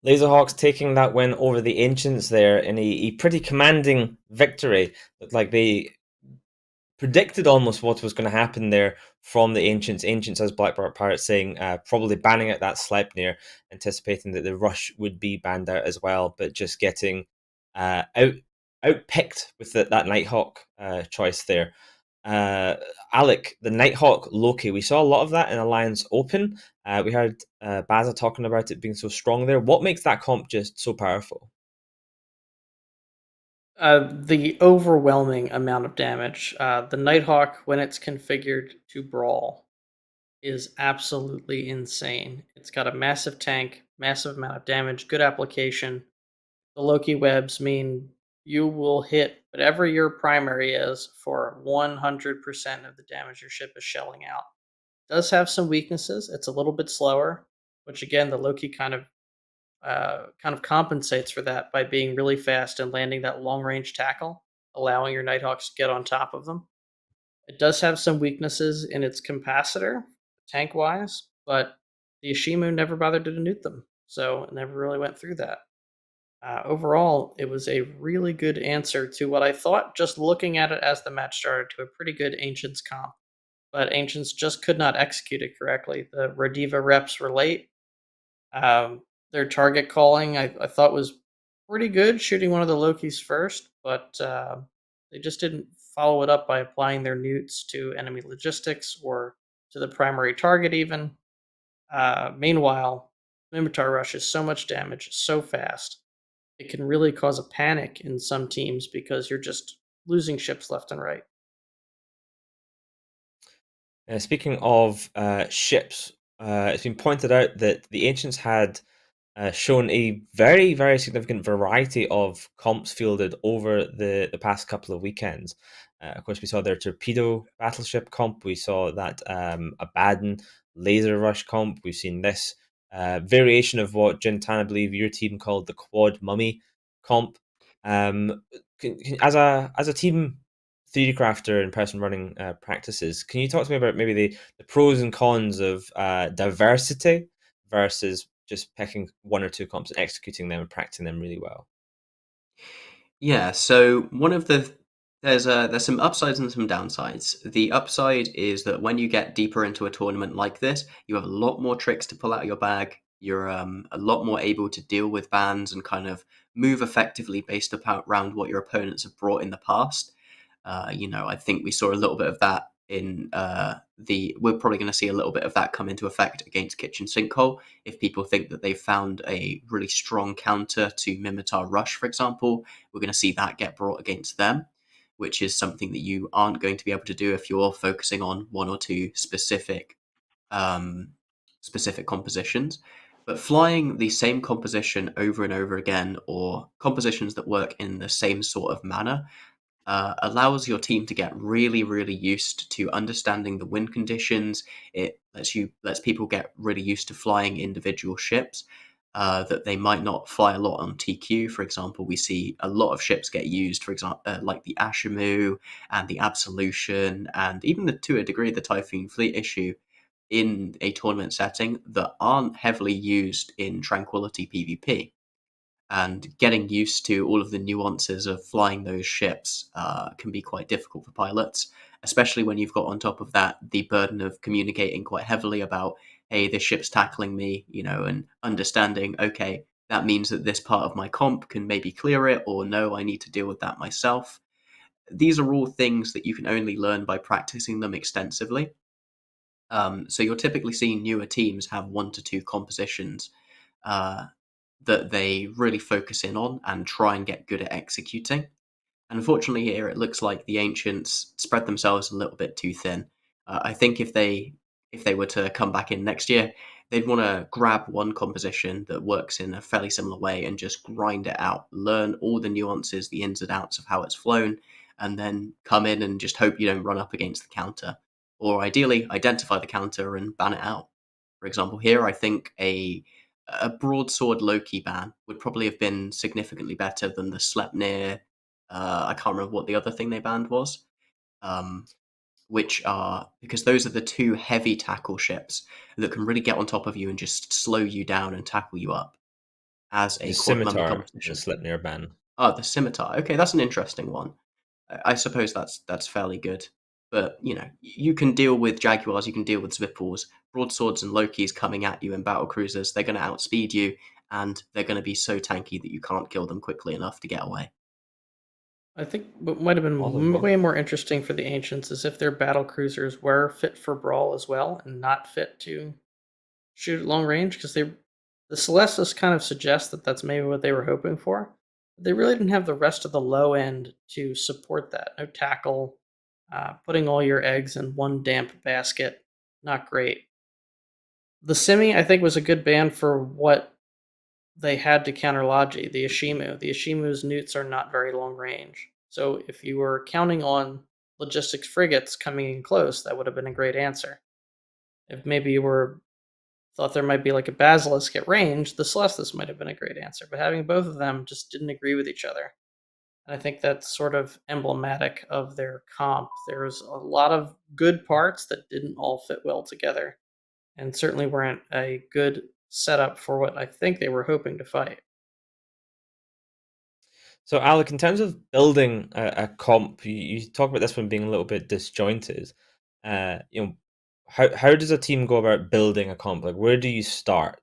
Laserhawks taking that win over the Ancients there in a pretty commanding victory. Looked like they predicted almost what was going to happen there from the Ancients. Ancients, as Blackbird Pirates saying, probably banning out that Sleipnir, anticipating that the Rush would be banned out as well, but just getting outpicked with that Nighthawk choice there. Alec, the Nighthawk Loki, we saw a lot of that in Alliance Open. We heard Baza talking about it being so strong there. What makes that comp just so powerful? The overwhelming amount of damage. The Nighthawk, when it's configured to brawl, is absolutely insane. It's got a massive tank, massive amount of damage, good application. The Loki webs mean you will hit whatever your primary is for 100% of the damage your ship is shelling out. It does have some weaknesses. It's a little bit slower, which again the Loki kind of compensates for that by being really fast and landing that long range tackle, allowing your Nighthawks to get on top of them. It does have some weaknesses in its capacitor, tank wise, but the Ishimu never bothered to nuke them, so it never really went through that. Overall, it was a really good answer to what I thought, just looking at it as the match started, to a pretty good Ancients comp. But Ancients just could not execute it correctly. The Rediva reps were late. Their target calling, I thought, was pretty good, shooting one of the Lokis first, but they just didn't follow it up by applying their newts to enemy logistics or to the primary target even. Meanwhile, Mimitar rushes so much damage so fast, it can really cause a panic in some teams because you're just losing ships left and right. Speaking of ships, it's been pointed out that the Ancients had shown a very, very significant variety of comps fielded over the past couple of weekends. Of course, we saw their torpedo battleship comp. We saw that Abaddon laser rush comp. We've seen this variation of what Jintan, I believe, your team called the quad mummy comp. As a team theory crafter and person running practices, can you talk to me about maybe the pros and cons of diversity versus just picking one or two comps and executing them and practicing them really well? Yeah, so one of the there's some upsides and some downsides. The upside is that when you get deeper into a tournament like this, you have a lot more tricks to pull out of your bag. You're a lot more able to deal with bans and kind of move effectively based around what your opponents have brought in the past. I think we saw a little bit of that in we're probably going to see a little bit of that come into effect against Kitchen Sinkhole. If people think that they've found a really strong counter to Mimitar Rush, for example, we're going to see that get brought against them, which is something that you aren't going to be able to do if you're focusing on one or two specific compositions. But flying the same composition over and over again, or compositions that work in the same sort of manner, allows your team to get really, really used to understanding the wind conditions. It lets people get really used to flying individual ships that they might not fly a lot on TQ. For example, we see a lot of ships get used, for example, like the Ashimu and the Absolution, and even to a degree the Typhoon Fleet issue in a tournament setting that aren't heavily used in Tranquility PvP. And getting used to all of the nuances of flying those ships can be quite difficult for pilots, especially when you've got on top of that the burden of communicating quite heavily about, hey, this ship's tackling me, and understanding, okay, that means that this part of my comp can maybe clear it, or no, I need to deal with that myself. These are all things that you can only learn by practicing them extensively. So you're typically seeing newer teams have 1 to 2 compositions uh, that they really focus in on and try and get good at executing. And unfortunately, here it looks like the Ancients spread themselves a little bit too thin. I think if they were to come back in next year, they'd want to grab one composition that works in a fairly similar way and just grind it out, learn all the nuances, the ins and outs of how it's flown, and then come in and just hope you don't run up against the counter. Or ideally, identify the counter and ban it out. For example, here I think a broadsword Loki ban would probably have been significantly better than the Sleipnir. I can't remember what the other thing they banned was, which are, because those are the two heavy tackle ships that can really get on top of you and just slow you down and tackle you up. as The a quarter member scimitar, competition. the Sleipnir ban. Oh, the scimitar. Okay, that's an interesting one. I suppose that's fairly good. But, you can deal with Jaguars, you can deal with Zwippals, broadswords and Lokis coming at you in battle cruisers. They're going to outspeed you, and they're going to be so tanky that you can't kill them quickly enough to get away. I think what might have All been of way more interesting for the ancients is if their battle cruisers were fit for brawl as well and not fit to shoot at long range, because the Celestis kind of suggest that that's maybe what they were hoping for. But they really didn't have the rest of the low end to support that. No tackle, putting all your eggs in one damp basket, not great. The Simi, I think, was a good band for what they had to counter Logi, the Ishimu. The Ishimu's newts are not very long range. So if you were counting on logistics frigates coming in close, that would have been a great answer. If maybe you were thought there might be like a Basilisk at range, the Celestis might have been a great answer. But having both of them just didn't agree with each other. And I think that's sort of emblematic of their comp. There's a lot of good parts that didn't all fit well together, and certainly weren't a good setup for what I think they were hoping to fight. So, Alec, in terms of building a comp, you talk about this one being a little bit disjointed. How does a team go about building a comp? Like, where do you start?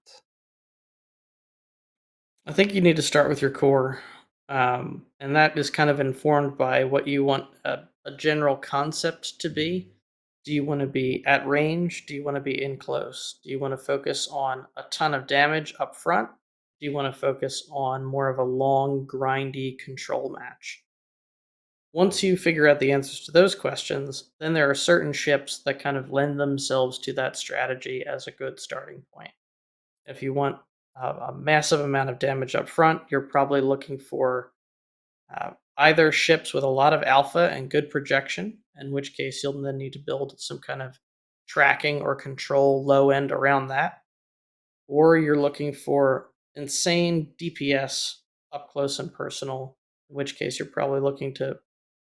I think you need to start with your core, and that is kind of informed by what you want a general concept to be. Do you want to be at range? Do you want to be in close? Do you want to focus on a ton of damage up front? Do you want to focus on more of a long, grindy control match? Once you figure out the answers to those questions, then there are certain ships that kind of lend themselves to that strategy as a good starting point. If you want a massive amount of damage up front, you're probably looking for either ships with a lot of alpha and good projection, in which case you'll then need to build some kind of tracking or control low end around that, or you're looking for insane DPS up close and personal, in which case you're probably looking to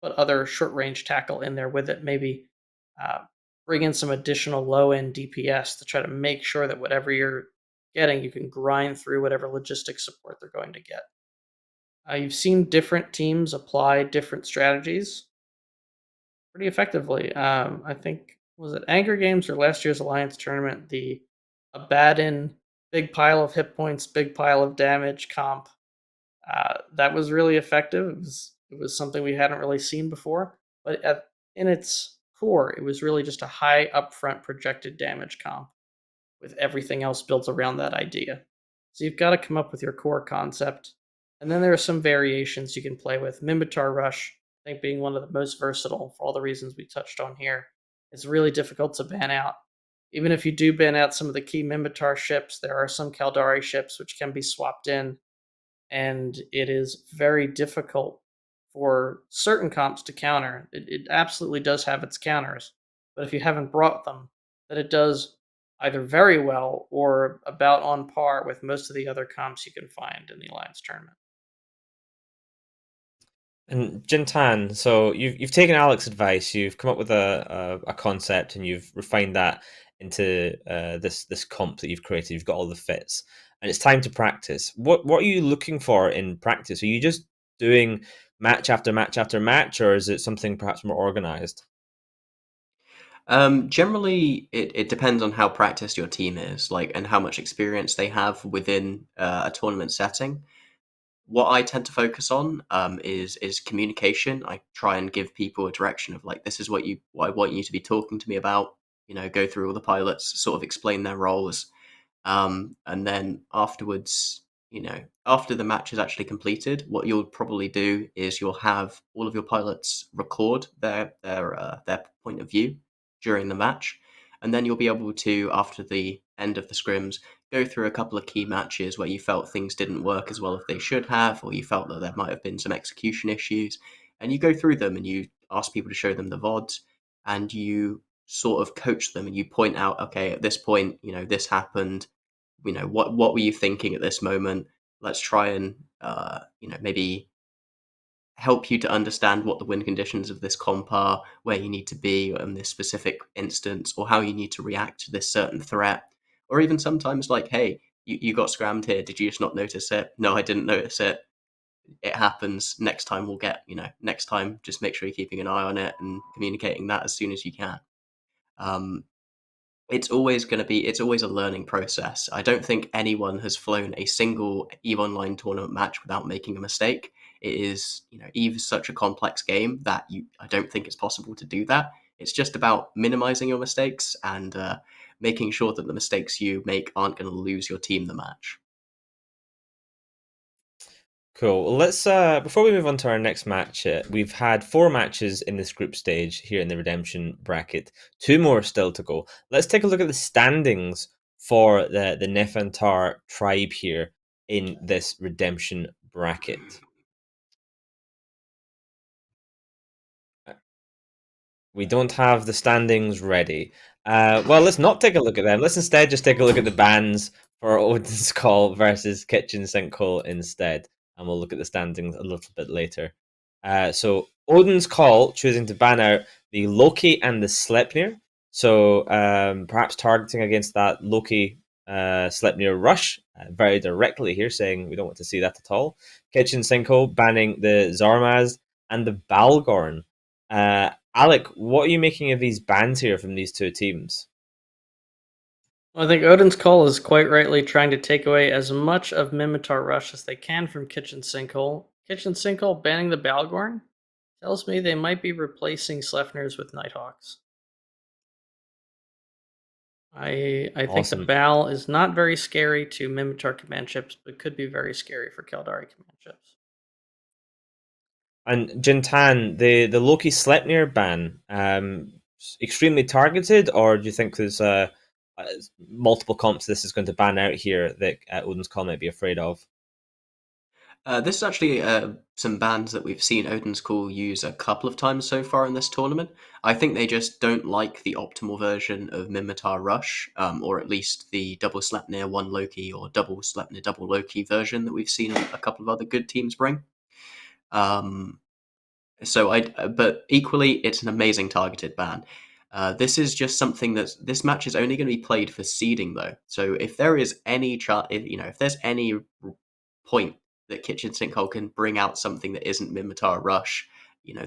put other short range tackle in there with it, maybe uh, bring in some additional low end DPS to try to make sure that whatever you're getting, you can grind through whatever logistic support they're going to get. You've seen different teams apply different strategies pretty effectively. I think, was it Anger Games or last year's Alliance tournament, the Abaddon big pile of hit points, big pile of damage comp. That was really effective. It was something we hadn't really seen before, but in its core, it was really just a high upfront projected damage comp with everything else built around that idea. So you've got to come up with your core concept. And then there are some variations you can play with. Minmatar Rush, I think, being one of the most versatile for all the reasons we touched on here. It's really difficult to ban out. Even if you do ban out some of the key Minmatar ships, there are some Caldari ships which can be swapped in, and it is very difficult for certain comps to counter. It absolutely does have its counters, but if you haven't brought them, then it does either very well or about on par with most of the other comps you can find in the Alliance tournament. And Jintan, so you've taken Alex's advice, you've come up with a concept, and you've refined that into this comp that you've created. You've got all the fits, and it's time to practice. What are you looking for in practice? Are you just doing match after match after match, or is it something perhaps more organized? Generally, it depends on how practiced your team is, like, and how much experience they have within a tournament setting. What I tend to focus on is communication. I try and give people a direction of, like, this is what I want you to be talking to me about. Go through all the pilots, sort of explain their roles, and then afterwards, after the match is actually completed, what you'll probably do is you'll have all of your pilots record their point of view during the match, and then you'll be able to, after the end of the scrims, go through a couple of key matches where you felt things didn't work as well as they should have, or you felt that there might have been some execution issues, and you go through them and you ask people to show them the VODs, and you sort of coach them and you point out, okay, at this point, this happened. What were you thinking at this moment? Let's try and maybe help you to understand what the win conditions of this comp are, where you need to be in this specific instance, or how you need to react to this certain threat. Or even sometimes, like, hey, You got scrammed here. Did you just not notice it? No, I didn't notice it. It happens. Next time we'll get, next time just make sure you're keeping an eye on it and communicating that as soon as you can. It's always a learning process. I don't think anyone has flown a single EVE Online tournament match without making a mistake. It is, EVE is such a complex game that I don't think it's possible to do that. It's just about minimizing your mistakes and making sure that the mistakes you make aren't going to lose your team the match. Cool. Well, let's before we move on to our next match, we've had 4 matches in this group stage here in the redemption bracket. 2 more still to go. Let's take a look at the standings for the Nefantar tribe here in this redemption bracket. We don't have the standings ready. Well, let's not take a look at them. Let's instead just take a look at the bans for Odin's Call versus Kitchen Sinkhole instead. And we'll look at the standings a little bit later. So Odin's Call choosing to ban out the Loki and the Sleipnir. So perhaps targeting against that Loki Sleipnir rush very directly here, saying we don't want to see that at all. Kitchen Sinkhole banning the Zarmaz and the Balgorn. Alec, what are you making of these bans here from these 2 teams? Well, I think Odin's Call is quite rightly trying to take away as much of Mimitar Rush as they can from Kitchen Sinkhole. Kitchen Sinkhole banning the Balgorn tells me they might be replacing Sleipnirs with Nighthawks. I think Awesome. the Bal is not very scary to Mimitar command ships, but could be very scary for Kaldari command ships. And Jintan, the Loki Sleipnir ban, extremely targeted, or do you think there's multiple comps this is going to ban out here that Odin's Call might be afraid of? This is actually some bans that we've seen Odin's Call use a couple of times so far in this tournament. I think they just don't like the optimal version of Mimitar Rush, or at least the double Sleipnir 1 Loki or double Sleipnir double Loki version that we've seen a couple of other good teams bring. But equally, it's an amazing targeted ban. This is just something this match is only going to be played for seeding though. So if there is any if there's any point that Kitchen Sinkhole can bring out something that isn't Mimitar Rush,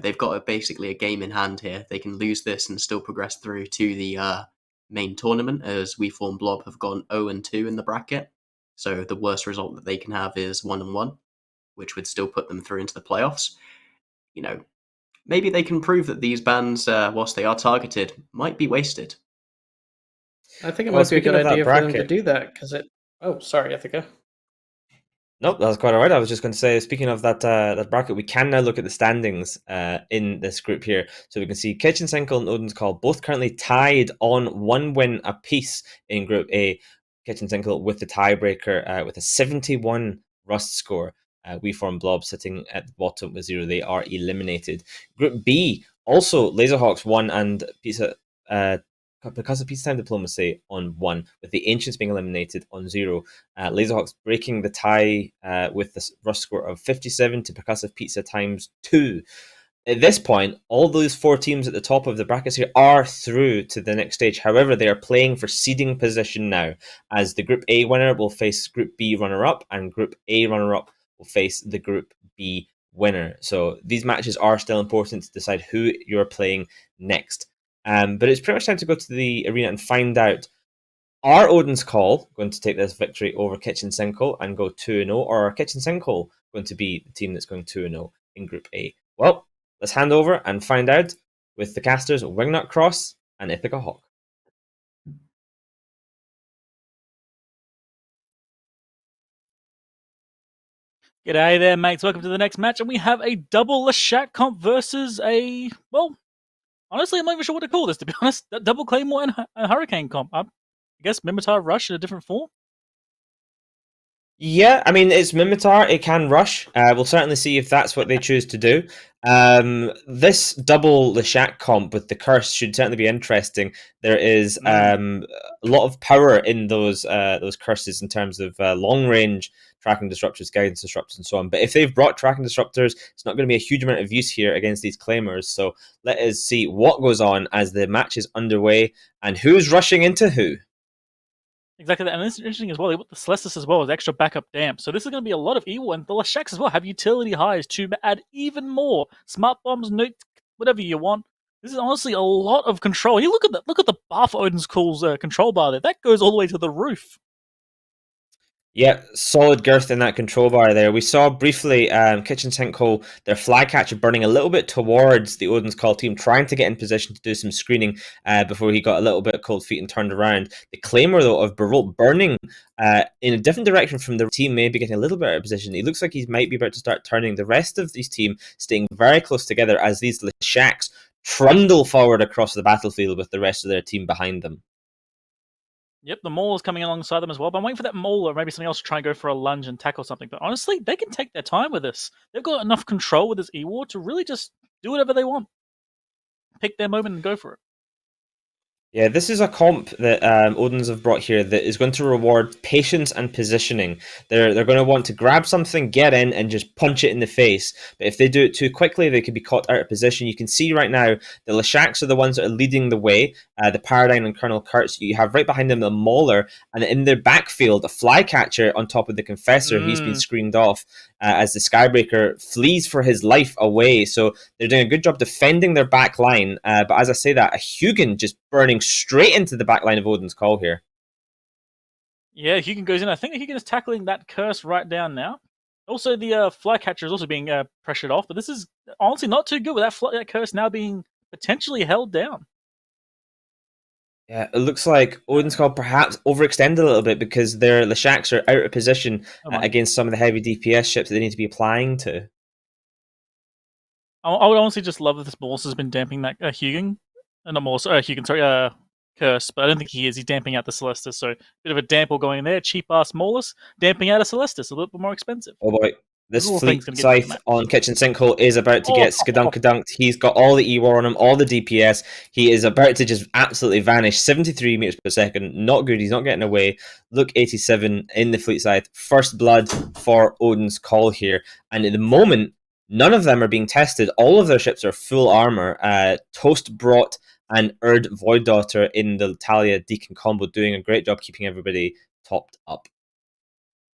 they've got basically a game in hand here. They can lose this and still progress through to the main tournament, as We Form Blob have gone 0-2 in the bracket. So the worst result that they can have is 1-1, which would still put them through into the playoffs. Maybe they can prove that these bans, whilst they are targeted, might be wasted. I think it might be a good idea for them to do that, because it... Oh, sorry, Ithaca. Nope, that's quite all right. I was just going to say, speaking of that bracket, we can now look at the standings in this group here. So we can see Kitchen Sinkhole and Odin's Call both currently tied on 1 win apiece in Group A. Kitchen Sinkhole with the tiebreaker with a 71 Rust score. We Form Blob sitting at the bottom with 0. They are eliminated. Group B, also Laserhawks 1 and Pizza... because of Peacetime Diplomacy on 1, with the Ancients being eliminated on 0. Laserhawks breaking the tie with the Rust score of 57 to Percussive Pizza times 2. At this point, all those 4 teams at the top of the brackets here are through to the next stage. However, they are playing for seeding position now, as the Group A winner will face Group B runner-up, and Group A runner-up will face the Group B winner. So these matches are still important to decide who you're playing next. But it's pretty much time to go to the arena and find out, are Odin's Call going to take this victory over Kitchen Sinkhole and go 2-0, or are Kitchen Sinkhole going to be the team that's going 2-0 in Group A? Well, let's hand over and find out with the casters Wingnut Cross and Ithaca Hawk. G'day there, mates. Welcome to the next match, and we have a double Lashak comp versus a, well, honestly, I'm not even sure what to call this, to be honest. Double Claymore and a Hurricane comp. I guess Mimitar Rush in a different form? Yeah, I mean, it's Mimitar. It can rush. We'll certainly see if that's what they choose to do. This double Lashak comp with the curse should certainly be interesting. There is a lot of power in those curses in terms of long range tracking disruptors, guidance disruptors, and so on. But if they've brought tracking disruptors, it's not going to be a huge amount of use here against these claimers. So let us see what goes on as the match is underway and who's rushing into who. Exactly that. And it's interesting as well. They put the Celestis as well as extra backup damp. So this is going to be a lot of evil. And the Leshaks as well have utility highs to add even more smart bombs, nukes, whatever you want. This is honestly a lot of control. You look at the bar for Odin's Cool's control bar there. That goes all the way to the roof. Yeah, solid girth in that control bar there. We saw briefly Kitchen Sinkhole, their flycatcher burning a little bit towards the Odin's Call team, trying to get in position to do some screening before he got a little bit cold feet and turned around. The Claymore, though, of Barolt burning in a different direction from the team, maybe getting a little bit out of position. He looks like he might be about to start turning. The rest of these team staying very close together as these Leshaks trundle forward across the battlefield with the rest of their team behind them. Yep, the Mauler's coming alongside them as well. But I'm waiting for that Mauler or maybe something else to try and go for a lunge and tackle something. But honestly, they can take their time with this. They've got enough control with this E-War to really just do whatever they want. Pick their moment and go for it. Yeah, this is a comp that Odin's have brought here that is going to reward patience and positioning. They're going to want to grab something, get in, and just punch it in the face. But if they do it too quickly, they could be caught out of position. You can see right now the Leshaks are the ones that are leading the way. The Paradigm and Colonel Kurtz. You have right behind them the Mauler, and in their backfield, a Flycatcher on top of the Confessor. He's been screened off as the Skybreaker flees for his life away. So they're doing a good job defending their back line. But as I say that, a Hugin just burning straight into the back line of Odin's Call here. Yeah, Hugin goes in. I think Hugin is tackling that curse right down now. Also, the Flycatcher is also being pressured off, but this is honestly not too good with that curse now being potentially held down. Yeah, it looks like Odin's Call perhaps overextended a little bit because their Leshaks are out of position against some of the heavy DPS ships that they need to be applying to. I would honestly just love that this Morse has been damping that Hugin. Not Morse, Hugin, sorry, Curse, but I don't think he is. He's damping out the Celestis, so a bit of a damper going in there. Cheap ass Maulus, damping out a Celestis, a little bit more expensive. Oh boy. This fleet scythe on Kitchen Sinkhole is about to get skadunkadunked. He's got all the E-War on him, all the DPS. He is about to just absolutely vanish. 73 meters per second. Not good. He's not getting away. Look, 87 in the fleet scythe. First blood for Odin's Call here. And at the moment, none of them are being tested. All of their ships are full armor. Toast brought and Erd Void Daughter in the Talia Deacon combo doing a great job keeping everybody topped up.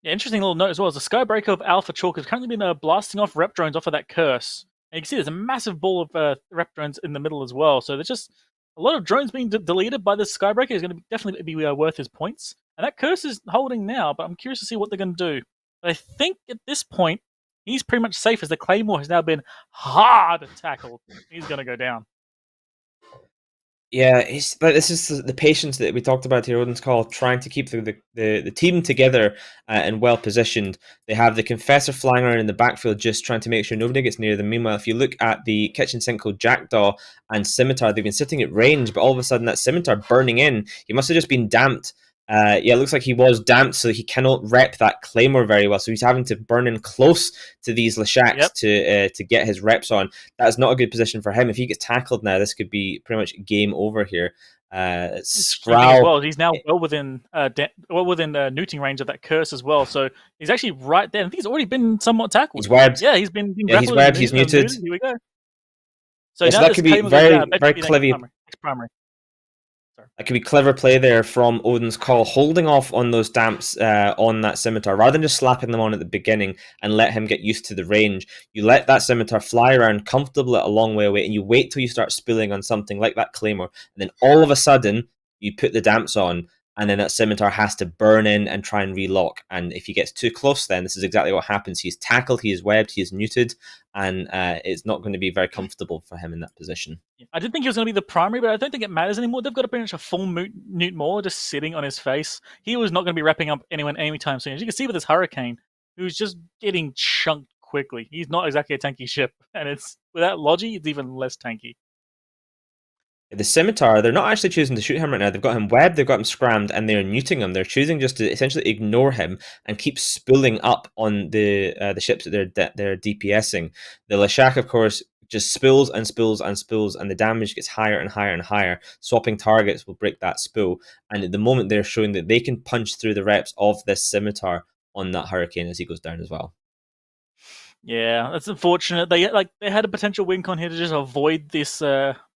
Yeah, interesting little note as well is the Skybreaker of Alpha Chalk has currently been blasting off rep drones off of that curse. And you can see there's a massive ball of rep drones in the middle as well. So there's just a lot of drones being deleted by this Skybreaker. Is going to definitely be worth his points. And that curse is holding now, but I'm curious to see what they're going to do. But I think at this point, he's pretty much safe as the Claymore has now been hard tackled. He's going to go down. Yeah, but this is the patience that we talked about here. Odin's Call trying to keep the team together and well positioned. They have the Confessor flying around in the backfield, just trying to make sure nobody gets near them. Meanwhile, if you look at the Kitchen Sinkhole Jackdaw and Scimitar, they've been sitting at range, but all of a sudden that Scimitar burning in. He must have just been damped. Yeah, it looks like he was damped, so he cannot rep that Claymore very well. So he's having to burn in close to these Leshaks to get his reps on. That's not a good position for him. If he gets tackled now, this could be pretty much game over here. Skral, as well, he's now well within neuting range of that curse as well. So he's actually right there. I think he's already been somewhat tackled. He's webbed. Yeah, he's been he's webbed. He's muted. Here we go. So yes, now that could be very clever. Primary. That could be clever play there from Odin's Call, holding off on those damps on that Scimitar, rather than just slapping them on at the beginning and let him get used to the range. You let that Scimitar fly around comfortably a long way away, and you wait till you start spilling on something like that Claymore, and then all of a sudden, you put the damps on, and then that Scimitar has to burn in and try and relock. And if he gets too close, then this is exactly what happens. He's tackled, he is webbed, he is neuted, and it's not going to be very comfortable for him in that position. I did think he was going to be the primary, but I don't think it matters anymore. They've got pretty much a full Newt Mauler just sitting on his face. He was not going to be wrapping up anyone anytime soon. As you can see with this Hurricane, who's just getting chunked quickly. He's not exactly a tanky ship, and it's without Logi, it's even less tanky. The Scimitar, they're not actually choosing to shoot him right now. They've got him webbed, they've got him scrammed, and they're neuting him. They're choosing just to essentially ignore him and keep spooling up on the ships that they're DPSing. The Leshak, of course, just spills and spills and spills, and the damage gets higher and higher and higher. Swapping targets will break that spool, and at the moment they're showing that they can punch through the reps of this Scimitar on that Hurricane as he goes down as well. Yeah, that's unfortunate. They had a potential win con here to just avoid this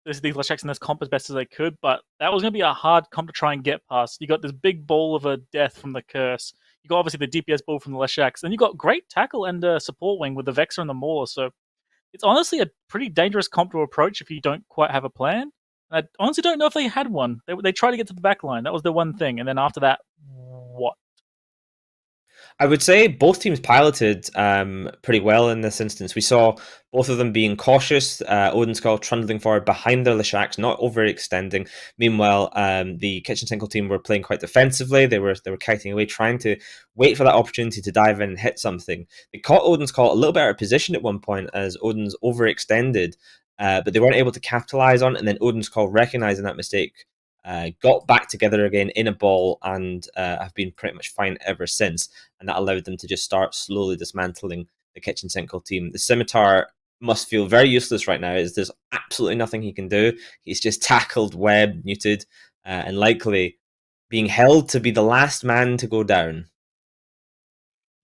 these Leshaks in this comp as best as they could, but that was going to be a hard comp to try and get past. You got this big ball of a death from the Curse. You got obviously the DPS ball from the Leshaks, and you got great tackle and support wing with the Vexor and the Mauler. So it's honestly a pretty dangerous comp to approach if you don't quite have a plan. I honestly don't know if they had one. They tried to get to the back line. That was their one thing, and then after that, what? I would say both teams piloted pretty well in this instance. We saw both of them being cautious. Odin's Call trundling forward behind their Leshaks, not overextending. Meanwhile, the Kitchen Sinkhole team were playing quite defensively. They were kiting away, trying to wait for that opportunity to dive in and hit something. They caught Odin's Call a little bit out of position at one point as Odin's overextended, but they weren't able to capitalize on it. And then Odin's Call, recognizing that mistake, got back together again in a ball and have been pretty much fine ever since. And that allowed them to just start slowly dismantling the Kitchen Sinkhole team. The Scimitar must feel very useless right now, as there's absolutely nothing he can do. He's just tackled, webbed, muted, and likely being held to be the last man to go down.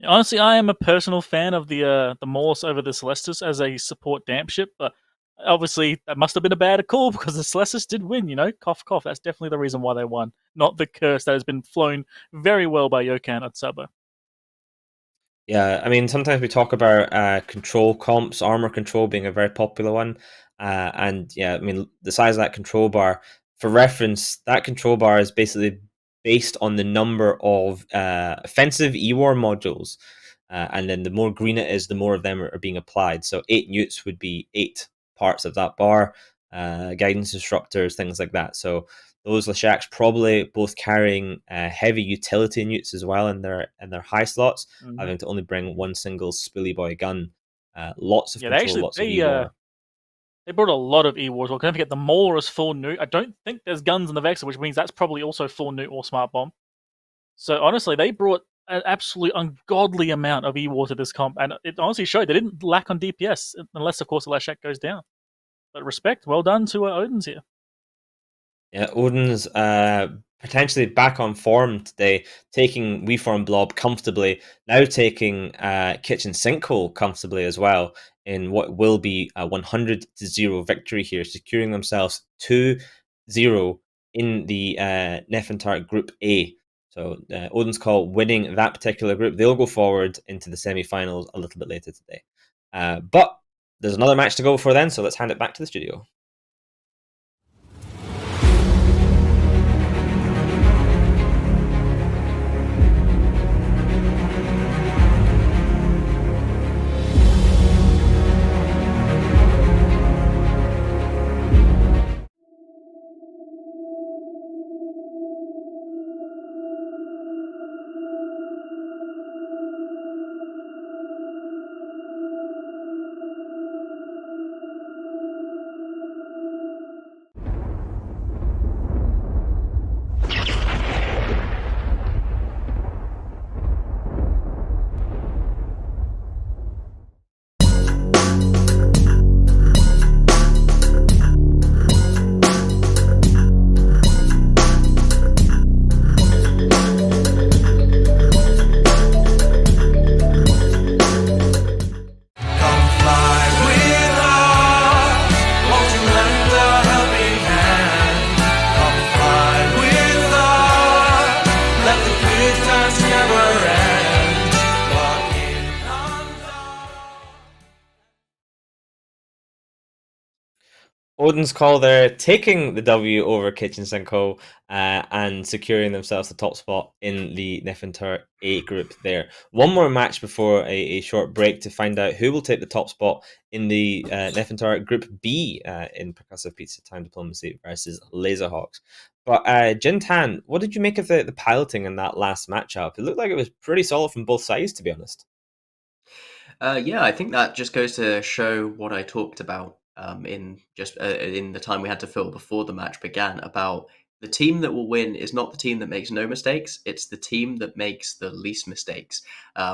Honestly, I am a personal fan of the Morse over the Celestis as a support damp ship, but obviously that must have been a bad call because the Celestis did win, cough cough. That's definitely the reason why they won, not the Curse that has been flown very well by Yokan at Saba. Yeah, I mean, sometimes we talk about control comps, armor control being a very popular one. And yeah, I mean, the size of that control bar, for reference, that control bar is basically based on the number of offensive E-War modules. And then the more green it is, the more of them are being applied. So 8 newts would be 8 parts of that bar, guidance instructors, things like that. So those Leshaks probably both carrying heavy utility newts as well in their high slots, having to only bring one single Spilly Boy gun. Lots of control, lots of E-War. They brought a lot of E-Wars. Well, can't forget the Mauler is full newt. I don't think there's guns in the Vexor, which means that's probably also full newt or smart bomb. So honestly, they brought an absolutely ungodly amount of E-War to this comp, and it honestly showed they didn't lack on DPS, unless of course the Leshak goes down. But respect, well done to Odin's here. Yeah, Odin's potentially back on form today, taking WeForm Blob comfortably, now taking Kitchen Sinkhole comfortably as well in what will be a 100-0 victory here, securing themselves 2-0 in the Nefertari Group A. So Odin's Call winning that particular group. They'll go forward into the semi-finals a little bit later today. But there's another match to go before then, so let's hand it back to the studio. Odin's Call there, taking the W over Kitchen Sinkhole and securing themselves the top spot in the Nefertari A group there. One more match before a short break to find out who will take the top spot in the Nefertari Group B in Percussive Pizza Time Diplomacy versus Laserhawks. But Jintan, what did you make of the piloting in that last matchup? It looked like it was pretty solid from both sides, to be honest. Yeah, I think that just goes to show what I talked about in the time we had to fill before the match began, about the team that will win is not the team that makes no mistakes, it's the team that makes the least mistakes.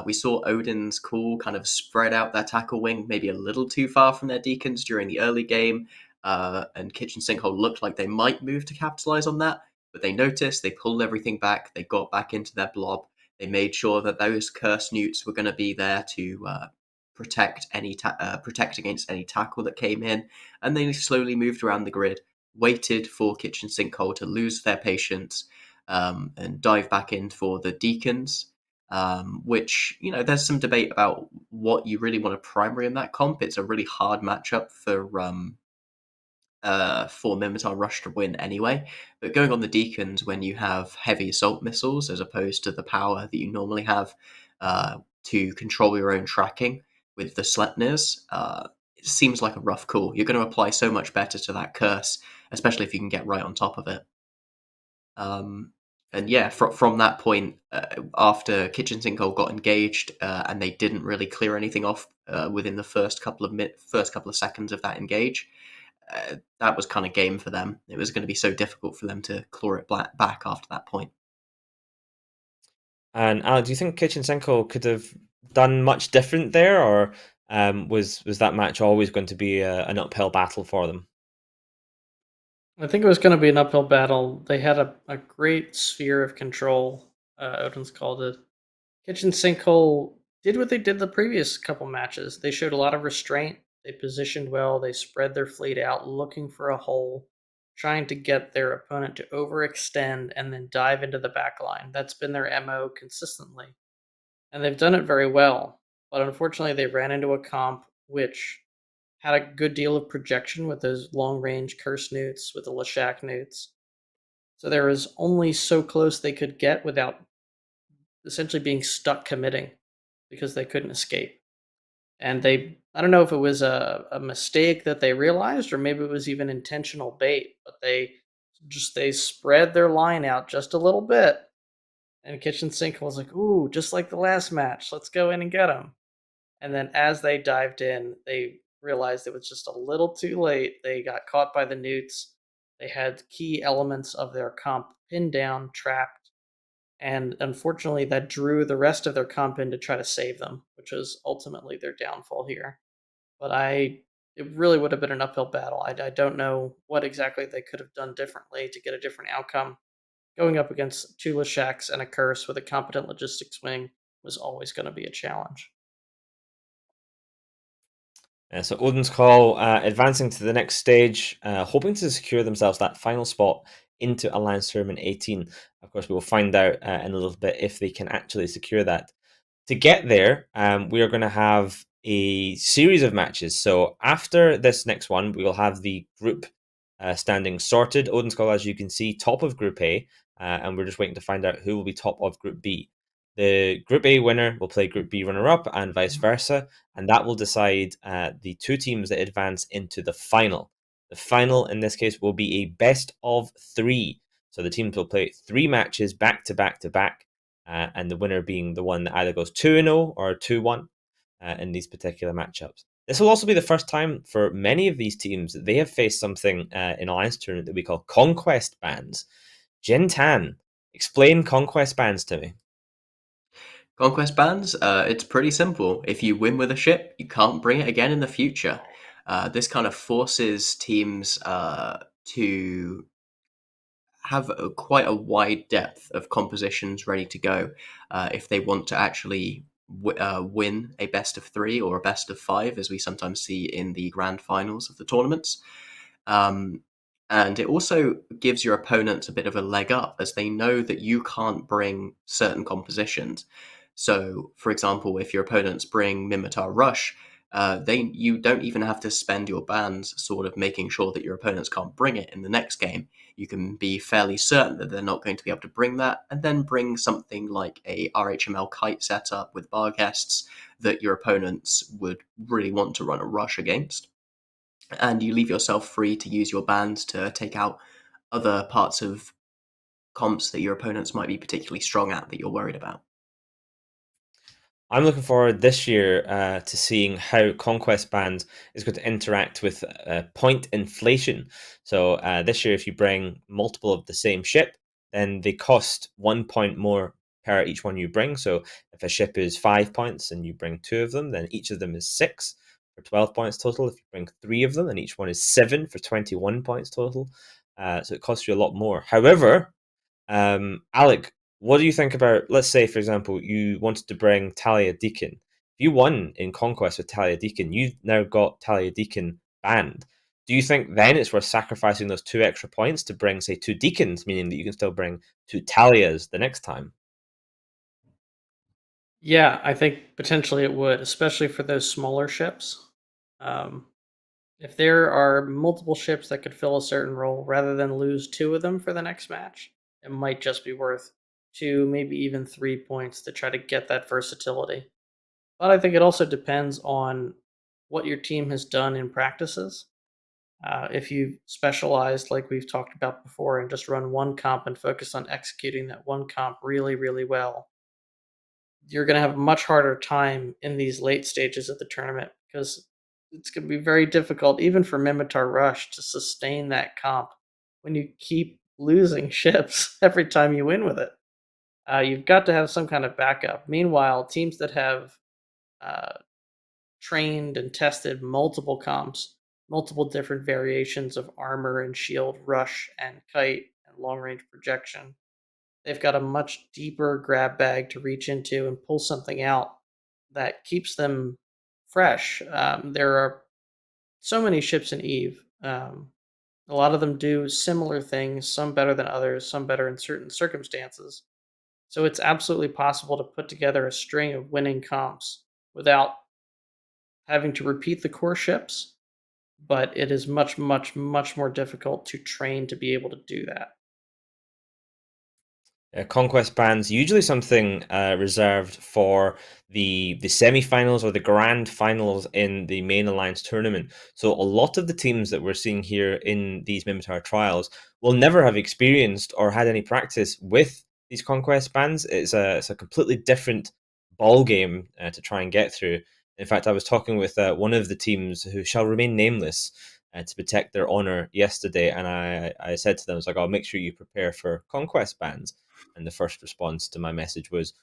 We saw Odin's Call kind of spread out their tackle wing maybe a little too far from their deacons during the early game, and Kitchen Sinkhole looked like they might move to capitalize on that, but they noticed, they pulled everything back, they got back into their blob, they made sure that those cursed newts were going to be there to protect against any tackle that came in, and they slowly moved around the grid, waited for Kitchen Sinkhole to lose their patience, and dive back in for the Deacons. Which, there's some debate about what you really want to primary in that comp. It's a really hard matchup for Mimitar Rush to win anyway. But going on the Deacons when you have heavy assault missiles as opposed to the power that you normally have to control your own tracking with the Sleipnirs, it seems like a rough call. You're going to apply so much better to that curse, especially if you can get right on top of it. And yeah, from that point, after Kitchen Sinkhole got engaged and they didn't really clear anything off within the first couple of seconds of that engage, that was kind of game for them. It was going to be so difficult for them to claw it back after that point. And Alec, do you think Kitchen Sinkhole could have done much different there, or was that match always going to be an uphill battle for them? I think it was going to be an uphill battle. They had a great sphere of control, Odin's called it. Kitchen Sinkhole did what they did the previous couple matches. They showed a lot of restraint. They positioned well. They spread their fleet out, looking for a hole, trying to get their opponent to overextend and then dive into the back line. That's been their MO consistently. And they've done it very well. But unfortunately, they ran into a comp which had a good deal of projection with those long-range curse newts, with the Lashak newts. So there was only so close they could get without essentially being stuck committing because they couldn't escape. And I don't know if it was a mistake that they realized or maybe it was even intentional bait, but they spread their line out just a little bit. And Kitchen Sink was like, ooh, just like the last match, let's go in and get them. And then as they dived in, they realized it was just a little too late. They got caught by the newts. They had key elements of their comp pinned down, trapped, and unfortunately that drew the rest of their comp in to try to save them, which was ultimately their downfall here. But it really would have been an uphill battle. I don't know what exactly they could have done differently to get a different outcome. Going up against two Lashaks and a curse with a competent logistics wing was always going to be a challenge. So Odin's Call advancing to the next stage, hoping to secure themselves that final spot into Alliance Tournament 18. Of course, we will find out in a little bit if they can actually secure that. To get there, we are going to have a series of matches. So after this next one, we will have the group standing sorted. Odin's Call, as you can see, top of Group A, and we're just waiting to find out who will be top of Group B. The Group A winner will play Group B runner-up and vice versa, and that will decide the two teams that advance into the final. The final, in this case, will be a best of 3. So the teams will play 3 matches back to back to back, and the winner being the one that either goes 2-0 or 2-1 in these particular matchups. This will also be the first time for many of these teams that they have faced something in Alliance Tournament that we call Conquest Bans. Jin Tan, explain Conquest Bans to me. Conquest bans, it's pretty simple. If you win with a ship, you can't bring it again in the future. This kind of forces teams to have quite a wide depth of compositions ready to go if they want to actually win a best of 3 or a best of 5, as we sometimes see in the grand finals of the tournaments. And it also gives your opponents a bit of a leg up, as they know that you can't bring certain compositions. So, for example, if your opponents bring Mimitar Rush, you don't even have to spend your bans sort of making sure that your opponents can't bring it in the next game. You can be fairly certain that they're not going to be able to bring that, and then bring something like a RHML kite setup with bar guests that your opponents would really want to run a rush against. And you leave yourself free to use your bans to take out other parts of comps that your opponents might be particularly strong at that you're worried about. I'm looking forward this year to seeing how Conquest Bans is going to interact with point inflation. So this year, if you bring multiple of the same ship, then they cost 1 point more per each one you bring. So if a ship is 5 points and you bring 2 of them, then each of them is 6 for 12 points total. If you bring 3 of them, then each one is 7 for 21 points total. So it costs you a lot more. However, Alec, what do you think about, let's say, for example, you wanted to bring Talia Deacon. you won in Conquest with Talia Deacon, you've now got Talia Deacon banned. Do you think then it's worth sacrificing those 2 extra points to bring, say, 2 Deacons, meaning that you can still bring 2 Talias the next time? Yeah, I think potentially it would, especially for those smaller ships. Um, if there are multiple ships that could fill a certain role, rather than lose 2 of them for the next match, it might just be worth 2, maybe even 3 points to try to get that versatility. But I think it also depends on what your team has done in practices. If you've specialized, like we've talked about before, and just run one comp and focus on executing that one comp really, really well, you're going to have a much harder time in these late stages of the tournament because it's going to be very difficult, even for Mimitar Rush, to sustain that comp when you keep losing ships every time you win with it. You've got to have some kind of backup. Meanwhile, teams that have uh, trained and tested multiple comps, multiple different variations of armor and shield, rush and kite and long range projection, they've got a much deeper grab bag to reach into and pull something out that keeps them fresh. There are so many ships in Eve. A lot of them do similar things, some better than others, some better in certain circumstances. So it's absolutely possible to put together a string of winning comps without having to repeat the core ships, but it is much, much, much more difficult to train to be able to do that. Conquest bans usually something reserved for the semi-finals or the grand finals in the main alliance tournament. So a lot of the teams that we're seeing here in these Mimitar trials will never have experienced or had any practice with these conquest bans. It's a completely different ball game to try and get through. In fact, I was talking with one of the teams who shall remain nameless to protect their honor yesterday, and I said to them, "I was like, I'll make sure you prepare for conquest bans." And the first response to my message was,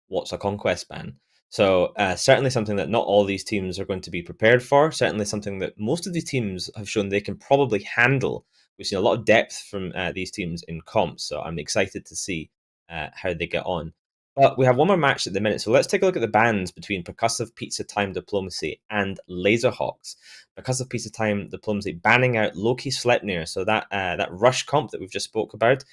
"What's a conquest ban?" So certainly something that not all these teams are going to be prepared for. Certainly something that most of these teams have shown they can probably handle. We've seen a lot of depth from these teams in comps, so I'm excited to see how they get on. But we have one more match at the minute, so let's take a look at the bans between Percussive Pizza Time Diplomacy and Laserhawks. Percussive Pizza Time Diplomacy banning out Loki Sleipnir, so that rush comp that we've just spoke about,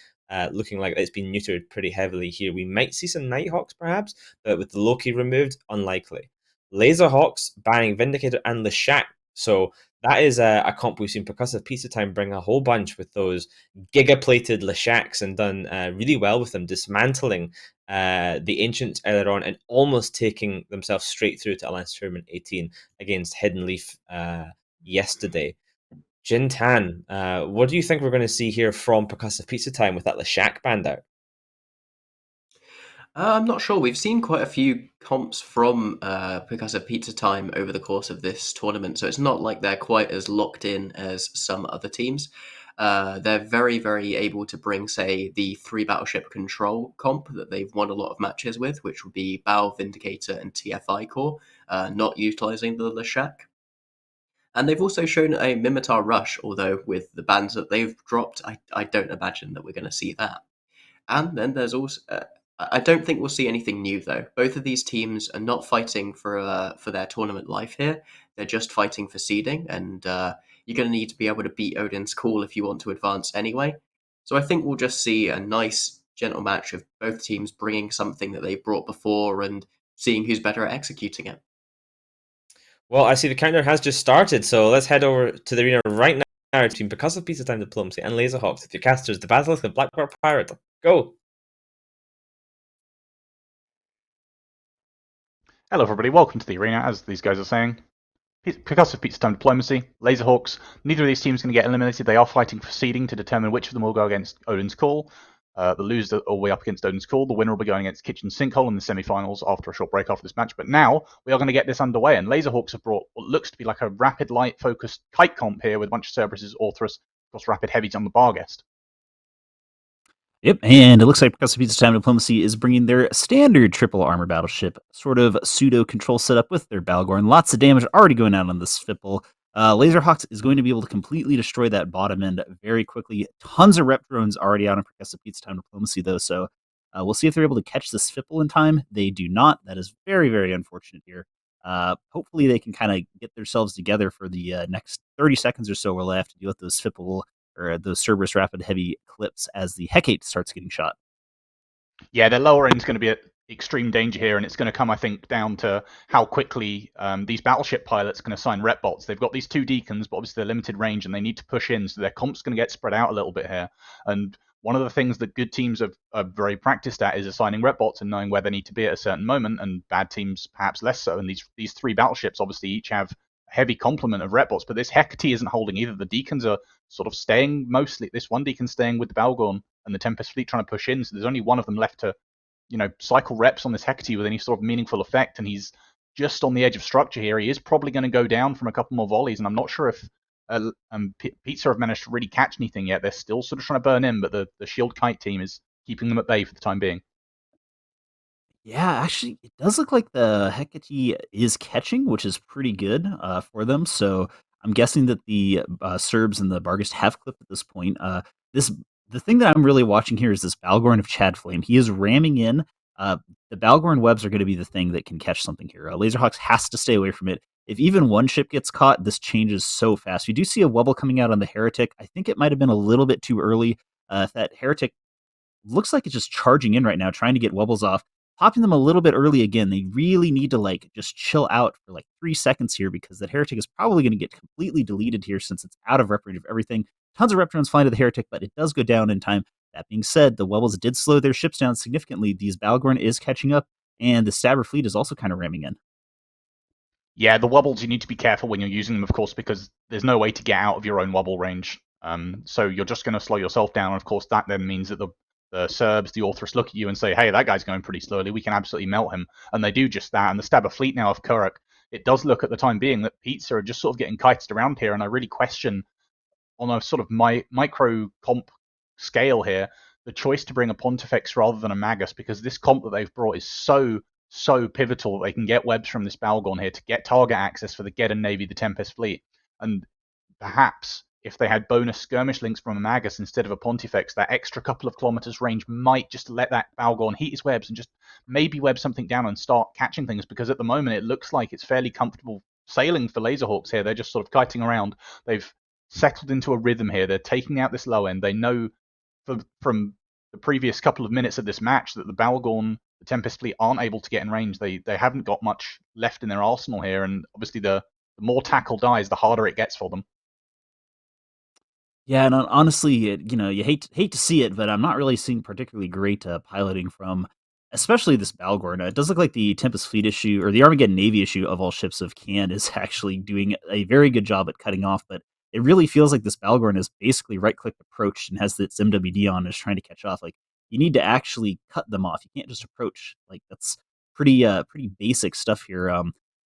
looking like it's been neutered pretty heavily here. We might see some Nighthawks perhaps, but with the Loki removed, unlikely. Laserhawks banning Vindicator and Leshak. So that is a comp we've seen Percussive Pizza Time bring a whole bunch with those giga-plated Leshaks and done really well with them, dismantling the Ancients earlier on and almost taking themselves straight through to Alliance Tournament 18 against Hidden Leaf yesterday. Jintan, what do you think we're going to see here from Percussive Pizza Time with that Leshak band out? I'm not sure. We've seen quite a few comps from Percussive Pizza Time over the course of this tournament, so it's not like they're quite as locked in as some other teams. They're very, very able to bring, say, the 3 Battleship Control comp that they've won a lot of matches with, which would be Bow, Vindicator, and TFI Core, not utilizing the Leshak. And they've also shown a Mimitar Rush, although with the bans that they've dropped, I don't imagine that we're going to see that. And then there's also... I don't think we'll see anything new, though. Both of these teams are not fighting for their tournament life here. They're just fighting for seeding, and you're going to need to be able to beat Odin's Call if you want to advance anyway. So I think we'll just see a nice, gentle match of both teams bringing something that they brought before and seeing who's better at executing it. Well, I see the countdown has just started, so let's head over to the arena right now between Percussive Pizza Time Diplomacy and Laserhawks with your casters, the Basilisk and Blackbird Pirate. Go! Hello, everybody. Welcome to the arena. As these guys are saying, Percussive Pizza Time Diplomacy, Laserhawks. Neither of these teams are going to get eliminated. They are fighting for seeding to determine which of them will go against Odin's Call. The losers are all the way up against Odin's Call. The winner will be going against Kitchen Sinkhole in the semi-finals after a short break after this match. But now we are going to get this underway, and Laserhawks have brought what looks to be like a rapid light focused kite comp here with a bunch of Cerberuses, Orthrus, of course, rapid heavies on the Barghest. Yep, and it looks like Percussive Pizza Time Diplomacy is bringing their standard triple armor battleship, sort of pseudo control setup with their Balgorn. Lots of damage already going out on this Fipple. Laserhawks is going to be able to completely destroy that bottom end very quickly. Tons of rep drones already out on Percussive Pizza Time Diplomacy, though, so we'll see if they're able to catch this Fipple in time. They do not. That is very, very unfortunate here. Hopefully they can kind of get themselves together for the next 30 seconds or so where they have to deal with those Fippable or those Cerberus Rapid Heavy clips as the Hecate starts getting shot. Yeah, their lower end's going to be at extreme danger here, and it's going to come, I think, down to how quickly these battleship pilots can assign rep bots. They've got these 2 deacons, but obviously they're limited range, and they need to push in, so their comp's going to get spread out a little bit here. And one of the things that good teams are very practiced at is assigning rep bots and knowing where they need to be at a certain moment, and bad teams perhaps less so. And these 3 battleships obviously each have a heavy complement of rep bots, but this Hecate isn't holding either. The deacons are sort of staying mostly. This one deacon staying with the Balgorn and the Tempest fleet trying to push in, so there's only one of them left to cycle reps on this Hecate with any sort of meaningful effect, and he's just on the edge of structure here. He is probably going to go down from a couple more volleys, and I'm not sure if Pizza have managed to really catch anything yet. They're still sort of trying to burn in, but the Shield Kite team is keeping them at bay for the time being. Yeah, actually, it does look like the Hecate is catching, which is pretty good for them. So I'm guessing that the Serbs and the Bargist have clipped at this point. The thing that I'm really watching here is this Balgorn of Chad Flame. He is ramming in. The Balgorn webs are going to be the thing that can catch something here. Laserhawks has to stay away from it. If even one ship gets caught, this changes so fast. You do see a wobble coming out on the Heretic. I think it might have been a little bit too early. If that Heretic looks like it's just charging in right now, trying to get wobbles off, popping them a little bit early again. They really need to just chill out for 3 seconds here, because that Heretic is probably going to get completely deleted here since it's out of rep range of everything. Tons of rep drones flying to the Heretic, but it does go down in time. That being said, the wobbles did slow their ships down significantly. These Balgorn is catching up, and the Stabber fleet is also kind of ramming in. Yeah, the wobbles, you need to be careful when you're using them, of course, because there's no way to get out of your own wobble range. So you're just going to slow yourself down. And of course, that then means that the Serbs, the Orthrus, look at you and say, hey, that guy's going pretty slowly. We can absolutely melt him. And they do just that. And the Stabber fleet now of Kuruk, it does look at the time being that Pizza are just sort of getting kited around here. And I really question, on a sort of micro comp scale here, the choice to bring a Pontifex rather than a Magus, because this comp that they've brought is so pivotal that they can get webs from this Balgorn here to get target access for the Geddon Navy, the Tempest fleet. And perhaps if they had bonus skirmish links from a Magus instead of a Pontifex, that extra couple of kilometers range might just let that Balgorn heat his webs and just maybe web something down and start catching things, because at the moment it looks like it's fairly comfortable sailing for Laserhawks here. They're just sort of kiting around. They've settled into a rhythm here. They're taking out this low end. They know from the previous couple of minutes of this match that the Balgorn, the Tempest fleet, aren't able to get in range. They haven't got much left in their arsenal here, and obviously the more tackle dies, the harder it gets for them. Yeah, and honestly, you hate to see it, but I'm not really seeing particularly great piloting from, especially this Balgorn. It does look like the Tempest Fleet issue, or the Armageddon Navy issue of all ships of Can, is actually doing a very good job at cutting off, but it really feels like this Balgorn is basically right-clicked approached and has its MWD on and is trying to catch off. You need to actually cut them off. You can't just approach. That's pretty basic stuff here.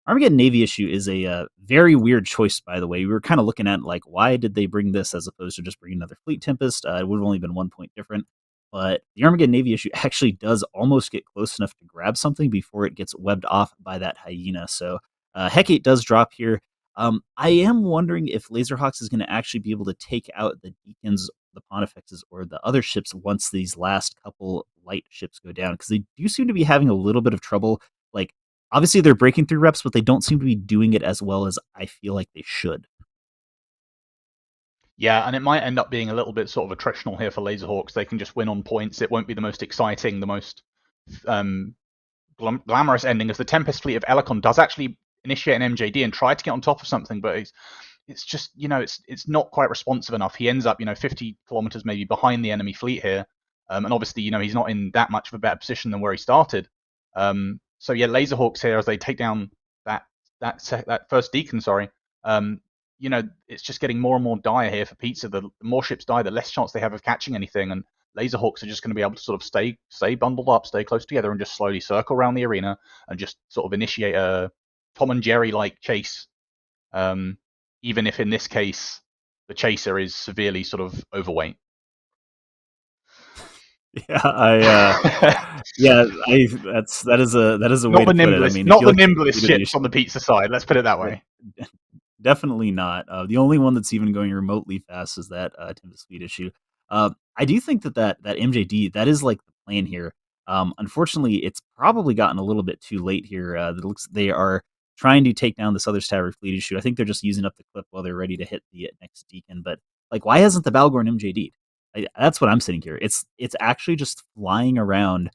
Armageddon Navy issue is a very weird choice, by the way. We were kind of looking at why did they bring this as opposed to just bringing another Fleet Tempest? It would have only been 1 point different. But the Armageddon Navy issue actually does almost get close enough to grab something before it gets webbed off by that Hyena. So Hecate does drop here. I am wondering if Laserhawks is going to actually be able to take out the Deacons, the Pontifexes, or the other ships once these last couple light ships go down, because they do seem to be having a little bit of trouble. Obviously, they're breaking through reps, but they don't seem to be doing it as well as I feel like they should. Yeah, and it might end up being a little bit sort of attritional here for Laserhawks. They can just win on points. It won't be the most exciting, the most glamorous ending, as the Tempest fleet of Elecon does actually initiate an MJD and try to get on top of something, but it's just, it's not quite responsive enough. He ends up, 50 kilometers maybe behind the enemy fleet here. And obviously, he's not in that much of a better position than where he started. So yeah, Laserhawks here, as they take down that first Deacon, it's just getting more and more dire here for Pizza. The more ships die, the less chance they have of catching anything, and Laserhawks are just going to be able to sort of stay bundled up, stay close together, and just slowly circle around the arena and just sort of initiate a Tom and Jerry-like chase. Even if in this case the chaser is severely sort of overweight. Yeah, that is a way to put it. I mean, not the nimblest ships on the Pizza side. Let's put it that way. Definitely not. The only one that's even going remotely fast is that Tempest Fleet issue. I do think that MJD, that is the plan here. Unfortunately, it's probably gotten a little bit too late here. They are trying to take down this other Stavrid fleet issue. I think they're just using up the clip while they're ready to hit the next Deacon. But like, why hasn't the Balgorn MJD'd? That's what I'm sitting here. It's actually just flying around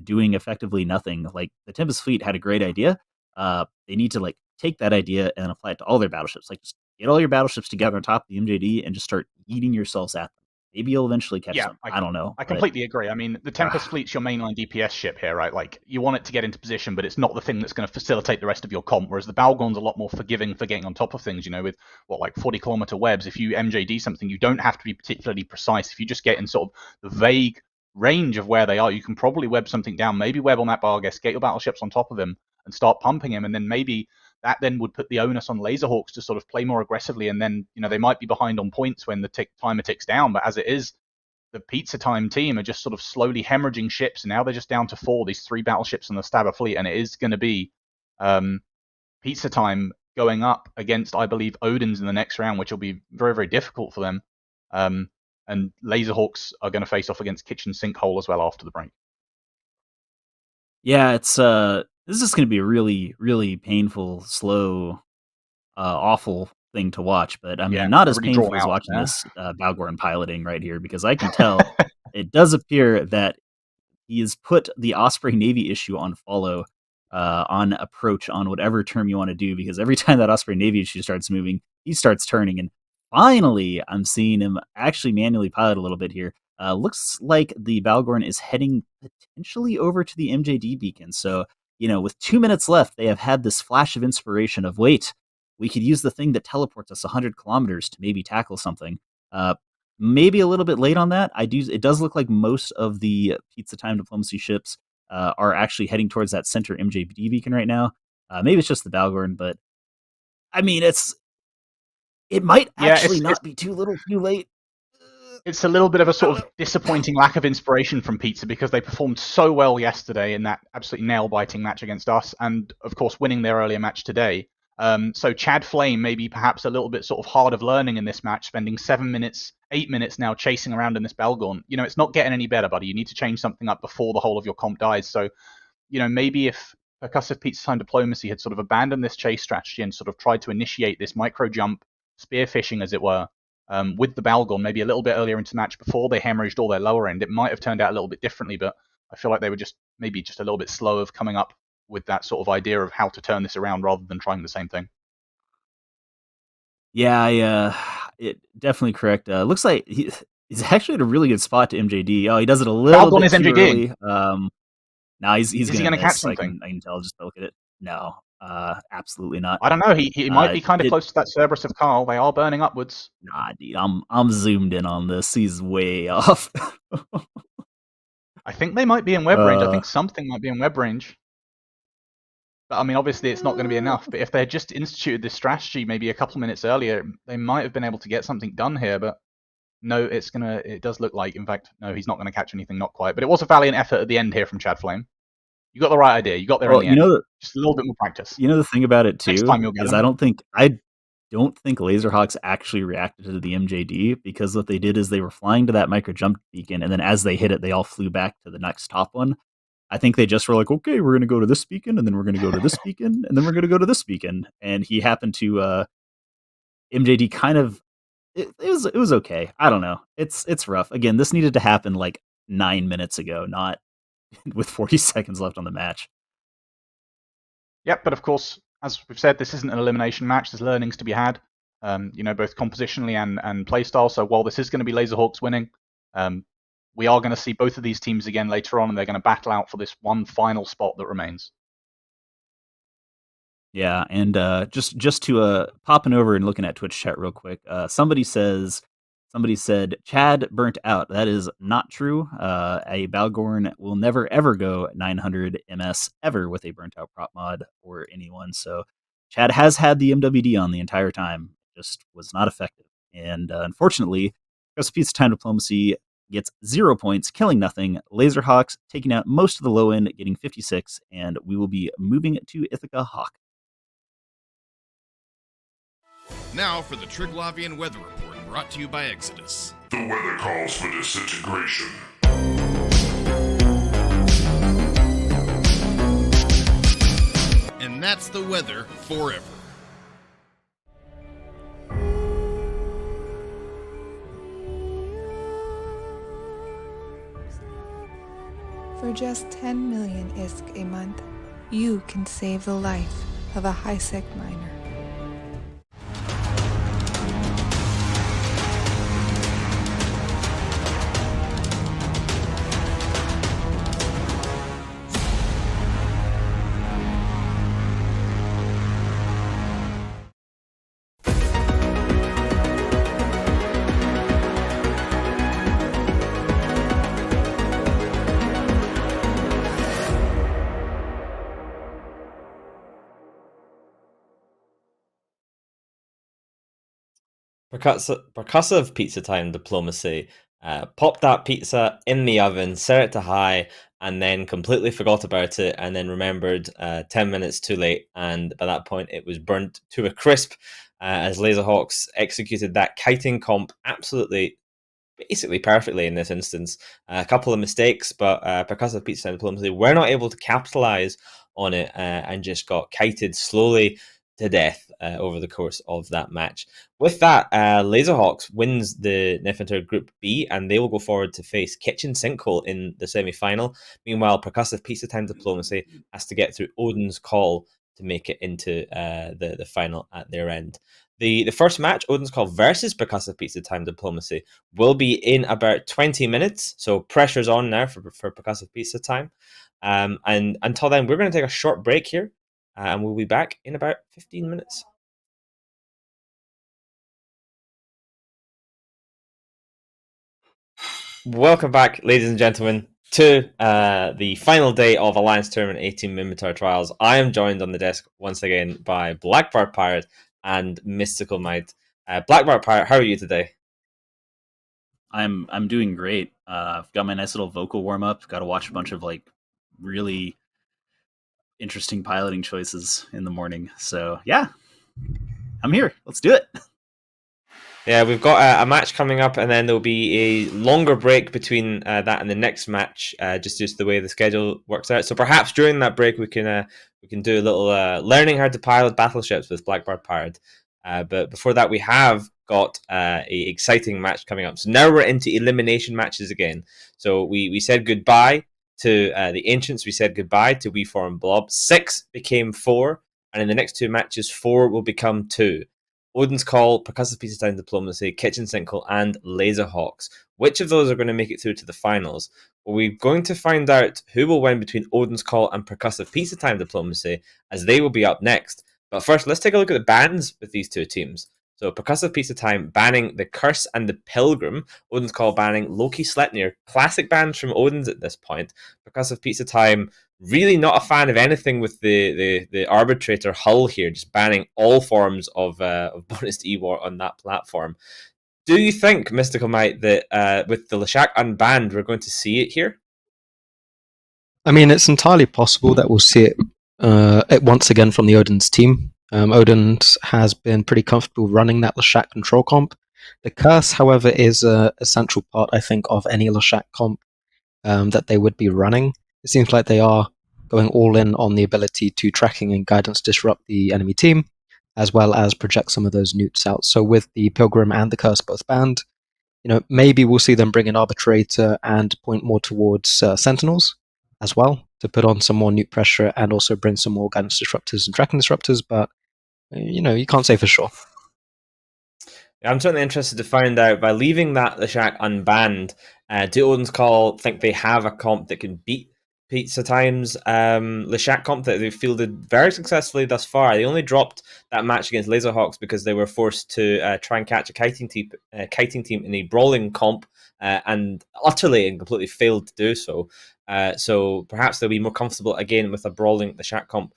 doing effectively nothing. Like, the Tempest fleet had a great idea. They need to like take that idea and apply it to all their battleships. Like, just get all your battleships together on top of the MJD and just start eating yourselves at them. Maybe you'll eventually catch them. I don't know. I completely agree. I mean, the Tempest fleet's your mainline DPS ship here, right? Like, you want it to get into position, but it's not the thing that's going to facilitate the rest of your comp, whereas the Balgorn's a lot more forgiving for getting on top of things, with, 40-kilometer webs. If you MJD something, you don't have to be particularly precise. If you just get in sort of the vague range of where they are, you can probably web something down, maybe web on that Barghest, get your battleships on top of him, and start pumping him, and then maybe that then would put the onus on Laserhawks to sort of play more aggressively, and then, they might be behind on points when the timer ticks down, but as it is, the Pizza Time team are just sort of slowly hemorrhaging ships, and now they're just down to 4, these 3 battleships and the Stabber fleet, and it is going to be Pizza Time going up against, I believe, Odin's in the next round, which will be very, very difficult for them. And Laserhawks are going to face off against Kitchen Sinkhole as well after the break. Yeah, it's this is going to be a really, really painful, slow, awful thing to watch, but I mean, not as really painful as watching this Balgorn piloting right here, because I can tell it does appear that he has put the Osprey Navy issue on follow, on approach, on whatever term you want to do, because every time that Osprey Navy issue starts moving, he starts turning, and finally, I'm seeing him actually manually pilot a little bit here. Looks like the Balgorn is heading potentially over to the MJD beacon, so, with 2 minutes left, they have had this flash of inspiration of, wait, we could use the thing that teleports us 100 kilometers to maybe tackle something. Maybe a little bit late on that. It does look like most of the Pizza Time Diplomacy ships are actually heading towards that center MJD beacon right now. Maybe it's just the Balgorn, but I mean, it might actually not be too little too late. It's a little bit of a sort of disappointing lack of inspiration from Pizza, because they performed so well yesterday in that absolutely nail-biting match against us, and of course winning their earlier match today. So Chad Flame maybe perhaps a little bit sort of hard of learning in this match, spending 8 minutes now chasing around in this Balgorn. It's not getting any better, buddy. You need to change something up before the whole of your comp dies. So, maybe if Percussive Pizza Time Diplomacy had sort of abandoned this chase strategy and sort of tried to initiate this micro jump, spear fishing as it were, with the Balgorn maybe a little bit earlier into the match before they hemorrhaged all their lower end, it might have turned out a little bit differently, but I feel like they were just a little bit slow of coming up with that sort of idea of how to turn this around rather than trying the same thing. Yeah, it definitely correct. Looks like he's actually at a really good spot to MJD. Oh, he does it a little bit too early. Now he's going to catch something. I can tell just to look at it. No, absolutely not. I don't know. He might be kind of close to that Cerberus of Carl. They are burning upwards. Nah, dude, I'm zoomed in on this. He's way off. I think they might be in web range. I think something might be in web range. But I mean, obviously, it's not going to be enough. But if they had just instituted this strategy maybe a couple minutes earlier, they might have been able to get something done here. But no, it does look like, in fact, no, he's not going to catch anything, not quite. But it was a valiant effort at the end here from Chad Flame. You got the right idea. You got there in the end. Just a little bit more practice. The thing about it too Next time you'll get is them. I don't think Laserhawks actually reacted to the MJD, because what they did is they were flying to that micro jump beacon, and then as they hit it, they all flew back to the next top one. I think they just were like, okay, we're going to go to this beacon, and then we're going to go to this beacon, and then we're going to go to this beacon. And he happened to MJD kind of. It was okay. I don't know. It's rough. Again, this needed to happen like 9 minutes ago, not with 40 seconds left on the match. Yep, but of course, as we've said, this isn't an elimination match. There's learnings to be had, both compositionally and playstyle. So while this is going to be Laserhawks winning, we are going to see both of these teams again later on, and they're going to battle out for this one final spot that remains. Yeah, and just to popping over and looking at Twitch chat real quick, somebody said Chad burnt out. That is not true. A Balgorn will never ever go 900 MS ever with a burnt out prop mod or anyone. So Chad has had the MWD on the entire time, just was not effective. And unfortunately, Pizza Time Diplomacy gets 0 points, killing nothing. Laserhawks taking out most of the low end, getting 56, and we will be moving to Ithaca Hawk. Now for the Triglavian Weather Report, brought to you by Exodus. The weather calls for disintegration. And And that's the weather forever. For just 10 million ISK a month, you can save the life of a high-sec miner. Percussive pizza time diplomacy. Popped that pizza in the oven, set it to high, and then completely forgot about it, and then remembered 10 minutes too late. And by that point, it was burnt to a crisp as Laserhawks executed that kiting comp basically perfectly in this instance. A couple of mistakes, but Percussive pizza time diplomacy were not able to capitalize on it and just got kited slowly to death over the course of that match. With that, Laserhawks wins the Niffinter Group B, and they will go forward to face Kitchen Sinkhole in the semi-final. Meanwhile, Percussive Pizza Time Diplomacy has to get through Odin's Call to make it into the final at their end. The first match, Odin's Call versus Percussive Pizza Time Diplomacy, will be in about 20 minutes, so pressure's on now for Percussive Pizza Time. And until then, we're going to take a short break here, and we'll be back in about 15 minutes. Welcome back, ladies and gentlemen, to the final day of Alliance Tournament 18 Minotaur Trials. I am joined on the desk once again by Blackbird Pirate and Mystical Might. Blackbird Pirate, how are you today? I'm doing great. I've got my nice little vocal warm up. Got to watch a bunch of like really interesting piloting choices in the morning. So yeah, I'm here. Let's do it. Yeah, we've got a match coming up, and then there'll be a longer break between that and the next match, just the way the schedule works out. So perhaps during that break, we can do a little learning how to pilot battleships with Blackbird Pirate. But before that, we have got a exciting match coming up. So now we're into elimination matches again. So we said goodbye to the Ancients. We said goodbye to We Four and Blob. 6 became 4, and in the next 2 matches, 4 will become 2. Odin's Call, Percussive Pizza Time Diplomacy, Kitchen Sinkhole, and Laserhawks. Which of those are going to make it through to the finals? Well, we're going to find out who will win between Odin's Call and Percussive Pizza Time Diplomacy, as they will be up next. But first, let's take a look at the bans with these two teams. So, Percussive Pizza Time banning the Curse and the Pilgrim. Odin's Call banning Loki Sleipnir. Classic bans from Odin's at this point. Percussive Pizza Time really not a fan of anything with the arbitrator hull here, just banning all forms of bonus to E-War on that platform. Do you think, Mystical Might, that with the Leshak unbanned, we're going to see it here? I mean, it's entirely possible that we'll see it once again from the Odin's team. Odin's has been pretty comfortable running that Leshak control comp. The Curse, however, is a essential part, I think, of any Leshak comp that they would be running. It seems like they are going all in on the ability to tracking and guidance disrupt the enemy team, as well as project some of those newts out. So with the Pilgrim and the Curse both banned, maybe we'll see them bring an Arbitrator and point more towards Sentinels as well to put on some more newt pressure and also bring some more guidance disruptors and tracking disruptors, but you can't say for sure. I'm certainly interested to find out, by leaving that Leshak unbanned, do Odin's Call think they have a comp that can beat Pizza Time's Leshak comp that they've fielded very successfully thus far? They only dropped that match against Laserhawks because they were forced to try and catch a kiting team in a brawling comp and utterly and completely failed to do so. So perhaps they'll be more comfortable again with a brawling Leshak comp.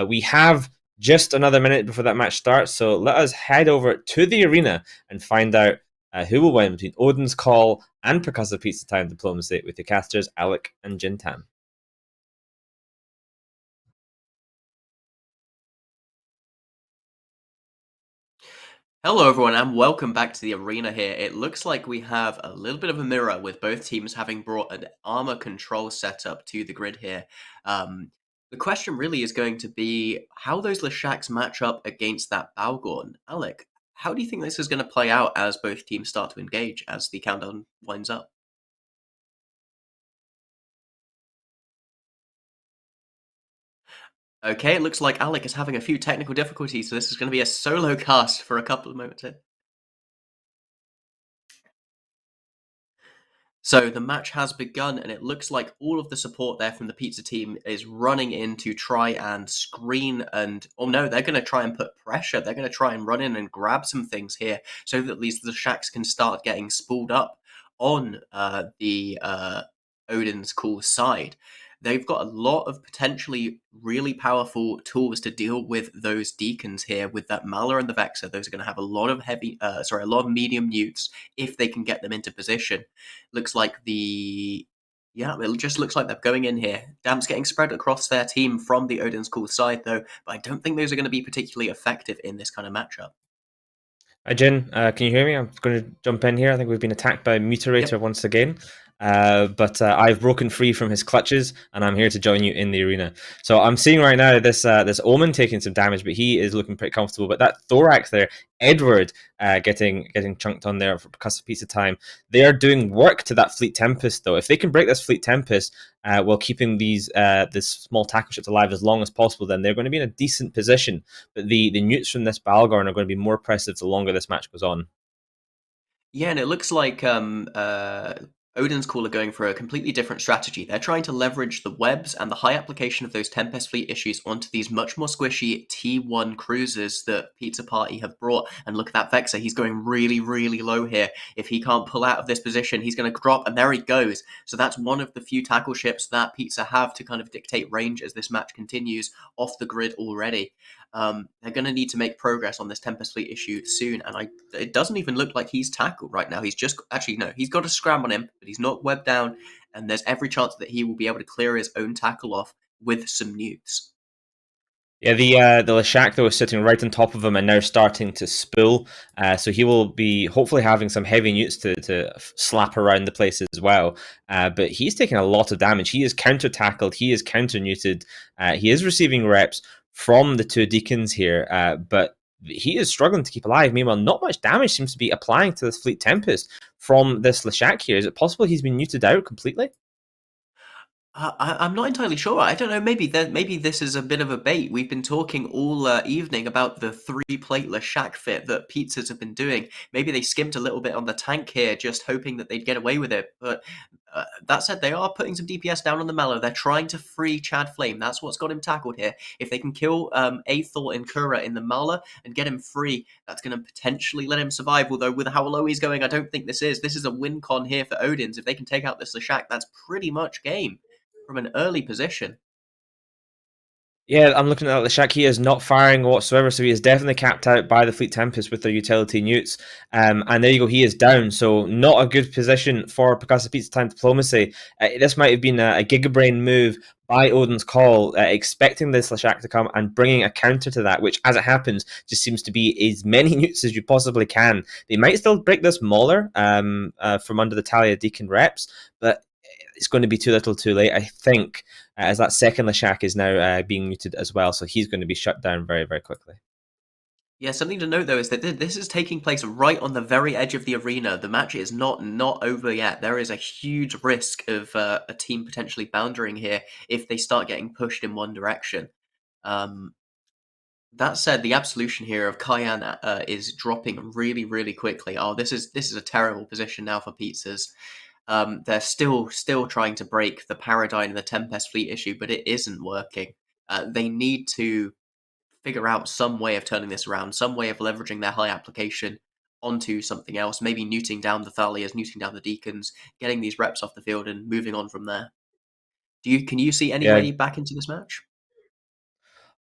We have just another minute before that match starts, so let us head over to the arena and find out who will win between Odin's Call and Percussive Pizza Time Diplomacy with the casters Alec and Jintan. Hello everyone and welcome back to the arena here. It looks like we have a little bit of a mirror with both teams having brought an armor control setup to the grid here. The question really is going to be how those Leshaks match up against that Balgorn. Alec, how do you think this is going to play out as both teams start to engage as the countdown winds up? Okay, it looks like Alec is having a few technical difficulties, so this is going to be a solo cast for a couple of moments here. So the match has begun, and it looks like all of the support there from the pizza team is running in to try and screen and... Oh no, they're going to try and put pressure. They're going to try and run in and grab some things here so that at least the Shacks can start getting spooled up on the Odin's cool side. They've got a lot of potentially really powerful tools to deal with those deacons here. With that Malar and the Vexer, those are going to have a lot of a lot of medium newts if they can get them into position. Looks like it just looks like they're going in here. Damps getting spread across their team from the Odin's cool side, though, but I don't think those are going to be particularly effective in this kind of matchup. Hi, Jin. Can you hear me? I'm going to jump in here. I think we've been attacked by Mutarator once again. But I've broken free from his clutches, and I'm here to join you in the arena. So I'm seeing right now this Omen taking some damage, but he is looking pretty comfortable. But that Thorax there, Edward, getting chunked on there for Percussive Pizza Time. They are doing work to that Fleet Tempest, though. If they can break this Fleet Tempest while keeping these this small tackle ships alive as long as possible, then they're going to be in a decent position. But the newts from this Balgorn are going to be more oppressive the longer this match goes on. Yeah, and it looks like Odin's Call are going for a completely different strategy. They're trying to leverage the webs and the high application of those Tempest Fleet issues onto these much more squishy T1 cruisers that Pizza Party have brought. And look at that Vexer. He's going really, really low here. If he can't pull out of this position, he's going to drop, and there he goes. So that's one of the few tackle ships that Pizza have to kind of dictate range as this match continues off the grid already. They're going to need to make progress on this Tempest Fleet issue soon, and it doesn't even look like he's tackled right now. He's just... Actually, no, he's got a scram on him, but he's not webbed down, and there's every chance that he will be able to clear his own tackle off with some newts. Yeah, the Leshak, though, is sitting right on top of him and now starting to spool. So he will be hopefully having some heavy newts to slap around the place as well. But he's taking a lot of damage. He is counter-tackled. He is counter-neuted. He is receiving reps from the two deacons here, but he is struggling to keep alive. Meanwhile, not much damage seems to be applying to this Fleet Tempest from this Leshak here. Is it possible he's been neuted out completely? I'm not entirely sure. I don't know. Maybe this is a bit of a bait. We've been talking all evening about the 3-plate Leshak fit that pizzas have been doing. Maybe they skimped a little bit on the tank here, just hoping that they'd get away with it. But that said, they are putting some DPS down on the Mallow. They're trying to free Chad Flame. That's what's got him tackled here. If they can kill Aethel and Kura in the Mallow and get him free, that's going to potentially let him survive. Although with how low he's going, I don't think this is. This is a win con here for Odin's. If they can take out this Leshak, that's pretty much game from an early position. Yeah, I'm looking at the Leshak. He is not firing whatsoever, so he is definitely capped out by the Fleet Tempest with their utility newts. And there you go, he is down. So not a good position for Percussive Pizza Time Diplomacy. This might have been a gigabrain move by Odin's Call, expecting this Leshak to come and bringing a counter to that, which, as it happens, just seems to be as many newts as you possibly can. They might still break this Mauler from under the Talia Deacon reps, but it's going to be too little too late, I think, as that second Leshak is now being muted as well, so he's going to be shut down very, very quickly. Yeah, something to note, though, is that this is taking place right on the very edge of the arena. The match is not over yet. There is a huge risk of a team potentially boundering here if they start getting pushed in one direction. That said, the absolution here of Cayenne is dropping really, really quickly. Oh, this is a terrible position now for pizzas. They're still trying to break the Paradigm and the Tempest Fleet issue, but it isn't working. They need to figure out some way of turning this around, some way of leveraging their high application onto something else, maybe neuting down the Thalias, neuting down the Deacons, getting these reps off the field and moving on from there. Can you see any way back into this match?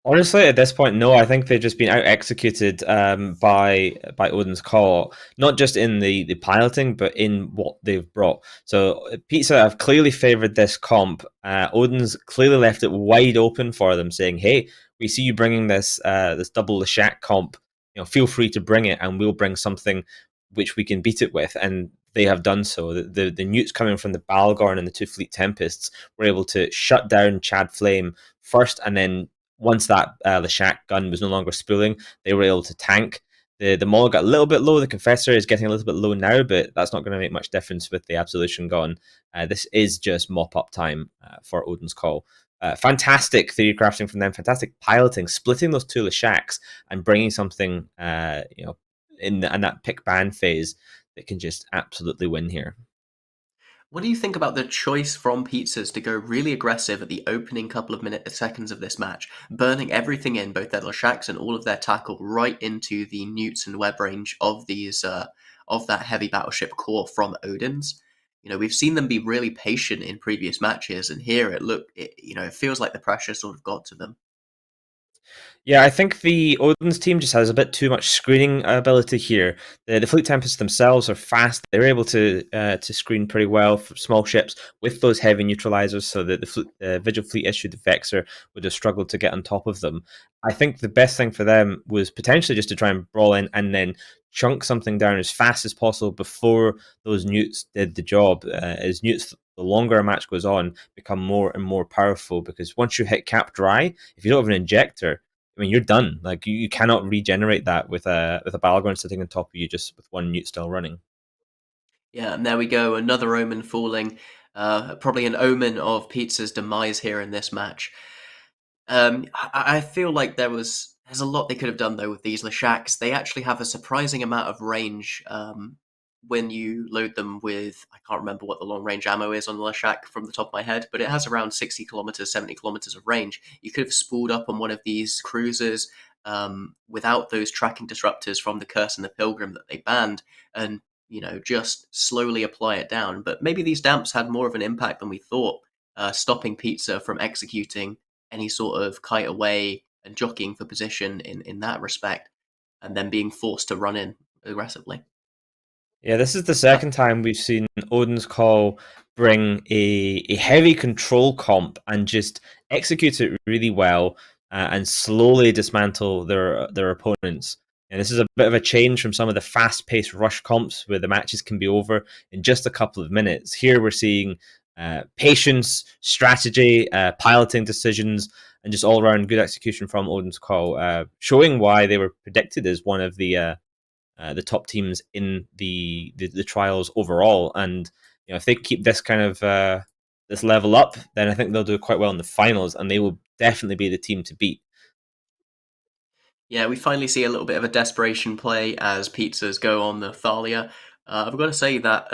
Honestly, at this point, no. I think they've just been out executed by Odin's Call, not just in the piloting, but in what they've brought. So Pizza have clearly favoured this comp. Odin's clearly left it wide open for them, saying, "Hey, we see you bringing this this double Leshak comp. You know, feel free to bring it, and we'll bring something which we can beat it with." And they have done so. The newts coming from the Balgorn and the two Fleet Tempests were able to shut down Chad Flame first, and then once that Leshak gun was no longer spooling, they were able to tank. The Maul got a little bit low. The Confessor is getting a little bit low now, but that's not going to make much difference with the Absolution gone. This is just mop-up time for Odin's Call. Fantastic theory crafting from them, fantastic piloting, splitting those two Leshaks and bringing something in that pick ban phase that can just absolutely win here. What do you think about the choice from Pizzas to go really aggressive at the opening couple of seconds of this match, burning everything in, both their Leshaks and all of their tackle, right into the newts and web range of these of that heavy battleship core from Odin's? We've seen them be really patient in previous matches, and here it feels like the pressure sort of got to them. Yeah, I think the Odin's team just has a bit too much screening ability here. The Fleet Tempests themselves are fast. They're able to screen pretty well for small ships with those heavy neutralizers, so that the Vigil Fleet issued the Vexor would have struggled to get on top of them. I think the best thing for them was potentially just to try and brawl in and then chunk something down as fast as possible before those newts did the job. As newts, the longer a match goes on, become more and more powerful, because once you hit cap dry, if you don't have an injector, I mean, you're done. Like you cannot regenerate that with a Balgorn sitting on top of you just with one newt still running. Yeah, and there we go, another omen falling. Probably an omen of Pizza's demise here in this match. I feel like there's a lot they could have done though with these Leshaks. They actually have a surprising amount of range when you load them with, I can't remember what the long range ammo is on the Leshak from the top of my head, but it has around 60 kilometers, 70 kilometers of range. You could have spooled up on one of these cruisers without those tracking disruptors from the Curse and the Pilgrim that they banned, and just slowly apply it down. But maybe these damps had more of an impact than we thought, stopping Pizza from executing any sort of kite away and jockeying for position in that respect, and then being forced to run in aggressively. Yeah, this is the second time we've seen Odin's Call bring a heavy control comp and just execute it really well and slowly dismantle their opponents. And this is a bit of a change from some of the fast-paced rush comps where the matches can be over in just a couple of minutes. Here we're seeing patience, strategy, piloting decisions, and just all-around good execution from Odin's Call, showing why they were predicted as one of the top teams in the trials overall. And if they keep this kind of this level up, then I think they'll do quite well in the finals, and they will definitely be the team to beat. Yeah, we finally see a little bit of a desperation play as Pizzas go on the Thalia. I've got to say that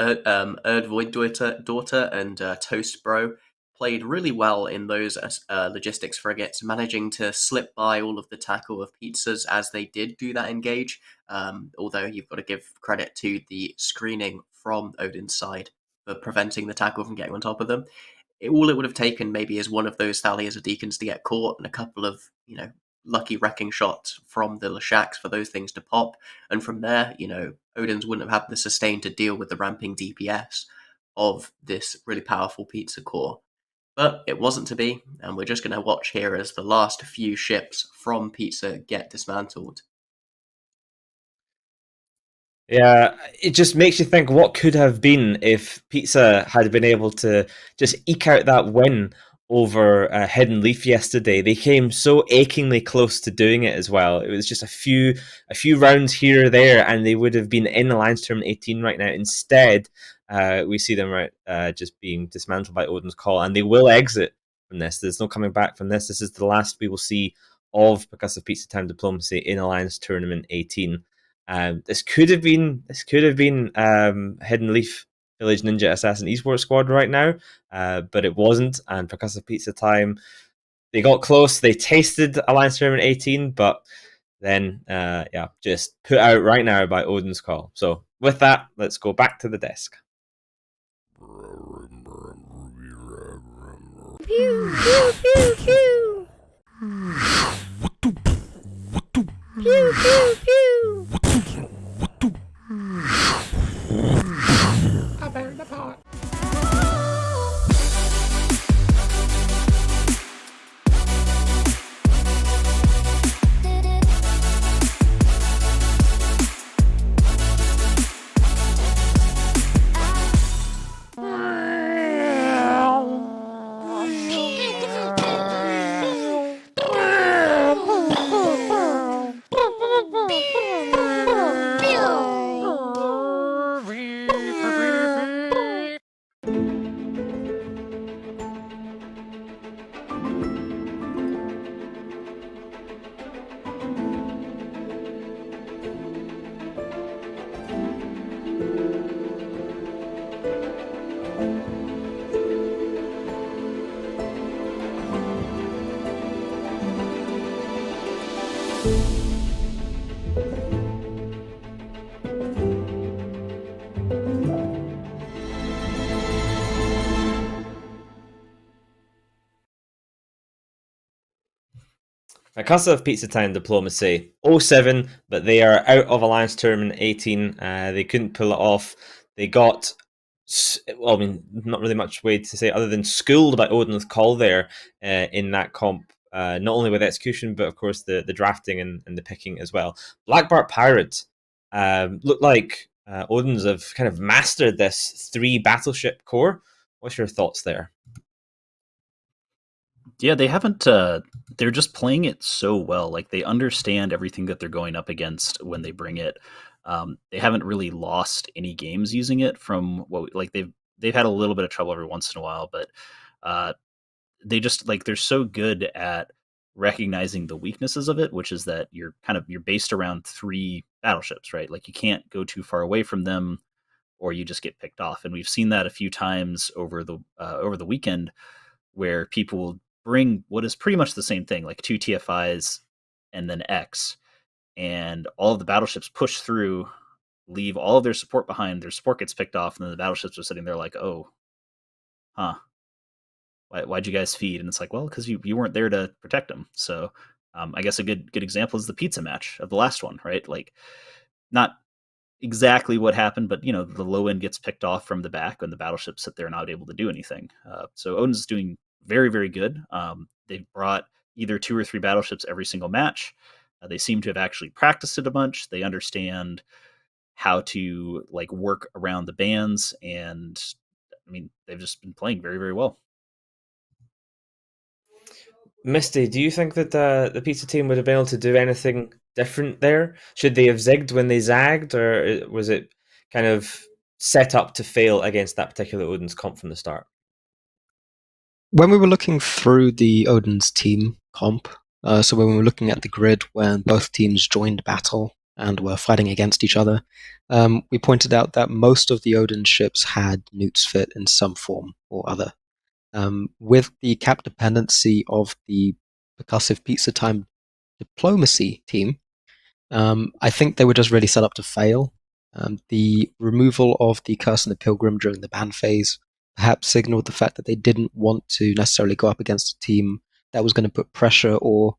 Erd Void Daughter and Toast Bro played really well in those logistics frigates, managing to slip by all of the tackle of Pizzas as they did do that engage, although you've got to give credit to the screening from Odin's side for preventing the tackle from getting on top of them. All it would have taken maybe is one of those Thalias or Deacons to get caught and a couple of, lucky wrecking shots from the Leshaks for those things to pop. And from there, Odin's wouldn't have had the sustain to deal with the ramping DPS of this really powerful Pizza core. But it wasn't to be, and we're just going to watch here as the last few ships from Pizza get dismantled. Yeah, it just makes you think what could have been if Pizza had been able to just eke out that win over Hidden Leaf yesterday. They came so achingly close to doing it as well. It was just a few rounds here or there, and they would have been in Alliance Tournament 18 right now. Instead, we see them just being dismantled by Odin's Call, and they will exit from this. There's no coming back from this. This is the last we will see of Percussive Pizza Time Diplomacy in Alliance Tournament 18. This could have been Hidden Leaf Village Ninja Assassin Esports Squad right now, but it wasn't. And Percussive Pizza Time, they got close. They tasted Alliance Tournament 18, but then just put out right now by Odin's Call. So with that, let's go back to the desk. Pew, pew, pew, pew. Pew, pew, pew. I buried the pot. Percussivve Pizza Time Diplomacy 07, but they are out of Alliance Tournament 18. They couldn't pull it off. They got, well, I mean, not really much way to say other than schooled by Odin's call there in that comp. Not only with execution, but of course the drafting and the picking as well. Blackbart Pirate looked like Odin's have kind of mastered this 3 battleship core. What's your thoughts there? Yeah, they haven't. They're just playing it so well. Like they understand everything that they're going up against when they bring it. They haven't really lost any games using it. From what like they've had a little bit of trouble every once in a while, but they just like they're so good at recognizing the weaknesses of it, which is that you're based around 3 battleships, right? Like you can't go too far away from them, or you just get picked off. And we've seen that a few times over the weekend, where people will bring what is pretty much the same thing, like 2 TFIs and then X, and all of the battleships push through, leave all of their support behind. Their support gets picked off, and then the battleships are sitting there like, oh, huh. Why'd you guys feed? And it's like, well, because you weren't there to protect them. So I guess a good example is the pizza match of the last one, right? Like, not exactly what happened, but the low end gets picked off from the back, and the battleships sit there not able to do anything. So Odin's doing very, very good. They've brought either 2 or 3 battleships every single match. They seem to have actually practiced it a bunch. They understand how to like work around the bans, and I mean, they've just been playing very, very well. Misty, do you think that the pizza team would have been able to do anything different there? Should they have zigged when they zagged, or was it kind of set up to fail against that particular Odin's comp from the start? When we were looking through the Odin's team comp, so when we were looking at the grid when both teams joined battle and were fighting against each other, we pointed out that most of the Odin ships had newts fit in some form or other. With the cap dependency of the Percussivve Pizza Time Diplomacy team, I think they were just really set up to fail. The removal of the Curse and the Pilgrim during the ban phase perhaps signaled the fact that they didn't want to necessarily go up against a team that was going to put pressure or,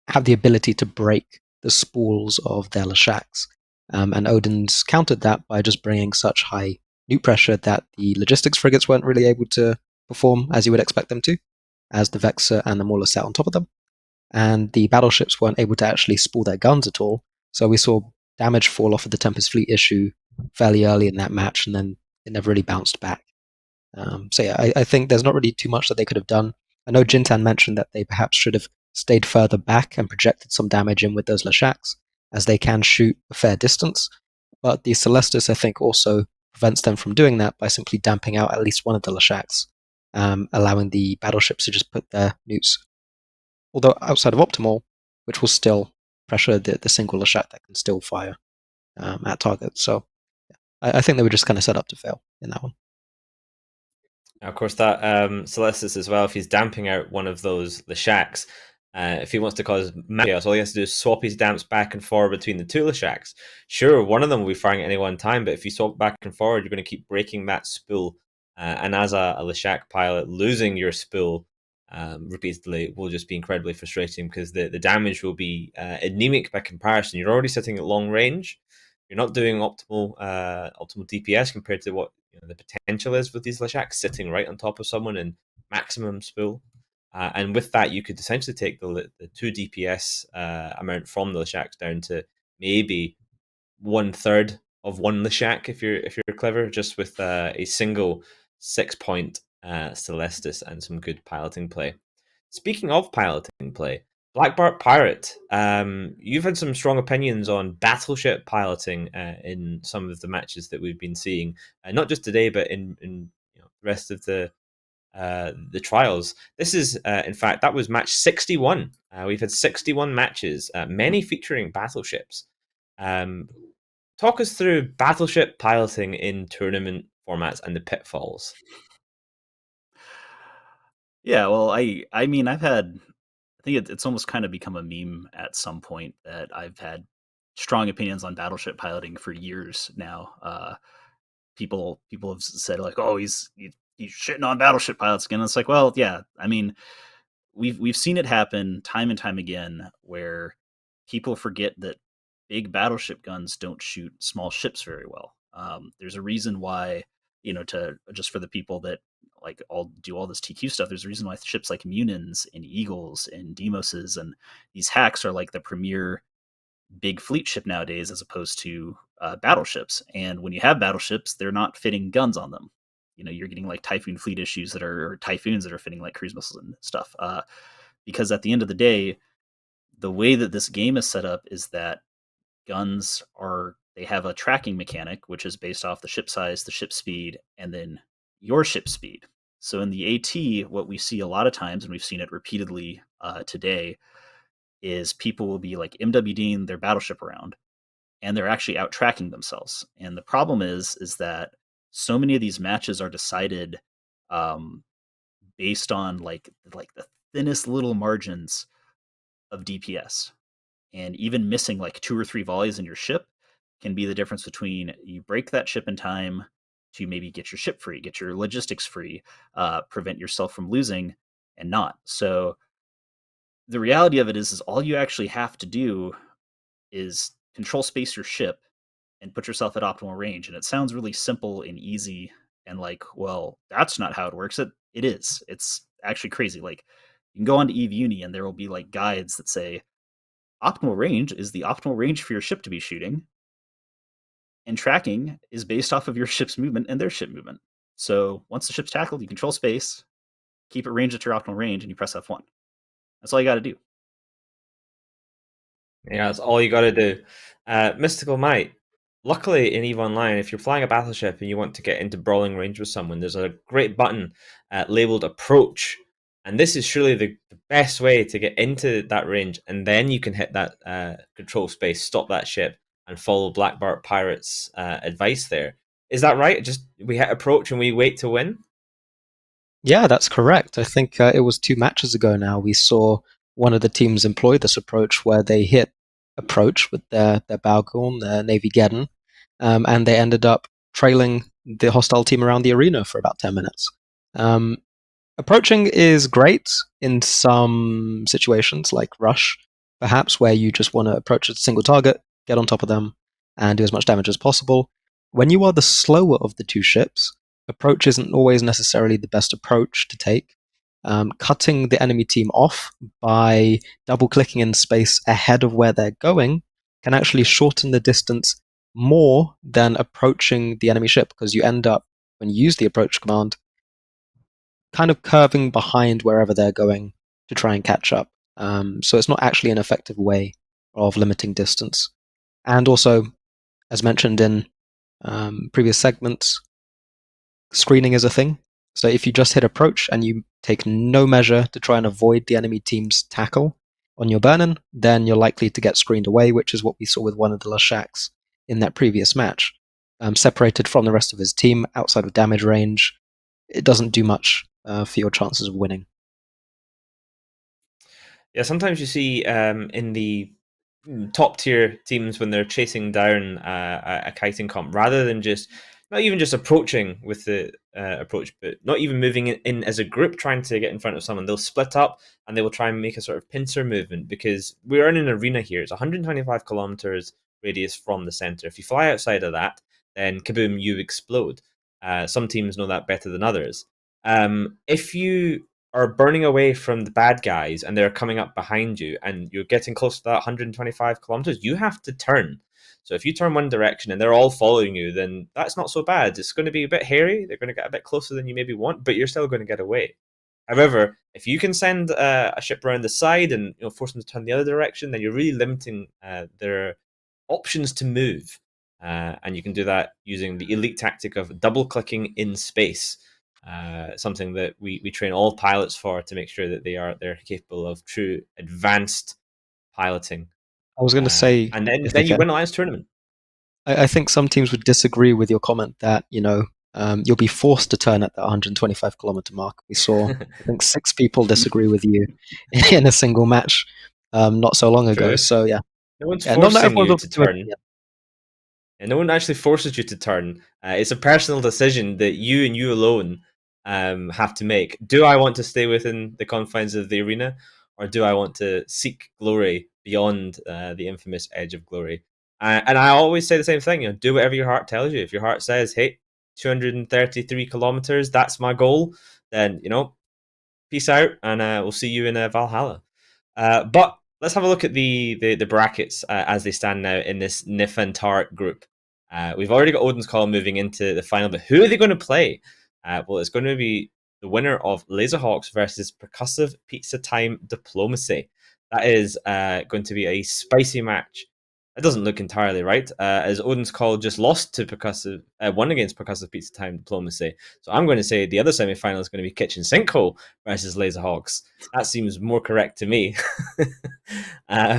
have the ability to break the spools of their Lashaks. And Odin's countered that by just bringing such high new pressure that the logistics frigates weren't really able to perform as you would expect them to, as the Vexor and the Mauler sat on top of them. And the battleships weren't able to actually spool their guns at all. So we saw damage fall off of the Tempest Fleet issue fairly early in that match, and then it never really bounced back. So yeah, I think there's not really too much that they could have done. I know Jintan mentioned that they perhaps should have stayed further back and projected some damage in with those Lashaks, as they can shoot a fair distance. But the Celestis, I think, also prevents them from doing that by simply damping out at least one of the Lashaks, allowing the battleships to just put their newts, although outside of optimal, which will still pressure the single Lashak that can still fire at target. So I think they were just kind of set up to fail in that one. Now, of course, that Celestis as well, if he's damping out one of those Lashaks, if he wants to cause chaos, all he has to do is swap his damps back and forward between the 2 Lashaks. Sure, one of them will be firing at any one time, but if you swap back and forward, you're going to keep breaking that spool. And as a Lashak pilot, losing your spool repeatedly will just be incredibly frustrating, because the damage will be anemic by comparison. You're already sitting at long range. You're not doing optimal DPS compared to what the potential is with these Lashaks sitting right on top of someone in maximum spool. And with that, you could essentially take the 2 DPS amount from the Lashaks down to maybe 1/3 of 1 Lashak if you're clever, just with a single 6-point Celestis and some good piloting play. Speaking of piloting play, Blackbart Pirate, you've had some strong opinions on battleship piloting in some of the matches that we've been seeing, not just today, but in the rest of the trials. This is, in fact, that was match 61. We've had 61 matches, many featuring battleships. Talk us through battleship piloting in tournament formats and the pitfalls. Yeah, well, I mean, I think it's almost kind of become a meme at some point that I've had strong opinions on battleship piloting for years now. People have said like, oh, he's shitting on battleship pilots again. It's like, well, yeah, I mean, we've seen it happen time and time again where people forget that big battleship guns don't shoot small ships very well. There's a reason why, to just for the people that like all do all this TQ stuff, there's a reason why ships like Munins and Eagles and Demoses and these hacks are like the premier big fleet ship nowadays as opposed to battleships. And when you have battleships, they're not fitting guns on them. You're getting like Typhoon fleet issues or Typhoons that are fitting like cruise missiles and stuff. Because at the end of the day, the way that this game is set up is that guns they have a tracking mechanic, which is based off the ship size, the ship speed, and then your ship speed. So in the AT, what we see a lot of times, and we've seen it repeatedly today, is people will be like MWDing their battleship around, and they're actually out tracking themselves. And the problem is that so many of these matches are decided based on like the thinnest little margins of DPS, and even missing like 2 or 3 volleys in your ship can be the difference between you break that ship in time to maybe get your ship free, get your logistics free, prevent yourself from losing, and not. So the reality of it is all you actually have to do is control space your ship and put yourself at optimal range. And it sounds really simple and easy and like, well, that's not how it works. It is. It's actually crazy. Like you can go on to EVE Uni and there will be like guides that say optimal range is the optimal range for your ship to be shooting. And tracking is based off of your ship's movement and their ship movement. So once the ship's tackled, you control space, keep it ranged at your optimal range, and you press F1. That's all you got to do. Yeah, that's all you got to do. Mystical Might. Luckily, in EVE Online, if you're flying a battleship and you want to get into brawling range with someone, there's a great button labeled Approach. And this is surely the best way to get into that range. And then you can hit that control space, stop that ship, and follow Black Bart Pirate's advice there. Is that right? Just we hit Approach and we wait to win? Yeah, that's correct. I think it was 2 matches ago now we saw one of the teams employ this approach where they hit Approach with their Balgorn, their Navy Geddon, and they ended up trailing the hostile team around the arena for about 10 minutes. Approaching is great in some situations, like Rush, perhaps, where you just want to approach a single target, get on top of them, and do as much damage as possible. When you are the slower of the 2 ships, approach isn't always necessarily the best approach to take. Cutting the enemy team off by double-clicking in space ahead of where they're going can actually shorten the distance more than approaching the enemy ship, because you end up, when you use the approach command, kind of curving behind wherever they're going to try and catch up. So it's not actually an effective way of limiting distance. And also, as mentioned in previous segments, screening is a thing. So if you just hit approach and you take no measure to try and avoid the enemy team's tackle on your burn-in, then you're likely to get screened away, which is what we saw with one of the Lashaks in that previous match. Separated from the rest of his team, outside of damage range, it doesn't do much for your chances of winning. Yeah, sometimes you see in the top tier teams when they're chasing down a kiting comp, rather than just not even just approaching with the approach, but not even moving in as a group trying to get in front of someone. They'll split up and they will try and make a sort of pincer movement, because we're in an arena here. It's 125 kilometers radius from the center. If you fly outside of that, then kaboom, you explode. Some teams know that better than others. If you are burning away from the bad guys and they're coming up behind you and you're getting close to that 125 kilometers, you have to turn. So if you turn one direction and they're all following you, then that's not so bad. It's going to be a bit hairy. They're going to get a bit closer than you maybe want, but you're still going to get away. However, if you can send a ship around the side and force them to turn the other direction, then you're really limiting their options to move. And you can do that using the elite tactic of double-clicking in space. Something that we train all pilots for, to make sure that they're capable of true advanced piloting. I was going to say, and then you win Alliance tournament. I think some teams would disagree with your comment that you'll be forced to turn at the 125 kilometer mark. We saw, I think, 6 people disagree with you in a single match not so long ago. True. So yeah, no one's forcing you to turn. Yeah. And no one actually forces you to turn. It's a personal decision that you and you alone have to make. Do I want to stay within the confines of the arena, or do I want to seek glory beyond the infamous edge of glory? And I always say the same thing, do whatever your heart tells you. If your heart says, hey, 233 kilometers, that's my goal, then, peace out, and we'll see you in Valhalla. But let's have a look at the brackets as they stand now in this Nifantart group. We've already got Odin's Call moving into the final, but who are they going to play? Well, it's going to be the winner of Laserhawks versus Percussive Pizza Time Diplomacy. That is going to be a spicy match. It doesn't look entirely right, as Odin's Call just lost to Percussive, won against Percussive Pizza Time Diplomacy. So I'm going to say the other semi-final is going to be Kitchen Sinkhole versus Laserhawks. That seems more correct to me. Who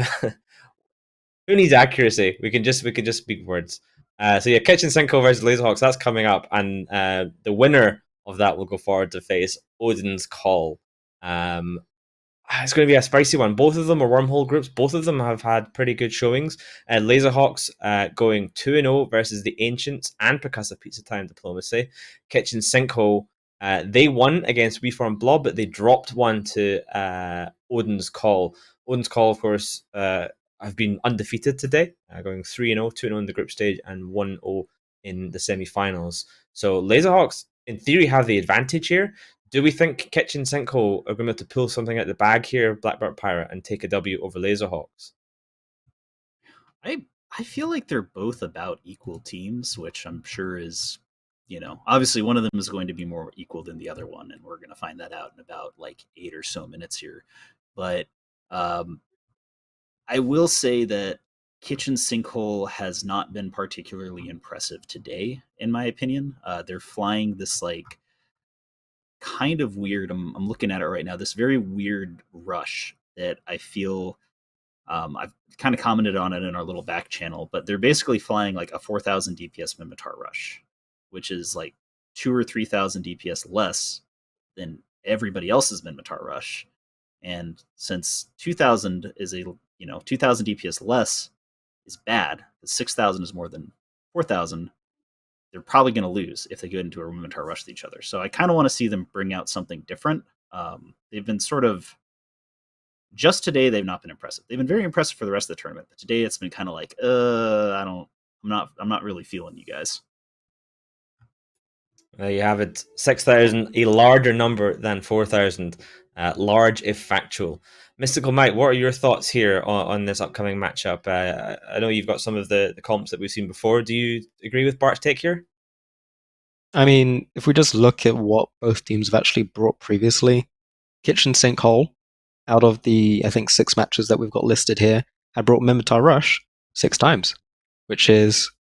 needs accuracy? We can just speak words. So yeah, Kitchen Sinkhole versus Laserhawks. That's coming up, and the winner of that will go forward to face Odin's Call. It's going to be a spicy one. Both of them are wormhole groups. Both of them have had pretty good showings. Laserhawks going 2-0 versus the Ancients and Percussive Pizza Time Diplomacy. Kitchen Sinkhole, they won against WeForm Blob, but they dropped one to Odin's Call. Odin's Call, of course, have been undefeated today, going 3-0, 2-0 in the group stage, and 1-0 in the semi-finals. So Laserhawks, in theory, have the advantage here. Do we think Kitchen Sinkhole are going to have to pull something out the bag here, Blackbird Pirate, and take a W over Laserhawks? I feel like they're both about equal teams, which I'm sure is, obviously one of them is going to be more equal than the other one, and we're going to find that out in about like 8 or so minutes here. But I will say that Kitchen Sinkhole has not been particularly impressive today, in my opinion. They're flying this like kind of weird. I'm looking at it right now. This very weird rush that I feel. I've kind of commented on it in our little back channel, but they're basically flying like a 4,000 DPS Mimitar rush, which is like 2,000 or 3,000 DPS less than everybody else's Mimitar rush. And since 2,000 is 2,000 DPS less is bad, the 6,000 is more than 4,000. They're probably going to lose if they go into a Mimitar rush with each other. So I kind of want to see them bring out something different. They've been sort of just today. They've not been impressive. They've been very impressive for the rest of the tournament, but today it's been kind of like, I'm not really feeling you guys. There you have it. 6,000, a larger number than 4,000. Large if factual. Mystical Mike, what are your thoughts here on this upcoming matchup? I know you've got some of the comps that we've seen before. Do you agree with Bart's take here? I mean, if we just look at what both teams have actually brought previously, Kitchen Sinkhole, out of the, I think, 6 matches that we've got listed here, had brought Mimitar Rush 6 times, which is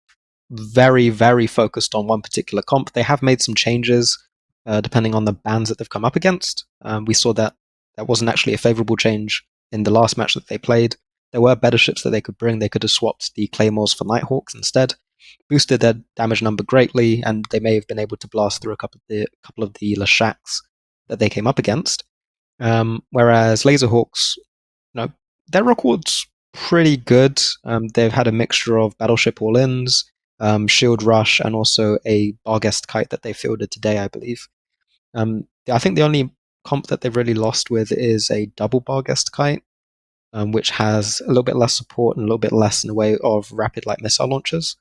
very, very focused on one particular comp. They have made some changes depending on the bans that they've come up against. We saw that wasn't actually a favorable change in the last match that they played. There were better ships that they could bring. They could have swapped the Claymores for Nighthawks instead, boosted their damage number greatly, and they may have been able to blast through a couple of the Lashaks that they came up against. Whereas Laserhawks, their record's pretty good. They've had a mixture of battleship all-ins, shield rush, and also a Barghest kite that they fielded today, I believe. I think the only comp that they've really lost with is a double Barghest kite, which has a little bit less support and a little bit less in the way of rapid light missile launchers,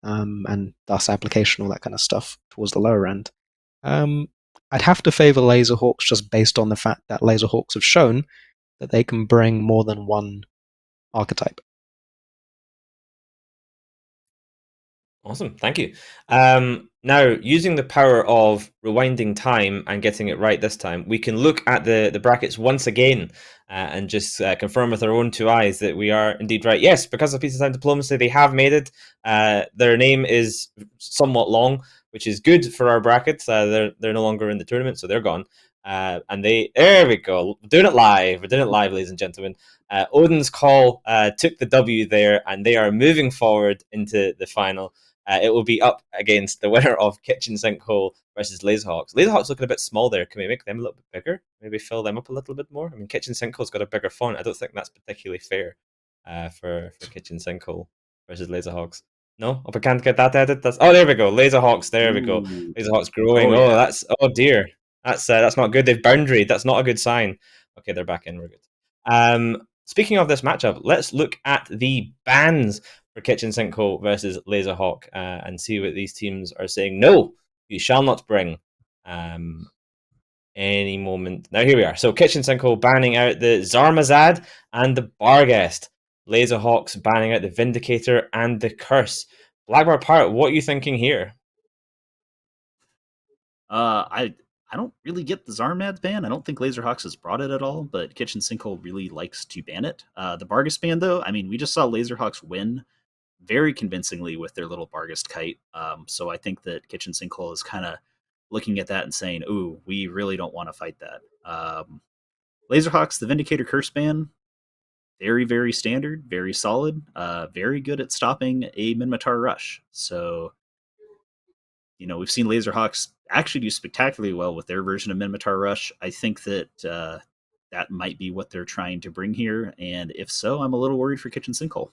and thus application, all that kind of stuff towards the lower end. I'd have to favor Laserhawks just based on the fact that Laserhawks have shown that they can bring more than one archetype. Awesome, thank you. Now, using the power of rewinding time and getting it right this time, we can look at the brackets once again and just confirm with our own 2 eyes that we are indeed right. Yes, because of Pizza Time Diplomacy, they have made it. Their name is somewhat long, which is good for our brackets. They're no longer in the tournament, so they're gone. And there we go. We're doing it live, ladies and gentlemen. Odin's Call took the W there, and they are moving forward into the final. It will be up against the winner of Kitchen Sinkhole versus Laserhawks. Laserhawks looking a bit small there. Can we make them a little bit bigger? Maybe fill them up a little bit more? I mean, Kitchen Sinkhole's got a bigger font. I don't think that's particularly fair for Kitchen Sinkhole versus Laserhawks. No, if I can't get that edit, that's there we go. Laserhawks, there we go. Ooh. Laserhawks growing. Oh Oh, yeah. that's dear. That's not good. They've boundaried. That's not a good sign. Okay, they're back in. We're good. Speaking of this matchup, let's look at the bans for Kitchen Sinkhole versus Laserhawk and see what these teams are saying. No, you shall not bring. Any moment. Now here we are. So Kitchen Sinkhole banning out the Zarmazad and the Barghest. Laserhawks banning out the Vindicator and the Curse. Blackbird Pirate, what are you thinking here? I don't really get the Zarmad's ban. I don't think Laserhawks has brought it at all, but Kitchen Sinkhole really likes to ban it. The Barghest ban, though, I mean, we just saw Laserhawks win very convincingly with their little Barghest kite. So I think that Kitchen Sinkhole is kind of looking at that and saying, "Ooh, we really don't want to fight that." Laserhawks, the Vindicator Curse ban, very, very standard, very solid, very good at stopping a Minmatar rush. So, we've seen Laserhawks actually do spectacularly well with their version of Minmatar rush. I think that that might be what they're trying to bring here, and if so, I'm a little worried for Kitchen Sinkhole.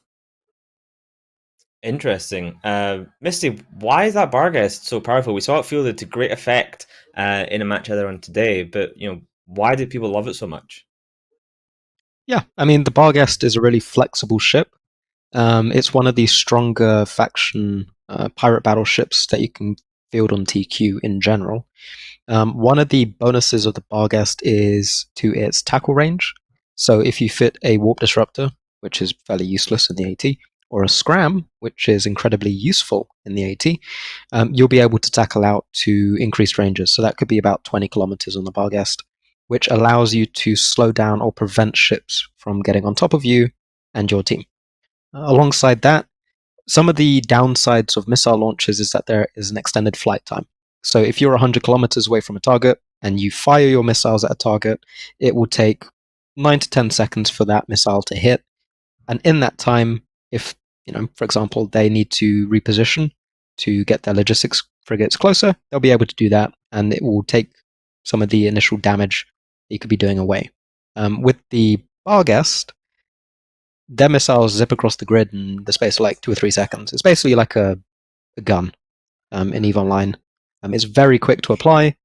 Interesting. Misty, why is that Barghest so powerful? We saw it fielded to great effect in a match earlier on today, but why did people love it so much? Yeah, I mean, the Barghest is a really flexible ship. It's one of the stronger faction pirate battleships that you can field on TQ in general. One of the bonuses of the Barghest is to its tackle range. So if you fit a Warp Disruptor, which is fairly useless in the AT, or a Scram, which is incredibly useful in the AT, you'll be able to tackle out to increased ranges. So that could be about 20 kilometers on the Barghest, which allows you to slow down or prevent ships from getting on top of you and your team. Alongside that, some of the downsides of missile launches is that there is an extended flight time. So if you're 100 kilometers away from a target and you fire your missiles at a target, it will take 9 to 10 seconds for that missile to hit. And in that time, if, for example, they need to reposition to get their logistics frigates closer, they'll be able to do that, and it will take some of the initial damage you could be doing away. With the Barghest, their missiles zip across the grid in the space of like 2 or 3 seconds. It's basically like a gun in EVE Online. It's very quick to apply.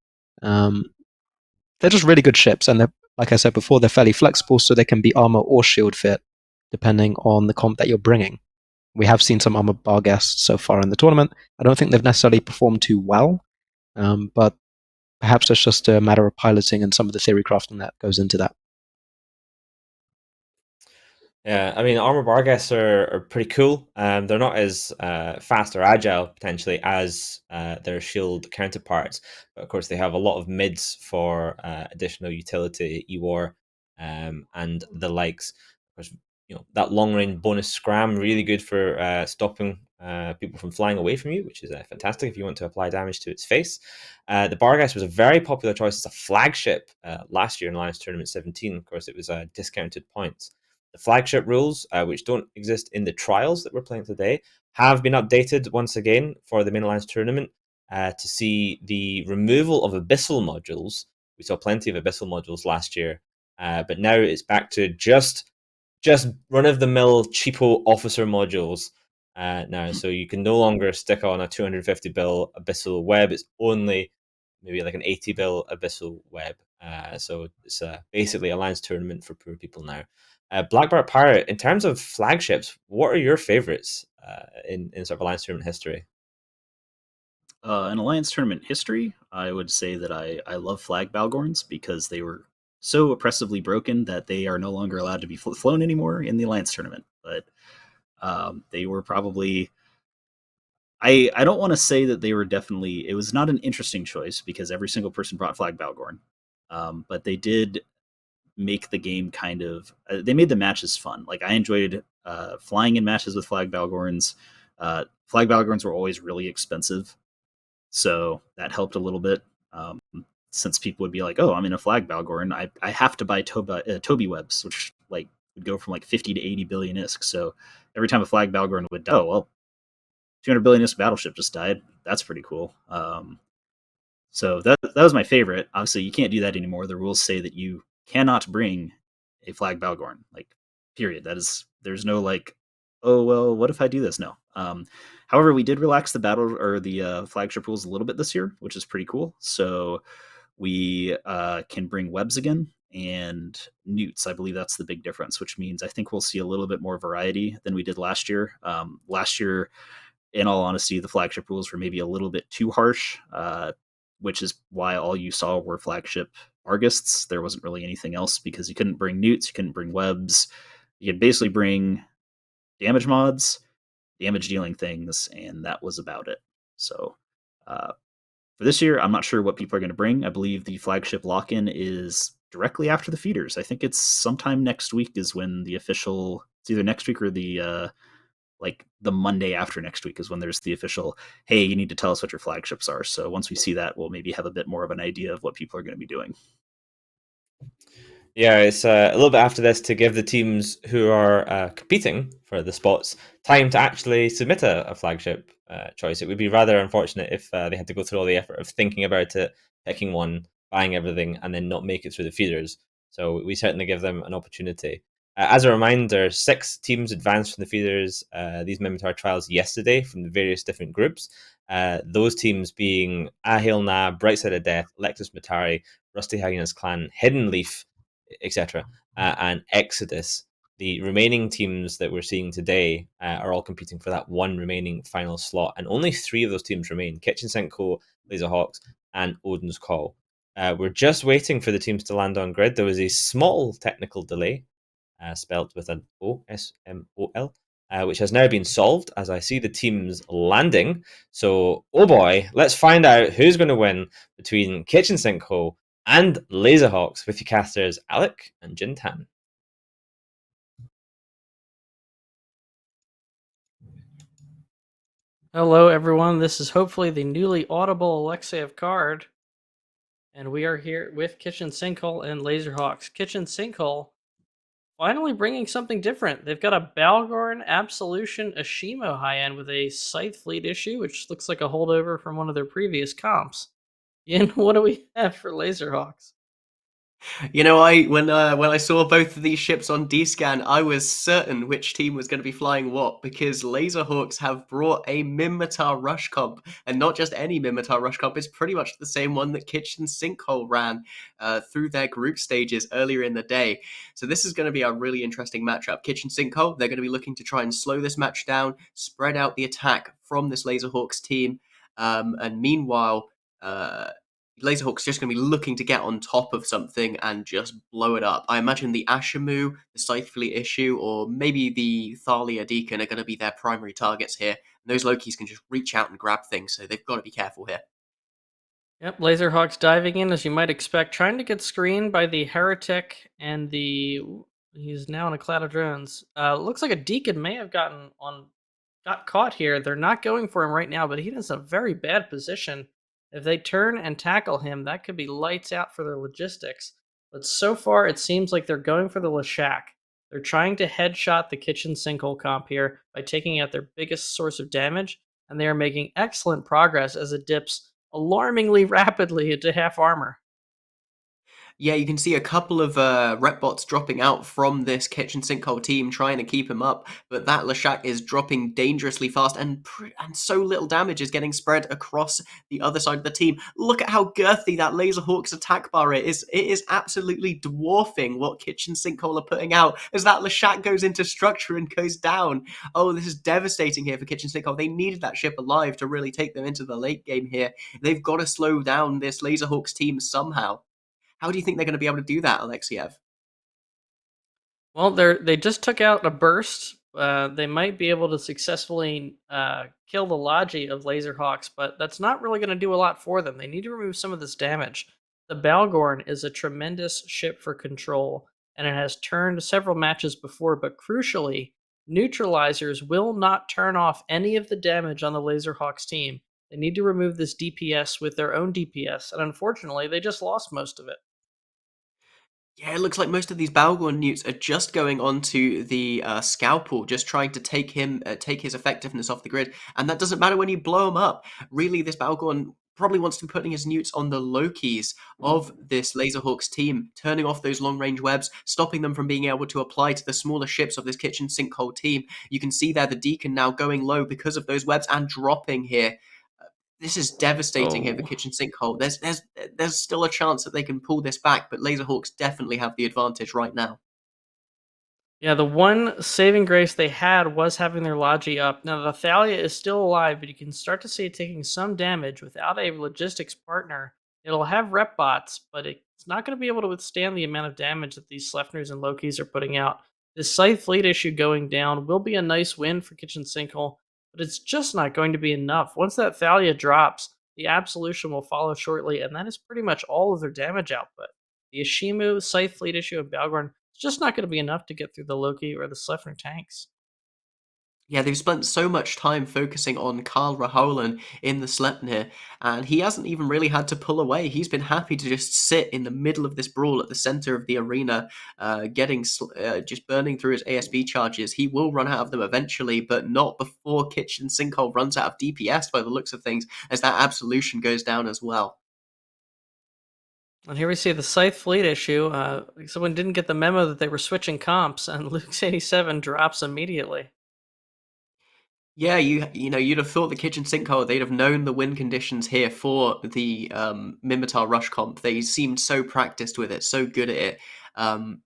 They're just really good ships, and like I said before, they're fairly flexible, so they can be armor or shield fit, depending on the comp that you're bringing. We have seen some armor Barghests so far in the tournament. I don't think they've necessarily performed too well, but perhaps it's just a matter of piloting and some of the theory crafting that goes into that. Yeah, I mean, armor Barghests are pretty cool. They're not as fast or agile potentially as their shield counterparts, but of course they have a lot of mids for additional utility, EWAR, and the likes. Of course, that long range bonus scram really good for stopping people from flying away from you, which is fantastic if you want to apply damage to its face. The Barghest was a very popular choice as a flagship last year in Alliance Tournament 17. Of course, it was discounted points. The flagship rules, which don't exist in the trials that we're playing today, have been updated once again for the Main Alliance tournament to see the removal of abyssal modules. We saw plenty of abyssal modules last year, but now it's back to just run-of-the-mill cheapo officer modules now. So you can no longer stick on a 250 bill abyssal web. It's only maybe like an 80 bill abyssal web. So it's basically Alliance tournament for poor people now. Blackbird Pirate, in terms of flagships, what are your favorites in sort of Alliance tournament history? In Alliance tournament history, I would say that I love flag Balgorns because they were so oppressively broken that they are no longer allowed to be flown anymore in the Alliance tournament. But they were probably... I don't want to say that they were definitely... It was not an interesting choice because every single person brought flag Balgorn. But they did make the game kind of... they made the matches fun. Like, I enjoyed flying in matches with flag Balgorns. Flag Balgorns were always really expensive, so that helped a little bit. Since people would be like, "Oh, I'm in a flag Balgorn, I have to buy Toby webs," which like would go from like 50 to 80 billion ISK. So every time a flag Balgorn would die, oh well, 200 billion ISK battleship just died. That's pretty cool. So that was my favorite. Obviously, you can't do that anymore. The rules say that you cannot bring a flag Balgorn. Like, period. There's no like, oh well, what if I do this? No. However, we did relax the battle or the flagship rules a little bit this year, which is pretty cool. So we can bring webs again and newts. I believe that's the big difference, which means I think we'll see a little bit more variety than we did last year. Last year, in all honesty, the flagship rules were maybe a little bit too harsh, which is why all you saw were flagship Argists. There wasn't really anything else because you couldn't bring newts, you couldn't bring webs. You could basically bring damage mods, damage dealing things, and that was about it. So for this year, I'm not sure what people are going to bring. I believe the flagship lock-in is directly after the feeders. I think it's sometime next week is when the official, it's either next week or the Monday after next week is when there's the official, hey, you need to tell us what your flagships are. So once we see that, we'll maybe have a bit more of an idea of what people are going to be doing. Yeah, it's a little bit after this to give the teams who are competing for the spots time to actually submit a flagship choice. It would be rather unfortunate if they had to go through all the effort of thinking about it, picking one, buying everything, and then not make it through the feeders. So we certainly give them an opportunity. As a reminder, 6 teams advanced from the feeders, these Minotaur trials yesterday from the various different groups. Those teams being Ahil Na, Brightside of Death, Lectus Matari, Rusty Hyena's Clan, Hidden Leaf, etc., and Exodus. The remaining teams that we're seeing today are all competing for that one remaining final slot, and only 3 of those teams remain: Kitchen Sinkhole, Laserhawks, and Odin's Call. We're just waiting for the teams to land on grid. There was a small technical delay, spelt with an O-S-M-O-L, which has now been solved as I see the teams landing. So, oh boy, let's find out who's going to win between Kitchen Sinkhole and Laserhawks with your casters Alec and Jintan. Hello, everyone. This is hopefully the newly audible Alexeyev card, and we are here with Kitchen Sinkhole and Laserhawks. Kitchen Sinkhole finally bringing something different. They've got a Balgorn Absolution Ashimo high-end with a Scythe Fleet issue, which looks like a holdover from one of their previous comps. Yin, what do we have for Laserhawks? You know, when I saw both of these ships on D-Scan, I was certain which team was going to be flying what, because Laserhawks have brought a Minmatar Rush comp, and not just any Minmatar Rush comp, it's pretty much the same one that Kitchen Sinkhole ran through their group stages earlier in the day. So this is going to be a really interesting matchup. Kitchen Sinkhole, they're going to be looking to try and slow this match down, spread out the attack from this Laserhawks team, and meanwhile, Laserhawk's just going to be looking to get on top of something and just blow it up. I imagine the Ashamu, the Scythe Fleet issue, or maybe the Thalia Deacon are going to be their primary targets here. And those Lokis can just reach out and grab things, so they've got to be careful here. Yep, Laserhawks diving in, as you might expect, trying to get screened by the Heretic and the... He's now in a cloud of drones. Looks like a Deacon may have got caught here. They're not going for him right now, but he is in a very bad position. If they turn and tackle him, that could be lights out for their logistics. But so far, it seems like they're going for the Leshak. They're trying to headshot the Kitchen Sinkhole comp here by taking out their biggest source of damage, and they are making excellent progress as it dips alarmingly rapidly into half armor. Yeah, you can see a couple of rep bots dropping out from this Kitchen Sinkhole team trying to keep him up, but that Leshak is dropping dangerously fast, and so little damage is getting spread across the other side of the team. Look at how girthy that Laserhawk's attack bar is. It is absolutely dwarfing what Kitchen Sinkhole are putting out as that Leshak goes into structure and goes down. Oh, this is devastating here for Kitchen Sinkhole. They needed that ship alive to really take them into the late game here. They've got to slow down this Laserhawks team somehow. How do you think they're going to be able to do that, Alexeyev? Well, they just took out a burst. They might be able to successfully kill the Logi of Laserhawks, but that's not really going to do a lot for them. They need to remove some of this damage. The Balgorn is a tremendous ship for control, and it has turned several matches before, but crucially, neutralizers will not turn off any of the damage on the Laserhawks team. They need to remove this DPS with their own DPS, and unfortunately, they just lost most of it. Yeah, it looks like most of these Balgorn newts are just going onto the Scalpel, just trying to take his effectiveness off the grid, and that doesn't matter when you blow him up. Really, this Balgorn probably wants to be putting his newts on the Lokis of this Laserhawks team, turning off those long-range webs, stopping them from being able to apply to the smaller ships of this Kitchen Sinkhole team. You can see there the Deacon now going low because of those webs and dropping here. This is devastating here for Kitchen Sinkhole. There's still a chance that they can pull this back, but Laserhawks definitely have the advantage right now. Yeah, the one saving grace they had was having their Logi up. Now, the Thalia is still alive, but you can start to see it taking some damage without a logistics partner. It'll have rep bots, but it's not going to be able to withstand the amount of damage that these Slefners and Lokis are putting out. This Scythe fleet issue going down will be a nice win for Kitchen Sinkhole, but it's just not going to be enough. Once that Thalia drops, the Absolution will follow shortly, and that is pretty much all of their damage output. The Ishimu, Scythe fleet issue, and Balgorn, it's just not going to be enough to get through the Loki or the Slefner tanks. Yeah, they've spent so much time focusing on Karl Raholen in the Sleipnir, and he hasn't even really had to pull away. He's been happy to just sit in the middle of this brawl at the center of the arena, just burning through his ASB charges. He will run out of them eventually, but not before Kitchen Sinkhole runs out of DPS by the looks of things, as that Absolution goes down as well. And here we see the Scythe fleet issue. Someone didn't get the memo that they were switching comps, and Luke's 87 drops immediately. Yeah, you'd have thought the Kitchen Sinkhole, they'd have known the win conditions here for the Minmatar Rush comp. They seemed so practiced with it, so good at it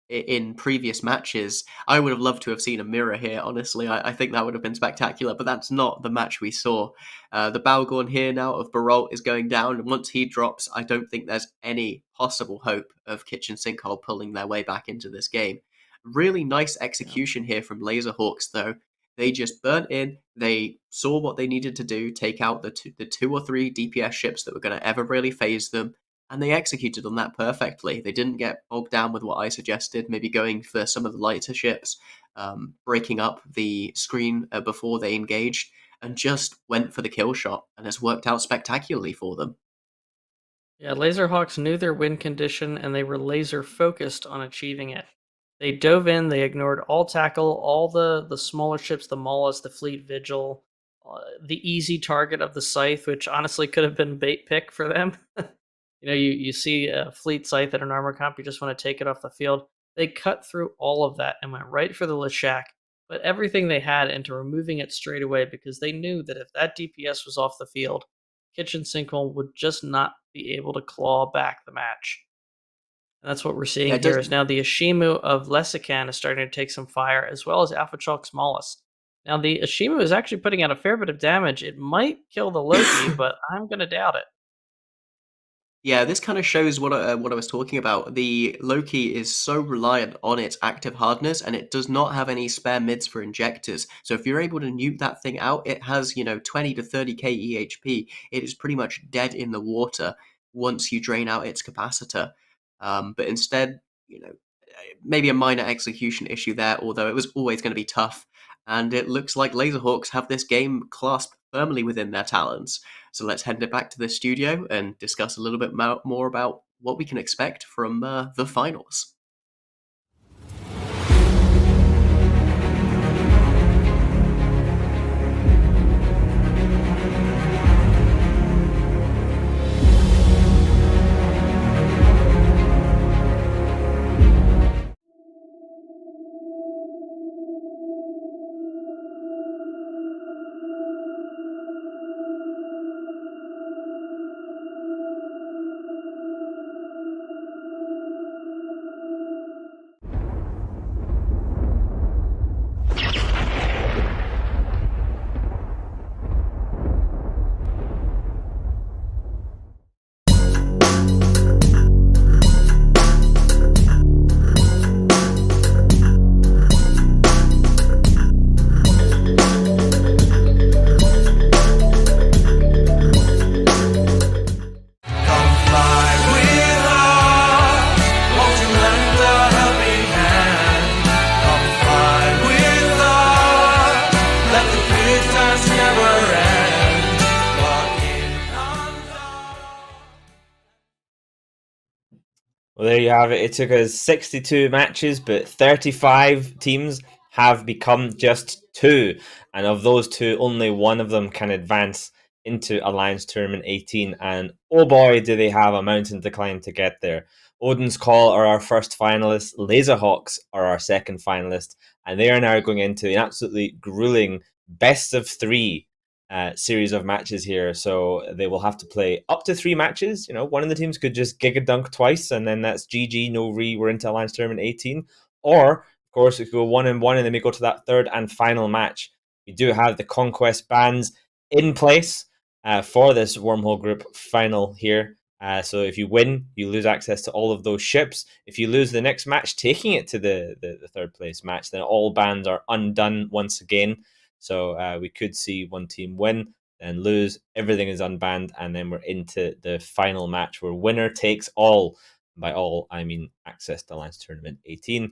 in previous matches. I would have loved to have seen a mirror here, honestly. I think that would have been spectacular, but that's not the match we saw. The Balgorn here now of Baralt is going down, and once he drops, I don't think there's any possible hope of Kitchen Sinkhole pulling their way back into this game. Really nice execution here from Laserhawks, though. They just burnt in. They saw what they needed to do, take out the two or three DPS ships that were going to ever really phase them, and they executed on that perfectly. They didn't get bogged down with what I suggested, maybe going for some of the lighter ships, breaking up the screen before they engaged, and just went for the kill shot, and it's worked out spectacularly for them. Yeah, Laserhawks knew their win condition, and they were laser focused on achieving it. They dove in, they ignored all tackle, all the smaller ships, the Maulus, the Fleet Vigil, the easy target of the Scythe, which honestly could have been bait pick for them. You see a Fleet Scythe at an armor comp, you just want to take it off the field. They cut through all of that and went right for the Leshak, put everything they had into removing it straight away because they knew that if that DPS was off the field, Kitchen Sinkhole would just not be able to claw back the match. And that's what we're seeing here is now the Ishimu of Lesican is starting to take some fire, as well as Alpha Chalk Smallest. Now, the Ishimu is actually putting out a fair bit of damage. It might kill the Loki, but I'm going to doubt it. Yeah, this kind of shows what I was talking about. The Loki is so reliant on its active hardness, and it does not have any spare mids for injectors. So if you're able to nuke that thing out, it has 20 to 30k EHP. It is pretty much dead in the water once you drain out its capacitor. But instead, maybe a minor execution issue there, although it was always going to be tough. And it looks like Laserhawks have this game clasped firmly within their talons. So let's head it back to the studio and discuss a little bit more about what we can expect from the finals. Well, there you have it. It took us 62 matches, but 35 teams have become just 2. And of those 2, only one of them can advance into Alliance Tournament 18, and oh boy, do they have a mountain to climb to get there. Odin's Call are our first finalists, Laserhawks are our second finalist, and they are now going into an absolutely grueling best of 3 series of matches here. So they will have to play up to 3 matches. One of the teams could just giga dunk twice, and then that's GG, no re, we're into Alliance Tournament 18. Or, of course, if you go 1-1 and then we go to that third and final match, we do have the Conquest bans in place for this Wormhole Group final here. So if you win, you lose access to all of those ships. If you lose the next match, taking it to the third place match, then all bans are undone once again. So we could see one team win, then lose, everything is unbanned, and then we're into the final match where winner takes all. By all, I mean access to Alliance Tournament 18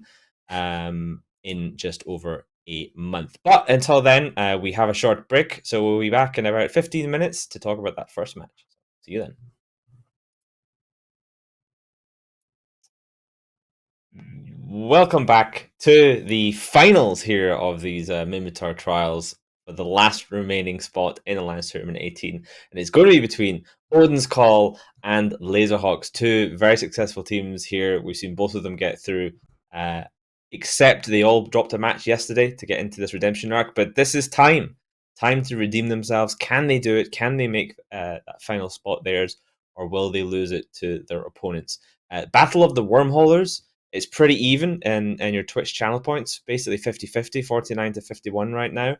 in just over a month. But until then, we have a short break, so we'll be back in about 15 minutes to talk about that first match. See you then. Welcome back to the finals here of these Mimitar trials for the last remaining spot in Alliance Tournament 18. And it's going to be between Odin's Call and Laserhawks, 2 very successful teams here. We've seen both of them get through, except they all dropped a match yesterday to get into this redemption arc. But this is time to redeem themselves. Can they do it? Can they make that final spot theirs? Or will they lose it to their opponents? Battle of the Wormholers. It's pretty even in your Twitch channel points, basically 50-50, 49 to 51 right now.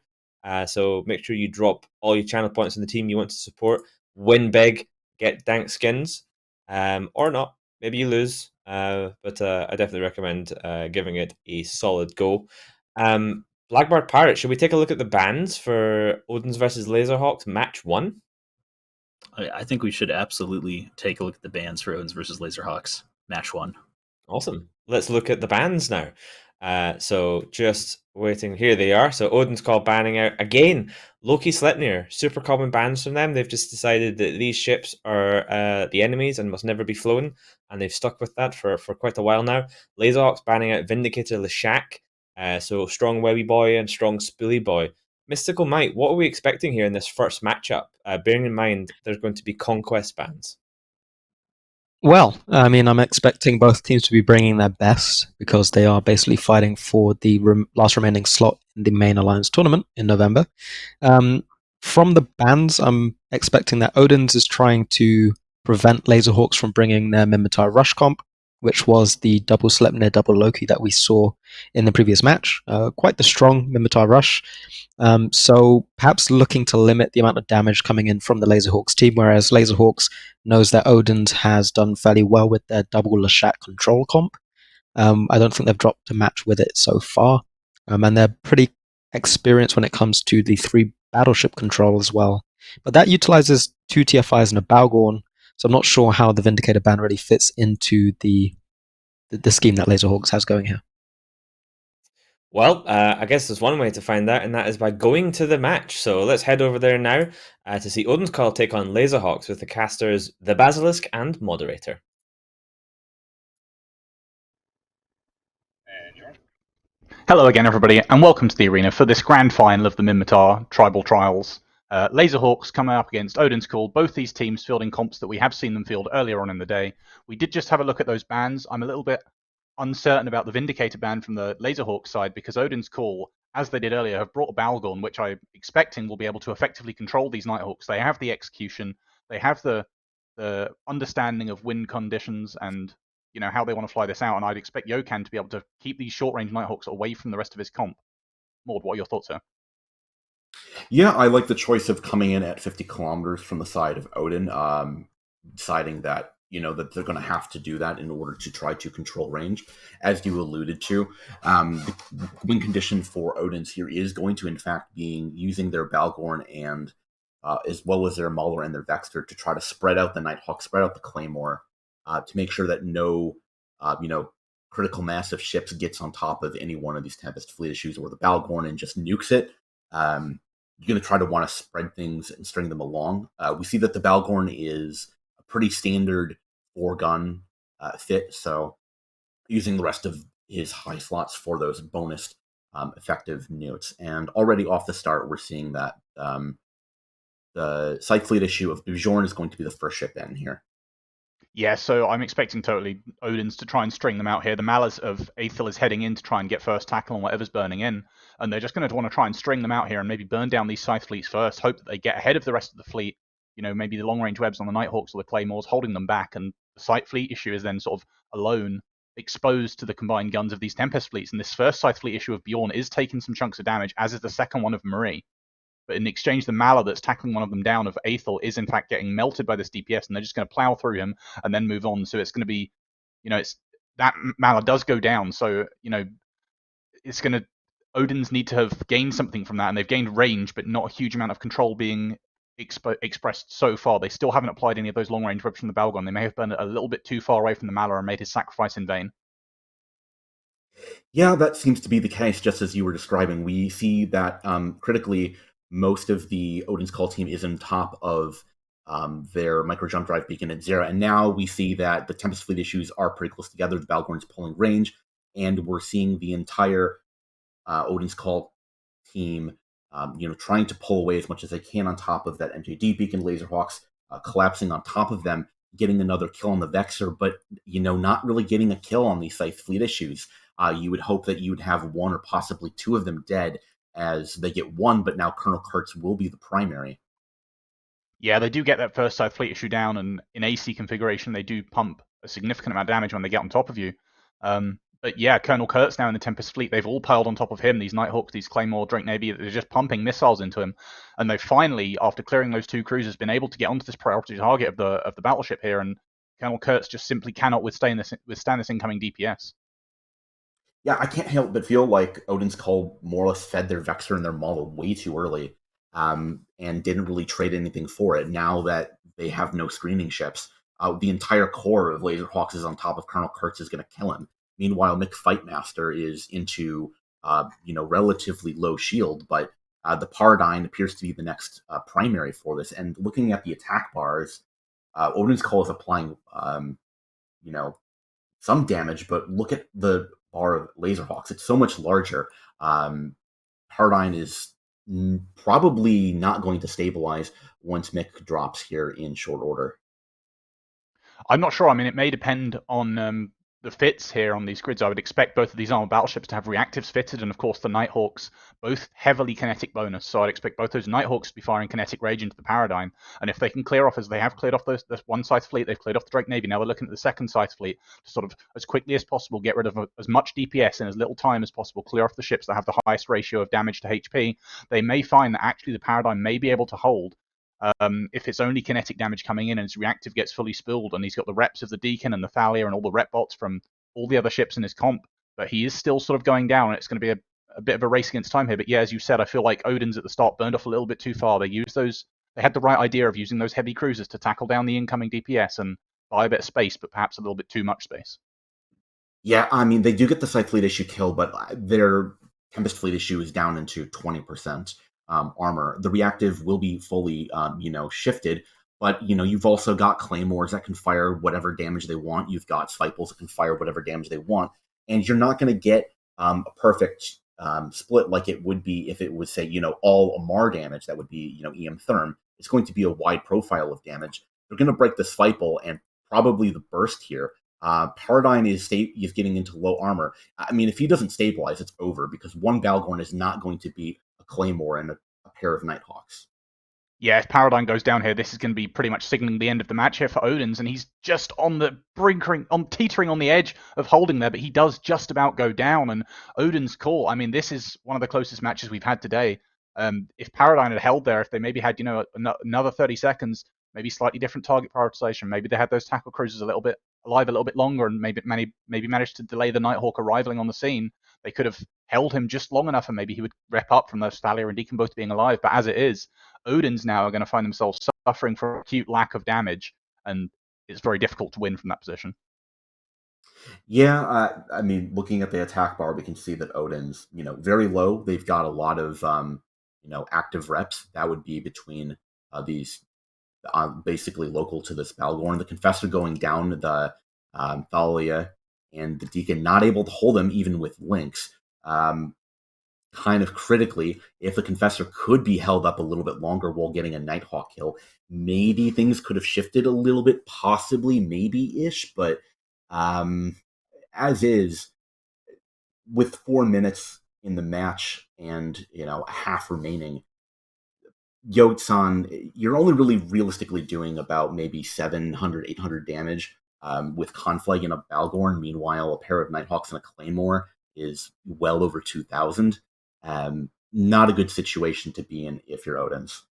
So make sure you drop all your channel points on the team you want to support. Win big, get dank skins, or not. Maybe you lose, but I definitely recommend giving it a solid go. Blackbird Pirate, should we take a look at the bans for Odin's versus Laserhawks match 1? I think we should absolutely take a look at the bans for Odin's versus Laserhawks match 1. Awesome. Let's look at the bans now. So just waiting. Here they are. So Odin's Call banning out again. Loki Sleipnir, super common bans from them. They've just decided that these ships are the enemies and must never be flown, and they've stuck with that for quite a while now. Laserhawks banning out Vindicator Leshak. So strong Webby Boy and strong Spoolie Boy. Mystical Might, what are we expecting here in this first matchup? Bearing in mind there's going to be conquest bans. Well, I mean, I'm expecting both teams to be bringing their best because they are basically fighting for the last remaining slot in the main Alliance tournament in November. From the bans, I'm expecting that Odin's is trying to prevent Laserhawks from bringing their Mimitar Rush comp, which was the double Sleipnir, double Loki that we saw in the previous match. Quite the strong Mimitar Rush. So perhaps looking to limit the amount of damage coming in from the Laserhawks team, whereas Laserhawks knows that Odin's has done fairly well with their double Leshak control comp. I don't think they've dropped a match with it so far. And they're pretty experienced when it comes to the 3 battleship control as well. But that utilizes 2 TFIs and a Balgorn, so I'm not sure how the Vindicator ban really fits into the scheme that Laserhawks has going here. Well, I guess there's one way to find out, and that is by going to the match. So let's head over there now to see Odin's Call take on Laserhawks with the casters The Basilisk and Moderator. Hello again, everybody, and welcome to the arena for this grand final of the Mimitar Tribal Trials. Laserhawks coming up against Odin's Call. Both these teams fielding comps that we have seen them field earlier on in the day. We did just have a look at those bans. I'm a little bit uncertain about the Vindicator ban from the Laserhawks side because Odin's Call, as they did earlier, have brought a Balgorn, which I'm expecting will be able to effectively control these Nighthawks. They have the execution, they have the understanding of wind conditions and how they want to fly this out, and I'd expect Yokan to be able to keep these short-range Nighthawks away from the rest of his comp. Maud, what are your thoughts, sir? Yeah, I like the choice of coming in at 50 kilometers from the side of Odin, deciding that that they're going to have to do that in order to try to control range, as you alluded to. The win condition for Odin's here is going to, in fact, be using their Balgorn and as well as their Mauler and their Vexter to try to spread out the Nighthawk, spread out the Claymore, to make sure that no, critical mass of ships gets on top of any one of these Tempest fleet issues or the Balgorn and just nukes it. You're going to try to want to spread things and string them along. We see that the Balgorn is a pretty standard 4-gun fit, so using the rest of his high slots for those bonus effective nukes. And already off the start, we're seeing that the Scythe Fleet issue of Bjorn is going to be the first ship in here. Yeah, so I'm expecting totally Odin's to try and string them out here. The Malas of Aethel is heading in to try and get first tackle on whatever's burning in, and they're just going to want to try and string them out here and maybe burn down these Scythe fleets first, hope that they get ahead of the rest of the fleet. Maybe the long-range webs on the Nighthawks or the Claymores holding them back, and the Scythe fleet issue is then sort of alone, exposed to the combined guns of these Tempest fleets. And this first Scythe fleet issue of Bjorn is taking some chunks of damage, as is the second one of Marie. But in exchange, the Mala that's tackling one of them down of Aethel is in fact getting melted by this DPS, and they're just going to plow through him and then move on. So it's going to be, it's that Mala does go down. So it's going to Odin's need to have gained something from that, and they've gained range, but not a huge amount of control being expressed so far. They still haven't applied any of those long range webs from the Balgon. They may have been a little bit too far away from the Mala and made his sacrifice in vain. Yeah, that seems to be the case, just as you were describing. We see that critically, most of the Odin's Call team is on top of their micro jump drive beacon at Zera, and now we see that the Tempest Fleet issues are pretty close together. The Balgorn's pulling range, and we're seeing the entire Odin's Call team, trying to pull away as much as they can on top of that MJD beacon. Laserhawks collapsing on top of them, getting another kill on the Vexor, but not really getting a kill on these Scythe Fleet issues. You would hope that you would have one or possibly two of them dead as they get one, but now Colonel Kurtz will be the primary. Yeah, they do get that first Scythe Fleet issue down, and in AC configuration, they do pump a significant amount of damage when they get on top of you. But yeah, Colonel Kurtz now in the Tempest Fleet, they've all piled on top of him, these Nighthawks, these Claymore, Drake Navy, they're just pumping missiles into him. And they finally, after clearing those two cruisers, been able to get onto this priority target of the battleship here, and Colonel Kurtz just simply cannot withstand this incoming DPS. Yeah, I can't help but feel like Odin's Call more or less fed their Vexor and their model way too early, and didn't really trade anything for it. Now that they have no screening ships, the entire core of Laserhawks is on top of Colonel Kurtz is going to kill him. Meanwhile, Mick Fightmaster is into relatively low shield, but the Paradigm appears to be the next primary for this. And looking at the attack bars, Odin's Call is applying some damage, but look at the bar of Laserhawks. It's so much larger. Paradigm is probably not going to stabilize once Mick drops here in short order. I'm not sure. I mean, it may depend on the fits here on these grids. I would expect both of these armored battleships to have reactives fitted, and of course the Nighthawks, both heavily kinetic bonus. So I'd expect both those Nighthawks to be firing kinetic rage into the Paradigm. And if they can clear off, as they have cleared off this one Scythe fleet, they've cleared off the Drake Navy. Now they're looking at the second Scythe fleet to sort of, as quickly as possible, get rid of as much DPS in as little time as possible, clear off the ships that have the highest ratio of damage to HP. They may find that actually the Paradigm may be able to hold. If it's only kinetic damage coming in and his reactive gets fully spooled, and he's got the reps of the Deacon and the Thalia and all the rep bots from all the other ships in his comp, but he is still sort of going down, and it's going to be a bit of a race against time here. But yeah, as you said, I feel like Odin's at the start burned off a little bit too far. They had the right idea of using those heavy cruisers to tackle down the incoming DPS and buy a bit of space, but perhaps a little bit too much space. Yeah, I mean, they do get the Scythe Fleet issue killed, but their Tempest Fleet issue is down into 20%. Armor. The reactive will be fully, shifted, but you've also got Claymores that can fire whatever damage they want. You've got Spiples that can fire whatever damage they want, and you're not going to get a perfect split like it would be if it was, say, all Amar damage. That would be, EM Therm. It's going to be a wide profile of damage. They're going to break the Spipal and probably the Burst here. Paradigm is getting into low armor. I mean, if he doesn't stabilize, it's over, because one Balgorn is not going to be Claymore and a pair of Nighthawks. Yeah, if Paradigm goes down here, this is going to be pretty much signaling the end of the match here for Odin's, and he's just on the teetering on the edge of holding there, but he does just about go down, and Odin's Call, I mean, this is one of the closest matches we've had today. If Paradigm had held there, if they maybe had, another 30 seconds, maybe slightly different target prioritization, maybe they had those tackle cruisers a little bit longer, and maybe managed to delay the Nighthawk arriving on the scene, they could have held him just long enough, and maybe he would rep up from those Thalia and Deacon both being alive. But as it is, Odin's now are going to find themselves suffering from acute lack of damage, and it's very difficult to win from that position. Yeah, I mean, looking at the attack bar, we can see that Odin's, very low. They've got a lot of, active reps. That would be between these, basically local to this Balgorn. The Confessor going down, the Thalia and the Deacon not able to hold him even with links. kind of critically, if the Confessor could be held up a little bit longer while getting a Nighthawk kill, maybe things could have shifted a little bit, possibly, maybe-ish, but as is, with 4 minutes in the match and, a half remaining, Yote-san, you're only really realistically doing about maybe 700, 800 damage with Conflag and a Balgorn. Meanwhile, a pair of Nighthawks and a Claymore is well over 2,000. Not a good situation to be in if you're Odin's.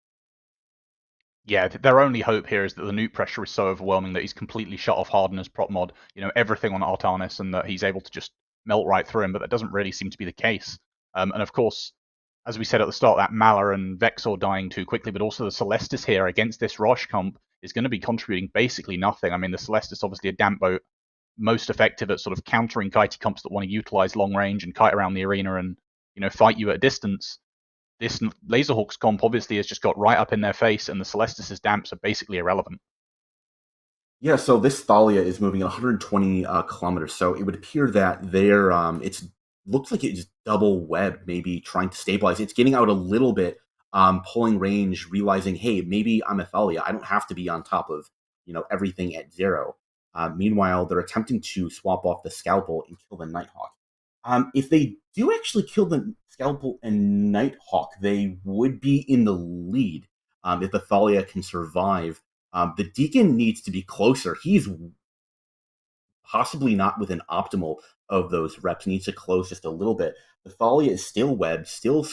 Yeah, their only hope here is that the nuke pressure is so overwhelming that he's completely shut off Hardener's prop mod, everything on Artanis, and that he's able to just melt right through him, but that doesn't really seem to be the case. And of course, as we said at the start, that Malar and Vexor dying too quickly, but also the Celestis here against this Roche comp is going to be contributing basically nothing. I mean, the Celestis obviously a damp boat, most effective at sort of countering kitey comps that want to utilize long range and kite around the arena and, fight you at a distance. This Laserhawks comp obviously has just got right up in their face, and the Celestis' damps are basically irrelevant. Yeah, so this Thalia is moving at 120 kilometers, so it would appear that they're looks like it's double webbed, maybe trying to stabilize. It's getting out a little bit, pulling range, realizing, hey, maybe I'm a Thalia. I don't have to be on top of everything at 0. Meanwhile, they're attempting to swap off the Scalpel and kill the Nighthawk. If they do actually kill the Scalpel and Nighthawk, they would be in the lead if the Thalia can survive. The Deacon needs to be closer. He's possibly not within optimal of those reps. Needs to close just a little bit. The Thalia is still webbed, still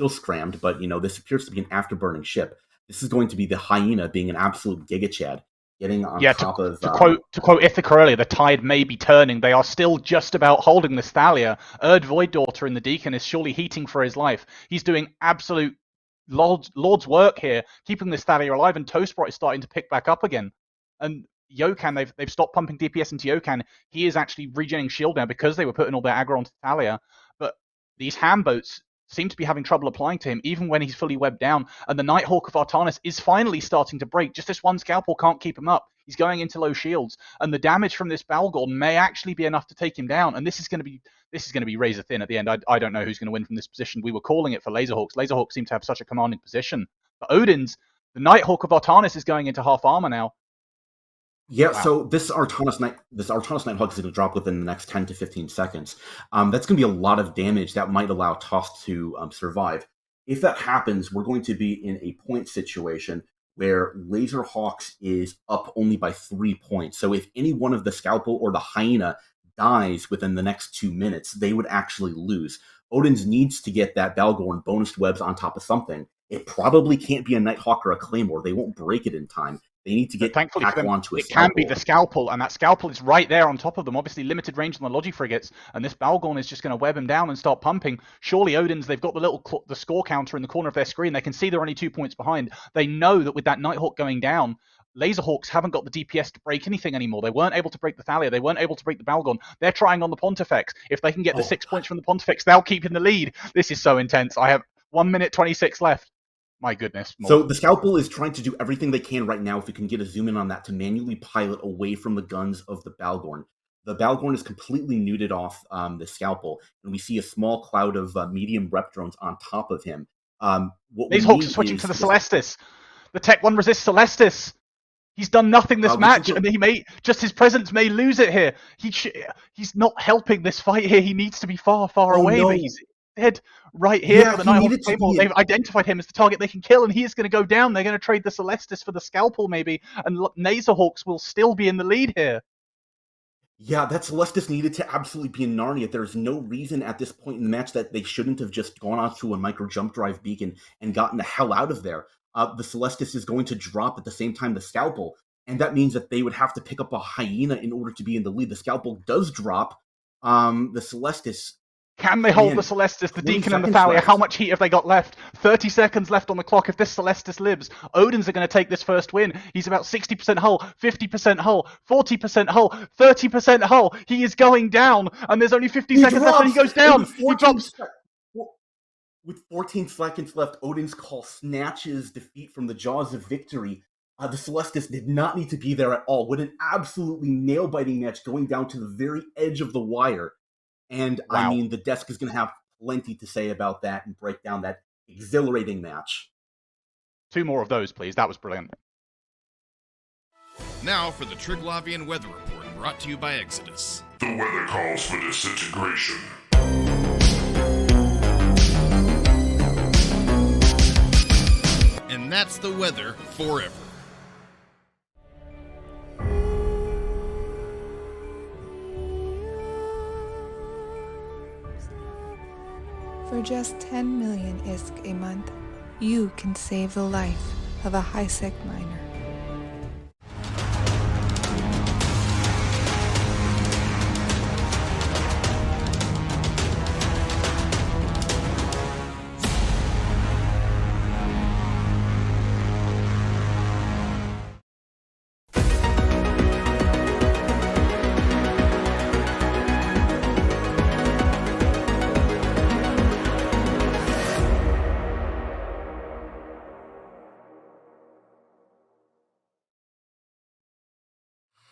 scrammed, but this appears to be an afterburning ship. This is going to be the Hyena being an absolute Giga Chad. Getting on top of... To quote Ithaca earlier, the tide may be turning. They are still just about holding this Thalia. Erd Void Daughter in the Deacon is surely heating for his life. He's doing absolute Lord's work here, keeping this Thalia alive, and Toastbrot is starting to pick back up again. And Yokan, they've stopped pumping DPS into Yokan. He is actually regenerating shield now because they were putting all their aggro onto Thalia. But these ham boats seem to be having trouble applying to him, even when he's fully webbed down. And the Nighthawk of Artanis is finally starting to break. Just this one Scalpel can't keep him up. He's going into low shields, and the damage from this Balgorn may actually be enough to take him down. And this is going to be razor thin at the end. I don't know who's going to win from this position. We were calling it for Laserhawks. Laserhawks seem to have such a commanding position. But Odin's, the Nighthawk of Artanis is going into half armor now. Yeah, wow. So this Artanis Nighthawk is going to drop within the next 10 to 15 seconds. That's going to be a lot of damage that might allow Tosk to survive. If that happens, we're going to be in a point situation where Laserhawks is up only by 3 points. So if any one of the Scalpel or the Hyena dies within the next 2 minutes, they would actually lose. Odin's needs to get that Balgorn bonus webs on top of something. It probably can't be a Nighthawk or a Claymore. They won't break it in time. They need to get thankfully tackle onto a it Scalpel. Can be the Scalpel, and that Scalpel is right there on top of them. Obviously, limited range on the Logi frigates, and this Balgorn is just going to web him down and start pumping. Surely Odin's, they've got the score counter in the corner of their screen. They can see they're only 2 points behind. They know that with that Nighthawk going down, Laserhawks haven't got the DPS to break anything anymore. They weren't able to break the Thalia. They weren't able to break the Balgorn. They're trying on the Pontifex. If they can get the 6 points from the Pontifex, they'll keep in the lead. This is so intense. I have 1 minute 26 left. My goodness. So the Scalpel is trying to do everything they can right now, if we can get a zoom in on that, to manually pilot away from the guns of the Balgorn. The Balgorn is completely nuded off the Scalpel, and we see a small cloud of medium rep drones on top of him. These Hawks are switching to the Celestis. The Tech 1 resists Celestis. He's done nothing this match, and his presence may lose it here. He's not helping this fight here. He needs to be far, far away, but he's dead right here for the Nighthawk Claymore. They've identified him as the target they can kill, and he is going to go down. They're going to trade the Celestis for the Scalpel, maybe, and Laserhawks will still be in the lead here. Yeah, that Celestis needed to absolutely be in Narnia. There's no reason at this point in the match that they shouldn't have just gone onto a micro jump drive beacon and gotten the hell out of there. The Celestis is going to drop at the same time the Scalpel, and that means that they would have to pick up a Hyena in order to be in the lead. The Scalpel does drop. The Celestis... Can they hold the Celestis, the Deacon and the Thalia? How much heat have they got left? 30 seconds left on the clock. If this Celestis lives, Odin's are going to take this first win. He's about 60% hull, 50% hull, 40% hull, 30% hull. He is going down, and there's only 50 seconds left, and he goes down. He drops. With 14 seconds left, Odin's Call snatches defeat from the jaws of victory. The Celestis did not need to be there at all. What an absolutely nail-biting match, going down to the very edge of the wire. And, wow. I mean, the desk is going to have plenty to say about that and break down that exhilarating match. 2 more of those, please. That was brilliant. Now for the Triglavian Weather Report, brought to you by Exodus. The weather calls for disintegration. And that's the weather forever. For just 10 million ISK a month, you can save the life of a high-sec miner.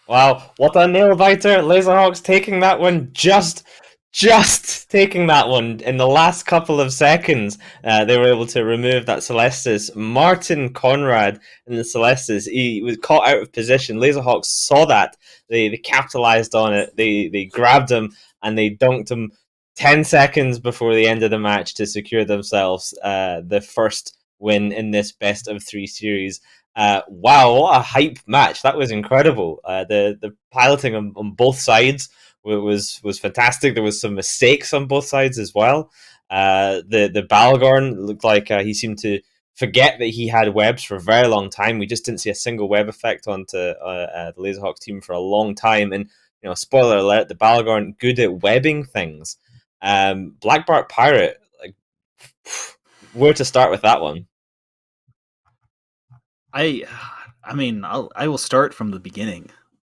Wow, what a nail biter! Laserhawks taking that one, just taking that one in the last couple of seconds. They were able to remove that Celestis. Martin Conrad in the Celestis, he was caught out of position. Laserhawks saw that. They capitalized on it. They grabbed him and they dunked him 10 seconds before the end of the match to secure themselves the first win in this best of 3 series. Wow, what a hype match! That was incredible. The piloting on both sides was fantastic. There was some mistakes on both sides as well. The Balgorn looked like he seemed to forget that he had webs for a very long time. We just didn't see a single web effect onto the Laserhawks team for a long time. And spoiler alert: the Balgorn good at webbing things. Black Bart Pirate, like, where to start with that one? I mean, I will start from the beginning.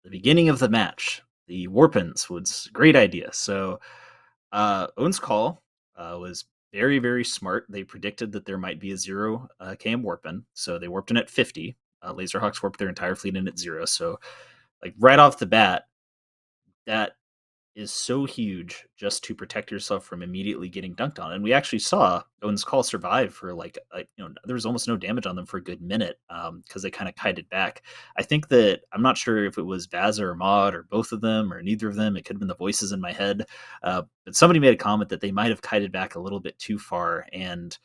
The beginning of the match. The Warpins was a great idea. So, Odin's call was very, very smart. They predicted that there might be a 0 KM Warpin, so they warped in at 50. Laserhawks warped their entire fleet in at 0. So, like right off the bat, that is so huge just to protect yourself from immediately getting dunked on. And we actually saw Odin's call survive for there was almost no damage on them for a good minute because they kind of kited back. I think that I'm not sure if it was Bazza or Maud or both of them or neither of them. It could have been the voices in my head. But somebody made a comment that they might have kited back a little bit too far. And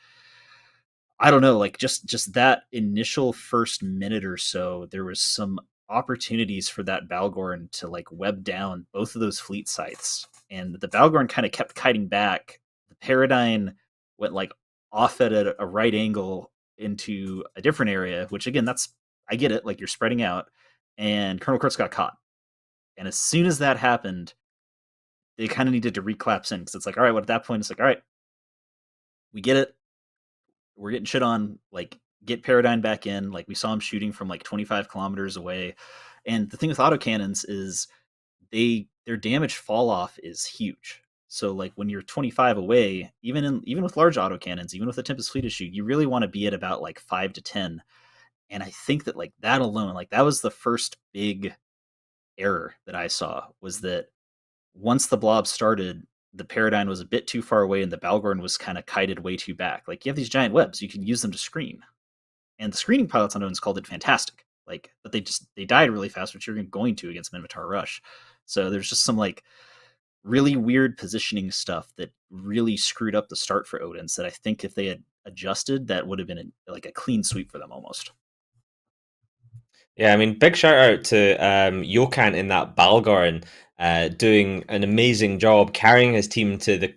I don't know, like just that initial first minute or so, there was some opportunities for that Balgorn to like web down both of those fleet sites, and the Balgorn kind of kept kiting back. The Paradigm went like off at a right angle into a different area, which again, I get it, like you're spreading out, and Colonel Kurtz got caught. And as soon as that happened, they kind of needed to reclapse in because it's like, all right, well, at that point, it's like, all right, we get it. We're getting shit on, like, get Paradigm back in. Like, we saw him shooting from like 25 kilometers away. And the thing with autocannons is their damage fall off is huge. So like when you're 25 away, even with large autocannons, even with a Tempest fleet issue, you really want to be at about like 5 to 10. And I think that like that alone, like that was the first big error that I saw, was that once the blob started, the Paradigm was a bit too far away and the Balgorn was kind of kited way too back. Like, you have these giant webs, you can use them to screen. And the screening pilots on Odin's Call did fantastic. Like, but they died really fast, which you're going to against Minotaur Rush. So there's just some like really weird positioning stuff that really screwed up the start for Odin's that I think if they had adjusted, that would have been like a clean sweep for them almost. Yeah, I mean, big shout out to Yokan in that Balgorn, doing an amazing job carrying his team to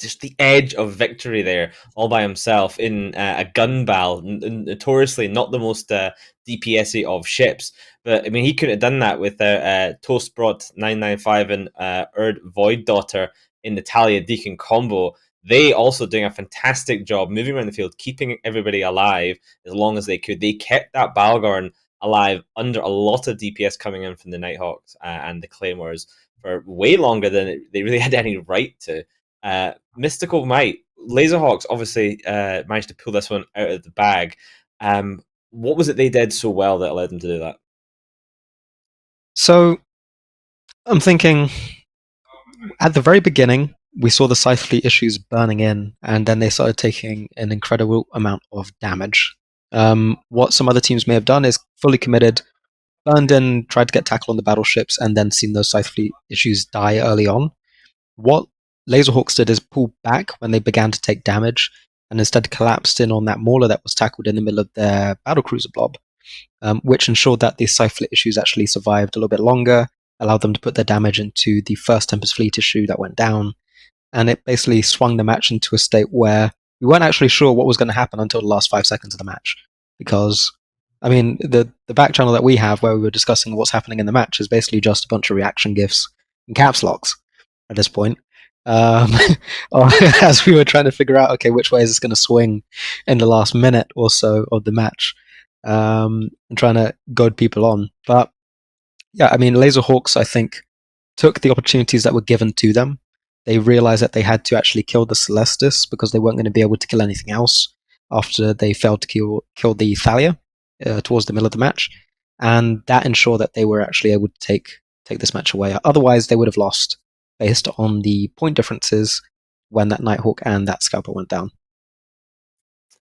just the edge of victory there, all by himself in a gun bal, notoriously not the most DPS-y of ships. But I mean, he couldn't have done that without Toastbrot 995 and Erd Void Daughter in the Talia Deacon combo. They also doing a fantastic job moving around the field, keeping everybody alive as long as they could. They kept that Balgorn alive under a lot of DPS coming in from the Nighthawks and the Claymores for way longer than they really had any right to. Mystical Might, Laserhawks obviously managed to pull this one out of the bag. What was it they did so well that allowed them to do that? So I'm thinking at the very beginning, we saw the Scythe fleet issues burning in, and then they started taking an incredible amount of damage. What some other teams may have done is fully committed, burned in, tried to get tackle on the battleships, and then seen those Scythe fleet issues die early on. What Laserhawks did is pull back when they began to take damage, and instead collapsed in on that mauler that was tackled in the middle of their battlecruiser blob, which ensured that the Scythe fleet issues actually survived a little bit longer, allowed them to put their damage into the first Tempest fleet issue that went down, and it basically swung the match into a state where we weren't actually sure what was going to happen until the last 5 seconds of the match. Because, I mean, the back channel that we have where we were discussing what's happening in the match is basically just a bunch of reaction gifs and caps locks at this point. As we were trying to figure out, okay, which way is this going to swing in the last minute or so of the match, and trying to goad people on. But yeah, I mean, Laserhawks, I think, took the opportunities that were given to them. They realized that they had to actually kill the Celestis because they weren't going to be able to kill anything else after they failed to kill the Thalia towards the middle of the match, and that ensured that they were actually able to take this match away. Otherwise, they would have lost based on the point differences when that Nighthawk and that Scalper went down.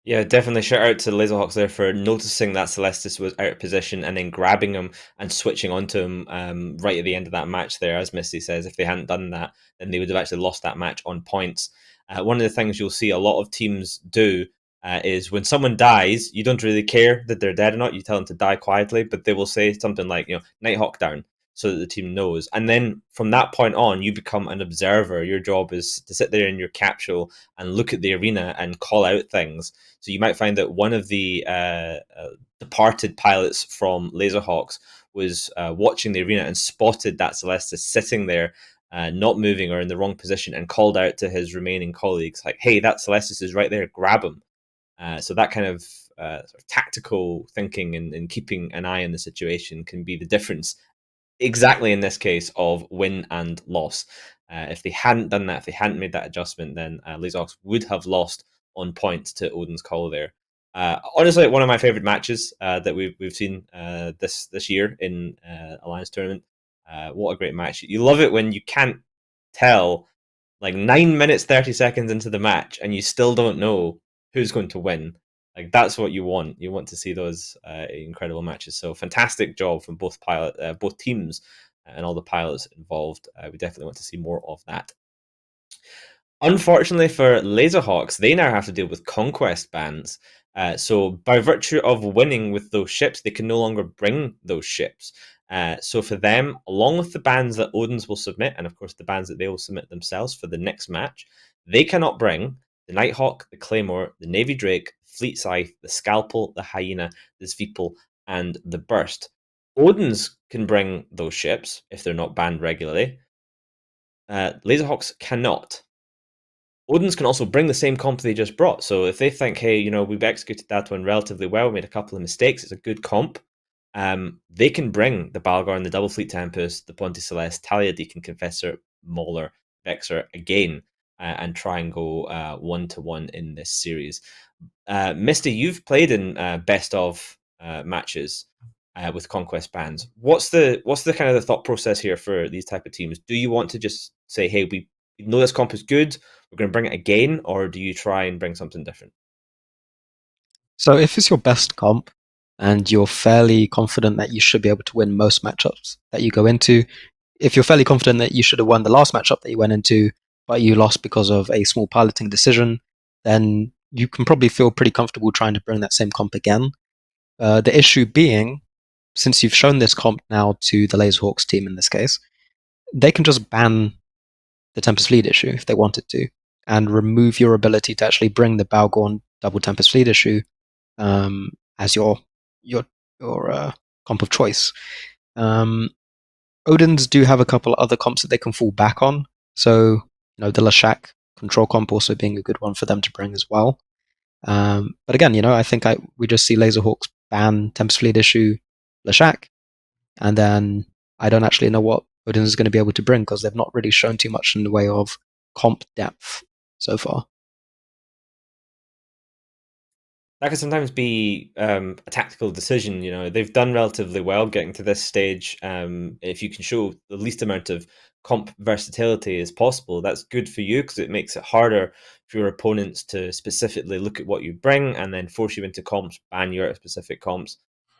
Yeah, definitely shout out to Laserhawks there for noticing that Celestis was out of position and then grabbing him and switching onto him right at the end of that match there. As Misty says, if they hadn't done that, then they would have actually lost that match on points. One of the things you'll see a lot of teams do is when someone dies, you don't really care that they're dead or not. You tell them to die quietly, but they will say something like, Nighthawk down, so that the team knows. And then from that point on, you become an observer. Your job is to sit there in your capsule and look at the arena and call out things. So you might find that one of the departed pilots from Laserhawks was watching the arena and spotted that Celestis sitting there, not moving or in the wrong position, and called out to his remaining colleagues, like, hey, that Celestis is right there, grab him. So that kind of, sort of tactical thinking and keeping an eye on the situation can be the difference exactly in this case of win and loss. If they hadn't done that, if they hadn't made that adjustment, then Laserhawks would have lost on points to Odin's Call there. Honestly, one of my favorite matches that we've seen this year in Alliance Tournament. What a great match! You love it when you can't tell, like 9 minutes 30 seconds into the match, and you still don't know who's going to win. Like, that's what you want. You want to see those incredible matches. So fantastic job from both teams and all the pilots involved. We definitely want to see more of that. Unfortunately for Laserhawks, they now have to deal with conquest bans. So by virtue of winning with those ships, they can no longer bring those ships. So for them, along with the bans that Odin's will submit, and of course the bans that they will submit themselves for the next match, they cannot bring the Nighthawk, the Claymore, the Navy Drake, Fleet Scythe, the Scalpel, the Hyena, the Zweepel, and the Burst. Odin's can bring those ships if they're not banned regularly. Laserhawks cannot. Odin's can also bring the same comp they just brought. So if they think, hey, we've executed that one relatively well, made a couple of mistakes, it's a good comp, they can bring the Balgorn, the Double Fleet Tempest, the Ponte Celeste, Talia Deacon, Confessor, Mauler, Vexor again, and try and go 1-1 in this series. Misty, you've played in best of matches with conquest bans. What's the kind of the thought process here for these type of teams? Do you want to just say, hey, we know this comp is good, we're going to bring it again, or do you try and bring something different? So if it's your best comp and you're fairly confident that you should be able to win most matchups that you go into, if you're fairly confident that you should have won the last matchup that you went into, but you lost because of a small piloting decision, then you can probably feel pretty comfortable trying to bring that same comp again. The issue being, since you've shown this comp now to the Laserhawks team in this case, they can just ban the Tempest Fleet issue if they wanted to, and remove your ability to actually bring the Balgorn double Tempest Fleet issue as your comp of choice. Odin's do have a couple of other comps that they can fall back on, so the Lashak control comp also being a good one for them to bring as well. But again, I think we just see Laserhawks ban Tempest Fleet issue Lashak, and then I don't actually know what Odin is going to be able to bring because they've not really shown too much in the way of comp depth so far. that can sometimes be a tactical decision. You know, they've done relatively well getting to this stage. If you can show the least amount of comp versatility as possible, that's good for you because it makes it harder for your opponents to specifically look at what you bring and then force you into comps, ban you out of specific comps.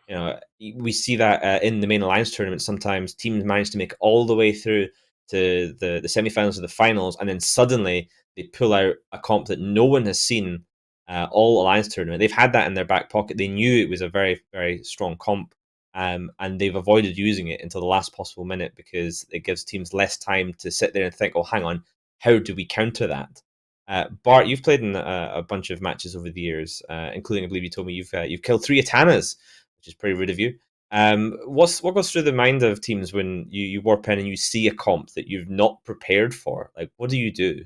You know, we see that in the main alliance tournament. Sometimes teams manage to make all the way through to the semifinals or the finals, and then suddenly they pull out a comp that no one has seen all alliance tournament. They've had that in their back pocket. They knew it was a very, very strong comp, and they've avoided using it until the last possible minute because it gives teams less time to sit there and think, "Oh, hang on, how do we counter that?" Bart, you've played in a bunch of matches over the years, including, I believe you told me you've killed 3 Atanas, which is pretty rude of you. What goes through the mind of teams when you warp in and you see a comp that you've not prepared for? Like, what do you do?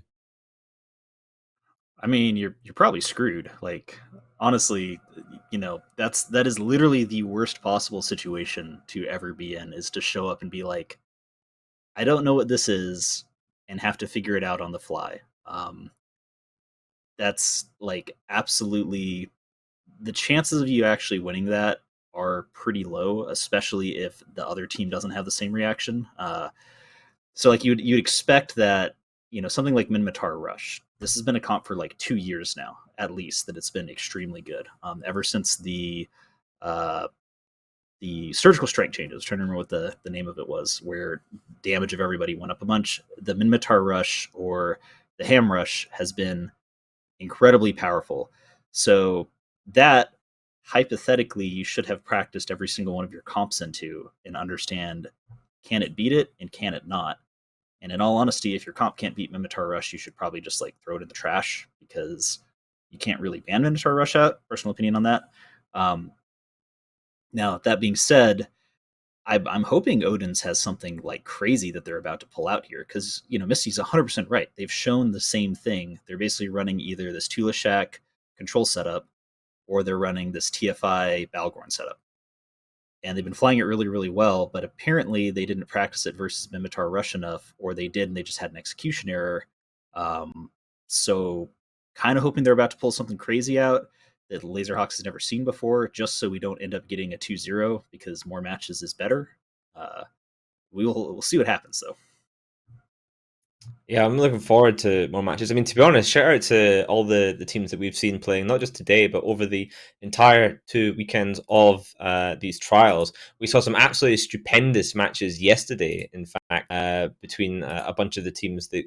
I mean, you're probably screwed. Like, honestly, that is literally the worst possible situation to ever be in, is to show up and be like, I don't know what this is, and have to figure it out on the fly. That's like absolutely, the chances of you actually winning that are pretty low, especially if the other team doesn't have the same reaction. So like you'd expect that, something like Minmatar Rush. This has been a comp for like 2 years now, at least, that it's been extremely good. Ever since the surgical strike changes. I was trying to remember what the name of it was, where damage of everybody went up a bunch. The Minmatar Rush or the Ham Rush has been incredibly powerful. So that, hypothetically, you should have practiced every single one of your comps into and understand, can it beat it and can it not? And in all honesty, if your comp can't beat Minotaur Rush, you should probably just like throw it in the trash, because you can't really ban Minotaur Rush out. Personal opinion on that. Now, that being said, I'm hoping Odin's has something like crazy that they're about to pull out here, because Misty's 100% right. They've shown the same thing. They're basically running either this Tula Shack control setup, or they're running this TFI Balgorn setup. And they've been flying it really, really well, but apparently they didn't practice it versus Mimitar Rush enough, or they did and they just had an execution error. So kind of hoping they're about to pull something crazy out that Laserhawks has never seen before, just so we don't end up getting a 2-0, because more matches is better. We'll see what happens, though. Yeah, I'm looking forward to more matches. I mean, to be honest, shout out to all the teams that we've seen playing, not just today, but over the entire 2 weekends of these trials. We saw some absolutely stupendous matches yesterday, in fact, between a bunch of the teams that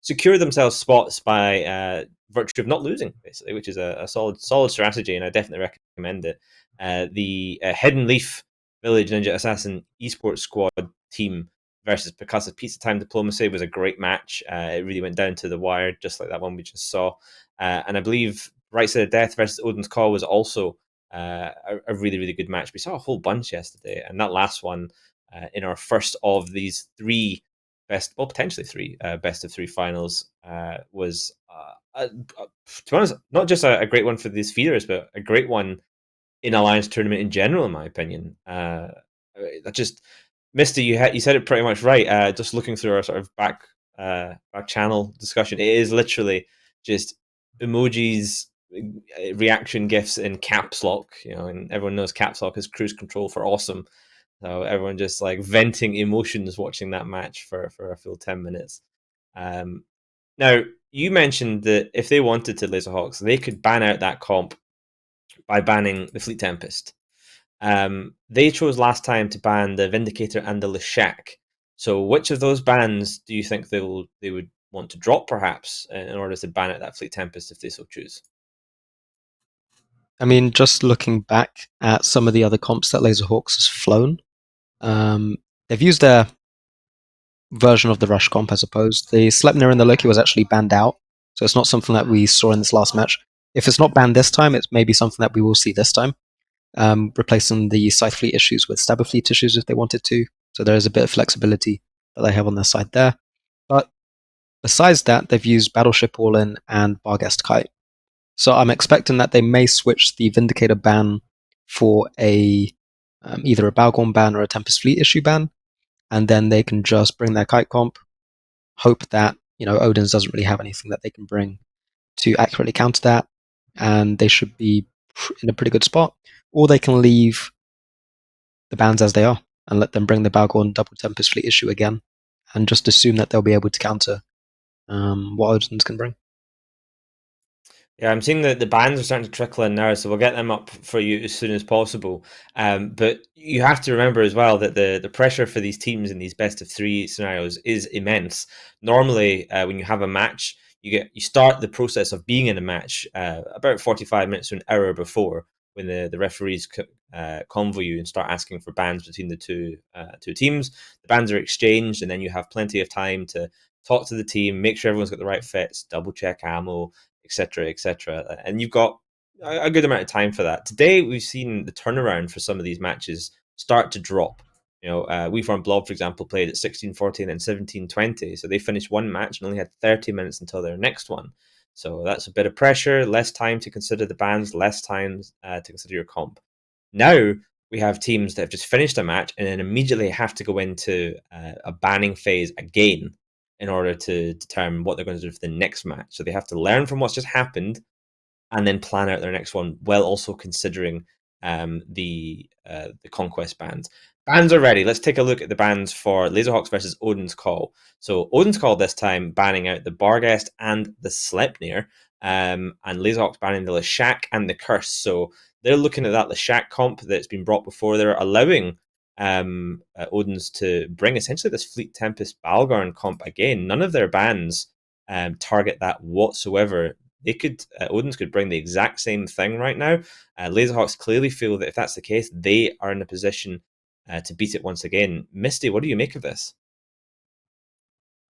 secured themselves spots by virtue of not losing, basically, which is a solid strategy, and I definitely recommend it. The Hidden Leaf Village Ninja Assassin esports squad team versus Percussive Pizza Time Diplomacy was a great match. It really went down to the wire, just like that one we just saw. And I believe Right Side of Death versus Odin's Call was also a really, really good match. We saw a whole bunch yesterday, and that last one in our first of these 3 potentially 3 best of 3 finals was, to be honest, not just a great one for these feeders, but a great one in Alliance tournament in general, in my opinion. That just Misty, you said it pretty much right. Just looking through our sort of back channel discussion, it is literally just emojis, reaction gifs in caps lock. And everyone knows caps lock is cruise control for awesome. So everyone just like venting emotions watching that match for a full 10 minutes. Now, you mentioned that if they wanted to, Laserhawks, they could ban out that comp by banning the Fleet Tempest. They chose last time to ban the Vindicator and the Leshak. So which of those bans do you think they would want to drop, perhaps, in order to ban out that Fleet Tempest if they so choose? I mean, just looking back at some of the other comps that Laserhawks has flown, they've used their version of the Rush comp, I suppose. The Sleipnir and the Loki was actually banned out, so it's not something that we saw in this last match. If it's not banned this time, it's maybe something that we will see this time, replacing the Scythe Fleet issues with Stabber Fleet issues if they wanted to. So there is a bit of flexibility that they have on their side there. But besides that, they've used Battleship All-In and Barghest Kite. So I'm expecting that they may switch the Vindicator ban for either a Balgorn ban or a Tempest Fleet issue ban, and then they can just bring their Kite comp, hope that Odin's doesn't really have anything that they can bring to accurately counter that, and they should be in a pretty good spot, or they can leave the bans as they are and let them bring the Balgorn double Tempest Fleet issue again, and just assume that they'll be able to counter what Odin's can bring. Yeah, I'm seeing that the bans are starting to trickle in now, so we'll get them up for you as soon as possible. But you have to remember as well that the pressure for these teams in these best of three scenarios is immense. Normally, when you have a match, you start the process of being in a match about 45 minutes to an hour before, when the referees convoy you and start asking for bans between the two teams. The bans are exchanged, and then you have plenty of time to talk to the team, make sure everyone's got the right fits, double check ammo, etc., etc. And you've got a good amount of time for that. Today, we've seen the turnaround for some of these matches start to drop. We from Blob, for example, played at 16:14 and 17:20, so they finished one match and only had 30 minutes until their next one. So that's a bit of pressure, less time to consider the bans, less time to consider your comp. Now we have teams that have just finished a match and then immediately have to go into a banning phase again in order to determine what they're going to do for the next match. So they have to learn from what's just happened and then plan out their next one, while also considering the conquest bans. Bans are ready. Let's take a look at the bans for Laserhawks versus Odin's Call. So Odin's Call this time banning out the Barghest and the Sleipnir, and Laserhawks banning the Leshak and the Curse. So they're looking at that Leshak comp that's been brought before. They're allowing Odin's to bring essentially this Fleet Tempest Balgorn comp again. None of their bans target that whatsoever. They could Odin's could bring the exact same thing right now. Laserhawks clearly feel that if that's the case, they are in a position to beat it once again. Misty, what do you make of this?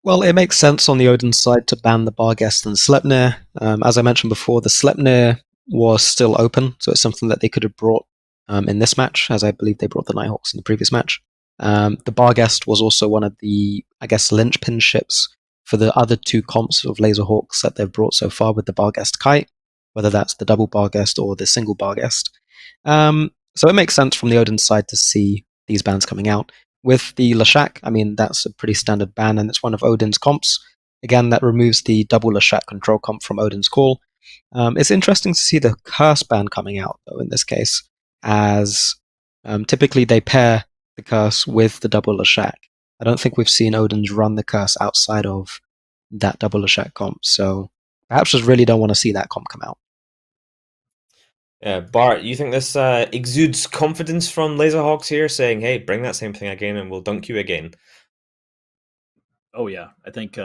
Well, it makes sense on the Odin side to ban the Barghest and Sleipnir. As I mentioned before, the Sleipnir was still open, so it's something that they could have brought in this match, as I believe they brought the Nighthawks in the previous match. The Barghest was also one of the, I guess, linchpin ships for the other two comps of Laserhawks that they've brought so far with the Barghest Kite, whether that's the double Barghest or the single Barghest. So it makes sense from the Odin side to see these bans coming out. With the Leshak, I mean, that's a pretty standard ban, and it's one of Odin's comps. Again, that removes the double Leshak control comp from Odin's Call. It's interesting to see the Curse ban coming out, though, in this case, as typically they pair the Curse with the double Leshak. I don't think we've seen Odin's run the Curse outside of that double Leshak comp, so perhaps just really don't want to see that comp come out. Bart, you think this exudes confidence from Laserhawks here, saying, hey, bring that same thing again and we'll dunk you again? Oh, yeah. I think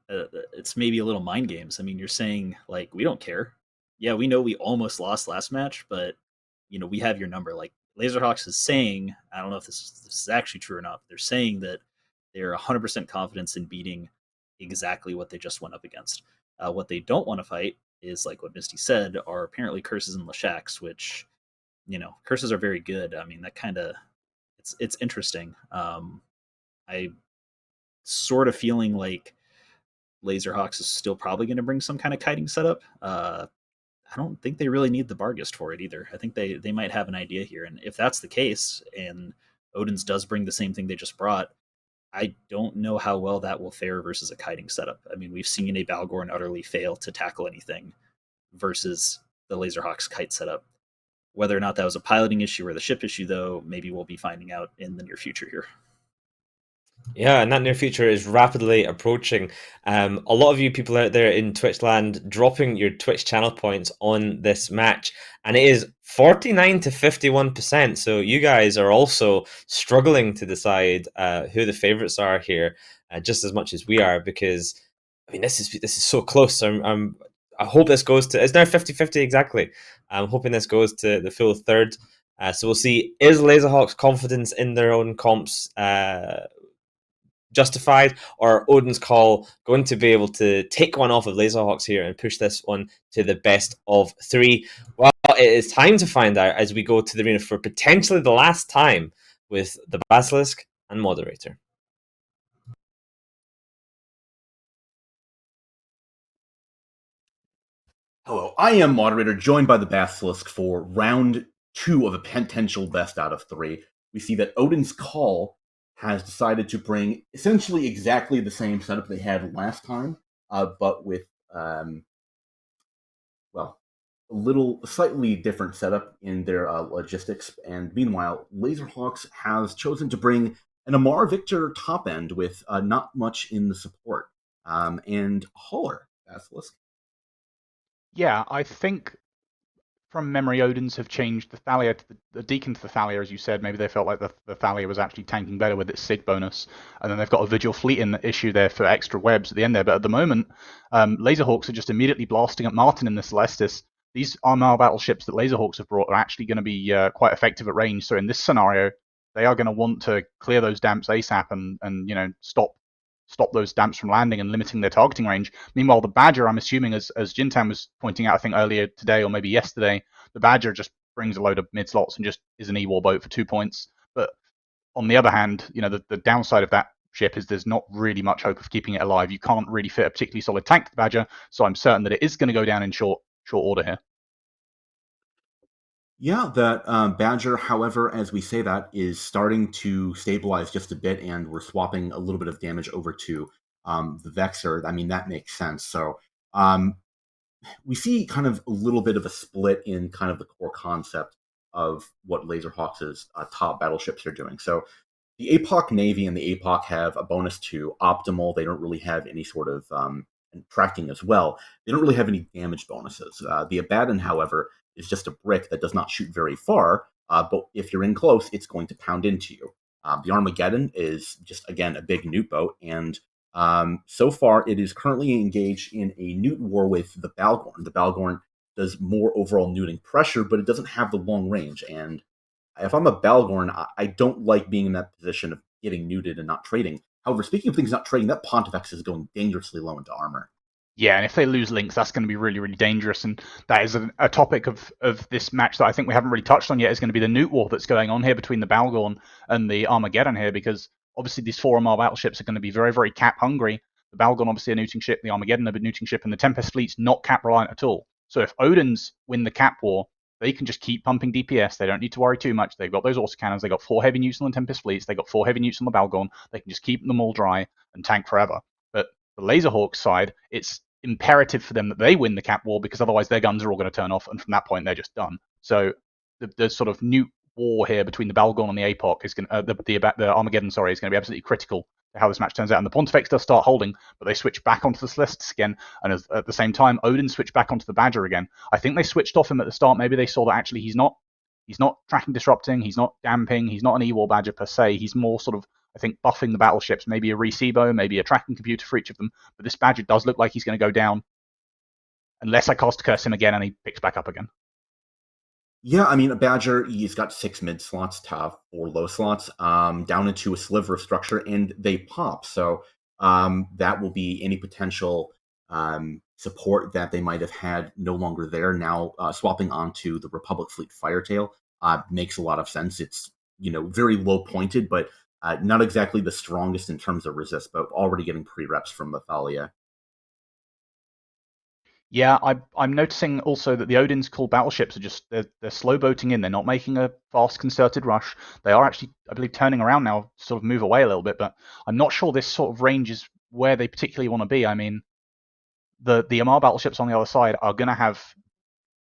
it's maybe a little mind games. I mean, you're saying, like, we don't care. Yeah, we know we almost lost last match, but, we have your number. Like, Laserhawks is saying, I don't know if this is actually true or not, but they're saying that they're 100% confidence in beating exactly what they just went up against. What they don't want to fight is, like what Misty said, are apparently curses and Leshaks, which, curses are very good. I mean, that kind of, it's interesting. I sort of feeling like Laserhawks is still probably going to bring some kind of kiting setup. I don't think they really need the Barghest for it either. I think they might have an idea here. And if that's the case, and Odin's does bring the same thing they just brought, I don't know how well that will fare versus a kiting setup. I mean, we've seen a Balgorn utterly fail to tackle anything versus the Laserhawks kite setup. Whether or not that was a piloting issue or the ship issue, though, maybe we'll be finding out in the near future here. Yeah, and that near future is rapidly approaching. A lot of you people out there in Twitch land dropping your Twitch channel points on this match, and it is 49 to 51%. So you guys are also struggling to decide who the favorites are here, just as much as we are, because I mean this is so close. I hope this goes to, it's now 50-50 exactly. I'm hoping this goes to the full third. So we'll see, is Laserhawks' confidence in their own comps justified, or Odin's Call going to be able to take one off of Laserhawks here and push this one to the best of three? Well, it is time to find out as we go to the arena for potentially the last time with the Basilisk and Moderator. Hello, I am Moderator, joined by the Basilisk for round 2 of a potential best out of 3. We see that Odin's Call has decided to bring essentially exactly the same setup they had last time, but with, a slightly different setup in their logistics. And meanwhile, Laserhawks has chosen to bring an Amar Victor top end with not much in the support. And Hauler, Basilisk. Yeah, I think from memory, Odin's have changed the Thalia to the Deacon to the Thalia, as you said. Maybe they felt like the Thalia was actually tanking better with its Sig bonus. And then they've got a Vigil Fleet in the issue there for extra webs at the end there. But at the moment, Laserhawks are just immediately blasting at Martin in the Celestis. These Armor battleships that Laserhawks have brought are actually going to be quite effective at range. So in this scenario, they are going to want to clear those damps ASAP and stop those damps from landing and limiting their targeting range. Meanwhile, the Badger, I'm assuming, as Jintan was pointing out, I think earlier today or maybe yesterday, the Badger just brings a load of mid slots and just is an E-War boat for 2 points. But on the other hand, the downside of that ship is there's not really much hope of keeping it alive. You can't really fit a particularly solid tank to the Badger, so I'm certain that it is going to go down in short order here. Yeah, that Badger, however, as we say that, is starting to stabilize just a bit, and we're swapping a little bit of damage over to the Vexor. I mean, that makes sense. So we see kind of a little bit of a split in kind of the core concept of what Laserhawks' top battleships are doing. So the APOC Navy and the APOC have a bonus to optimal. They don't really have any sort of tracking as well. They don't really have any damage bonuses. The Abaddon, however, is just a brick that does not shoot very far, but if you're in close, it's going to pound into you. The Armageddon is just, again, a big newt boat, and so far it is currently engaged in a newt war with the Balgorn. The Balgorn does more overall newting pressure, but it doesn't have the long range, and if I'm a Balgorn, I don't like being in that position of getting neuted and not trading. However, speaking of things not trading, that Pontifex is going dangerously low into armor. Yeah, and if they lose links, that's going to be really, really dangerous. And that is a topic of this match that I think we haven't really touched on yet, is going to be the newt war that's going on here between the Balgorn and the Armageddon here, because obviously these 4 Armar battleships are going to be very, very cap hungry. The Balgorn obviously a newting ship, the Armageddon a newting ship, and the Tempest fleet's not cap reliant at all. So if Odin's win the cap war, they can just keep pumping DPS. They don't need to worry too much. They've got those autocannons. They've got 4 heavy newts on the Tempest fleets. They've got 4 heavy newts on the Balgorn. They can just keep them all dry and tank forever. But the Laserhawks side, it's imperative for them that they win the cap war, because otherwise their guns are all going to turn off, and from that point they're just done. So the sort of newt war here between the Balgorn and the APOC is going the Armageddon, is going to be absolutely critical to how this match turns out. And the Pontifex does start holding, but they switch back onto the Celestis again, and at the same time Odin switched back onto the Badger again. I think they switched off him at the start. Maybe they saw that actually he's not tracking disrupting, he's not damping, he's not an E-War Badger per se. He's more sort of, I think, buffing the battleships, maybe a Recebo, maybe a tracking computer for each of them. But this Badger does look like he's going to go down, unless I cast Curse him again and he picks back up again. Yeah, I mean, a Badger, he's got 6 mid slots to have 4 low slots, down into a sliver of structure, and they pop. So that will be any potential support that they might have had no longer there. Now swapping onto the Republic Fleet Firetail makes a lot of sense. It's, very low pointed, but not exactly the strongest in terms of resist, but already getting pre-reps from Thalia. Yeah, I'm noticing also that the Odin's called battleships are just, they're slow boating in. They're not making a fast concerted rush. They are actually, I believe, turning around now, sort of move away a little bit, but I'm not sure this sort of range is where they particularly want to be. I mean, the Amar battleships on the other side are going to have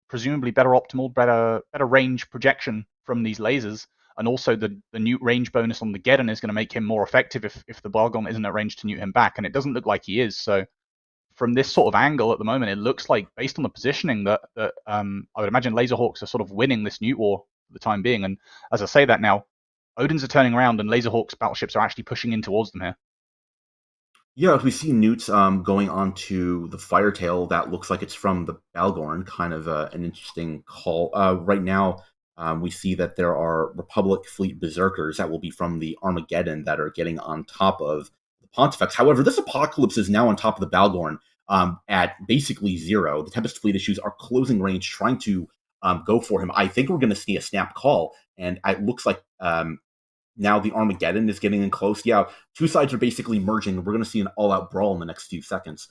presumably better optimal, better range projection from these lasers, and also the newt range bonus on the Geddon is going to make him more effective if the Balgon isn't at range to newt him back, and it doesn't look like he is. So from this sort of angle at the moment, it looks like, based on the positioning, that I would imagine Laserhawks are sort of winning this newt war for the time being. And as I say that now, Odin's are turning around and Laserhawks battleships are actually pushing in towards them here. Yeah, we see newts going onto the Firetail. That looks like it's from the Balgorn. Kind of an interesting call. Right now, we see that there are Republic Fleet Berserkers that will be from the Armageddon that are getting on top of the Pontifex. However, this Apocalypse is now on top of the Balgorn at basically 0. The Tempest Fleet issues are closing range, trying to go for him. I think we're going to see a snap call, and it looks like now the Armageddon is getting in close. Yeah, 2 sides are basically merging. We're going to see an all-out brawl in the next few seconds.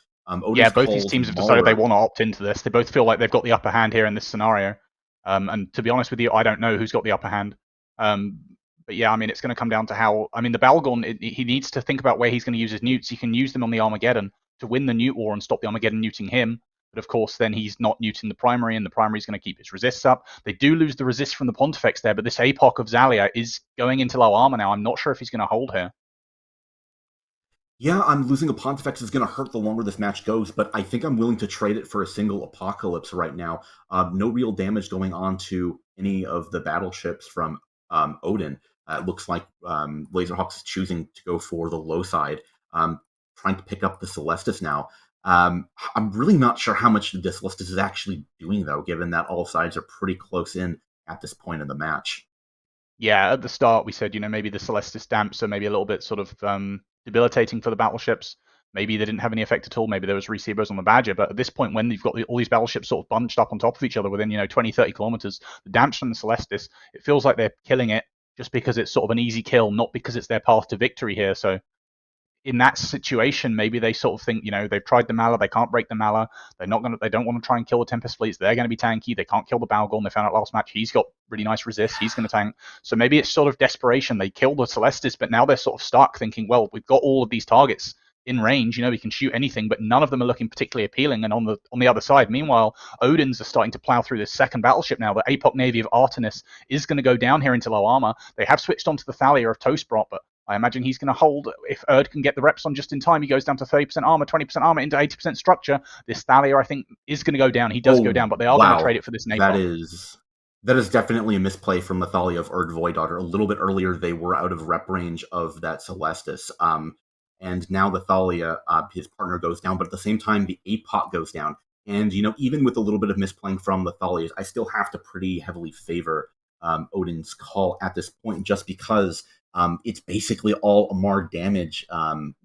Yeah, both these teams have decided they want to opt into this. They both feel like they've got the upper hand here in this scenario. And to be honest with you, I don't know who's got the upper hand. But yeah, I mean, it's going to come down to how... I mean, the Balgorn, he needs to think about where he's going to use his newts. He can use them on the Armageddon to win the newt war and stop the Armageddon newting him. But of course, then he's not neuting the primary, and the primary is going to keep its resists up. They do lose the resist from the Pontifex there, but this APOC of Zalia is going into low armor now. I'm not sure if he's going to hold here. Yeah, I'm losing a Pontifex is going to hurt the longer this match goes, but I think I'm willing to trade it for a single Apocalypse right now. No real damage going on to any of the battleships from Odin. It looks like Laserhawks is choosing to go for the low side, trying to pick up the Celestis now. I'm really not sure how much the Celestis is actually doing, though, given that all sides are pretty close in at this point in the match. Yeah, at the start we said, maybe the Celestis damps are maybe a little bit sort of debilitating for the battleships. Maybe they didn't have any effect at all. Maybe there was receivers on the Badger. But at this point, when you've got all these battleships sort of bunched up on top of each other within, 20, 30 kilometers, the damps from the Celestis, it feels like they're killing it just because it's sort of an easy kill, not because it's their path to victory here. So in that situation, maybe they sort of think, they've tried the Mala, they can't break the Mala, they don't want to try and kill the Tempest fleets, they're going to be tanky, they can't kill the Balgorn, they found out last match, he's got really nice resist, he's going to tank. So maybe it's sort of desperation, they killed the Celestis, but now they're sort of stuck thinking, well, we've got all of these targets in range, we can shoot anything, but none of them are looking particularly appealing. And on the other side, meanwhile, Odin's are starting to plow through this second battleship now. The APOC Navy of Artemis is going to go down here into low armor. They have switched onto the Thalia of Toastbrot, but I imagine he's going to hold. If Erd can get the reps on just in time, he goes down to 30% armor, 20% armor, into 80% structure. This Thalia, I think, is going to go down. He does go down, but they are going to trade it for this APOC. That is definitely a misplay from the Thalia of Erd Voidaughter. A little bit earlier, they were out of rep range of that Celestis. And now the Thalia, his partner, goes down, but at the same time, the APOC goes down. And, even with a little bit of misplaying from the Thalias, I still have to pretty heavily favor Odin's call at this point, just because it's basically all Amar damage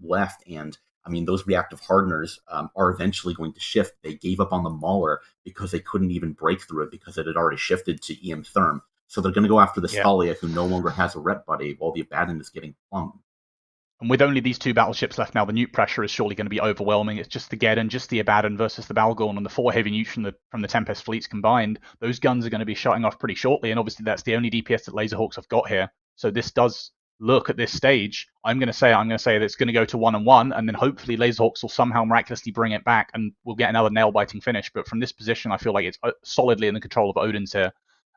left. And, those reactive hardeners are eventually going to shift. They gave up on the Mauler because they couldn't even break through it because it had already shifted to EM Therm. So they're going to go after the Thalia, who no longer has a rep buddy, while the Abaddon is getting plumbed. And with only these two battleships left now, the nuke pressure is surely going to be overwhelming. It's just the Geddon, just the Abaddon versus the Balgorn, and the 4 heavy nukes from the Tempest fleets combined. Those guns are going to be shutting off pretty shortly, and obviously that's the only DPS that Laserhawks have got here. So this does look, at this stage, I'm going to say that it's going to go to 1-1, and then hopefully Laserhawks will somehow miraculously bring it back, and we'll get another nail-biting finish. But from this position, I feel like it's solidly in the control of Odin's here.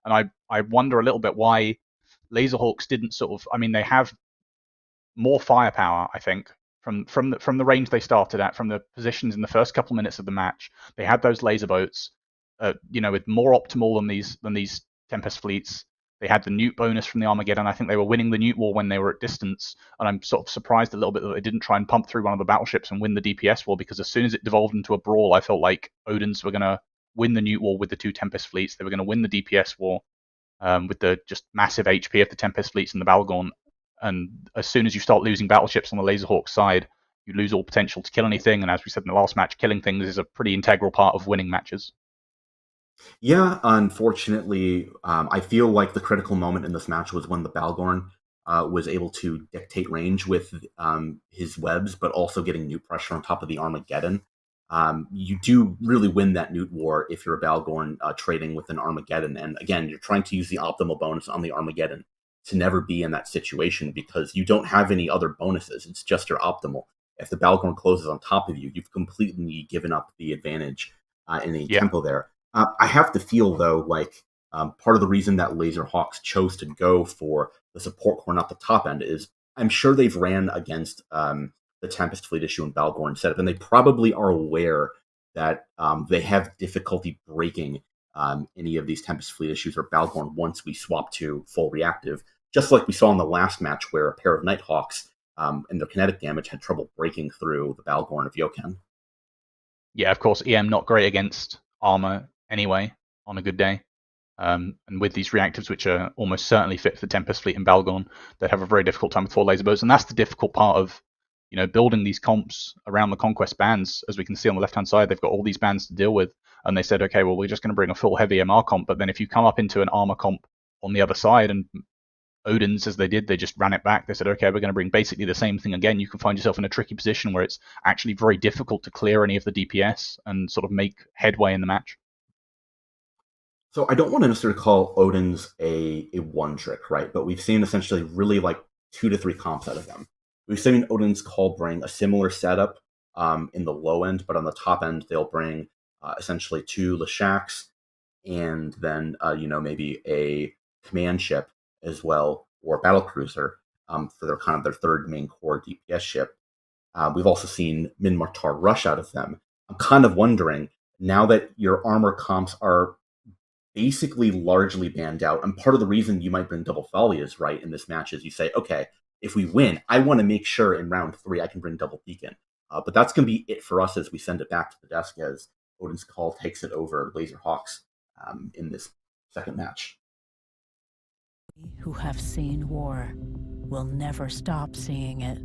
And I wonder a little bit why Laserhawks didn't sort of... they have more firepower, I think, from the range they started at, from the positions in the first couple minutes of the match. They had those laser boats, with more optimal than these Tempest fleets. They had the nuke bonus from the Armageddon. I think they were winning the nuke war when they were at distance, and I'm sort of surprised a little bit that they didn't try and pump through one of the battleships and win the DPS war, because as soon as it devolved into a brawl, I felt like Odin's were going to win the nuke war with the 2 Tempest fleets. They were going to win the DPS war with the just massive HP of the Tempest fleets and the Balgorn. And as soon as you start losing battleships on the Laserhawk side, you lose all potential to kill anything. And as we said in the last match, killing things is a pretty integral part of winning matches. Yeah, unfortunately, I feel like the critical moment in this match was when the Balgorn was able to dictate range with his webs, but also getting nuke pressure on top of the Armageddon. You do really win that nuke war if you're a Balgorn trading with an Armageddon. And again, you're trying to use the optimal bonus on the Armageddon to never be in that situation, because you don't have any other bonuses. It's just your optimal. If the Balgorn closes on top of you, you've completely given up the advantage in the tempo there. I have to feel, though, like part of the reason that Laserhawks chose to go for the support core, not the top end, is I'm sure they've ran against the Tempest Fleet issue and Balgorn setup, and they probably are aware that they have difficulty breaking any of these Tempest Fleet issues or Balgorn once we swap to full reactive, just like we saw in the last match where a pair of Nighthawks and their kinetic damage had trouble breaking through the Balgorn of Yoken. Yeah, of course, EM not great against armor anyway on a good day. And with these reactives, which are almost certainly fit for the Tempest Fleet and Balgorn, they have a very difficult time with 4 laser boats. And that's the difficult part of building these comps around the Conquest bands. As we can see on the left-hand side, they've got all these bands to deal with. And they said, okay, well, we're just going to bring a full heavy MR comp. But then if you come up into an armor comp on the other side, and Odin's, as they did, they just ran it back. They said, okay, we're going to bring basically the same thing again. You can find yourself in a tricky position where it's actually very difficult to clear any of the DPS and sort of make headway in the match. So I don't want to necessarily call Odin's a one trick, right? But we've seen essentially really like 2 to 3 comps out of them. We've seen Odin's call bring a similar setup in the low end, but on the top end, they'll bring essentially 2 Leshaks, and then maybe a command ship as well, or a battle cruiser for their third main core DPS ship. We've also seen Minmatar rush out of them. I'm kind of wondering, now that your armor comps are basically largely banned out, and part of the reason you might bring double Thalias right in this match is you say, okay, if we win, I want to make sure in round 3 I can bring double Beacon. But that's going to be it for us as we send it back to the desk as Odin's Call takes it over Laserhawks in this second match. Who have seen war will never stop seeing it.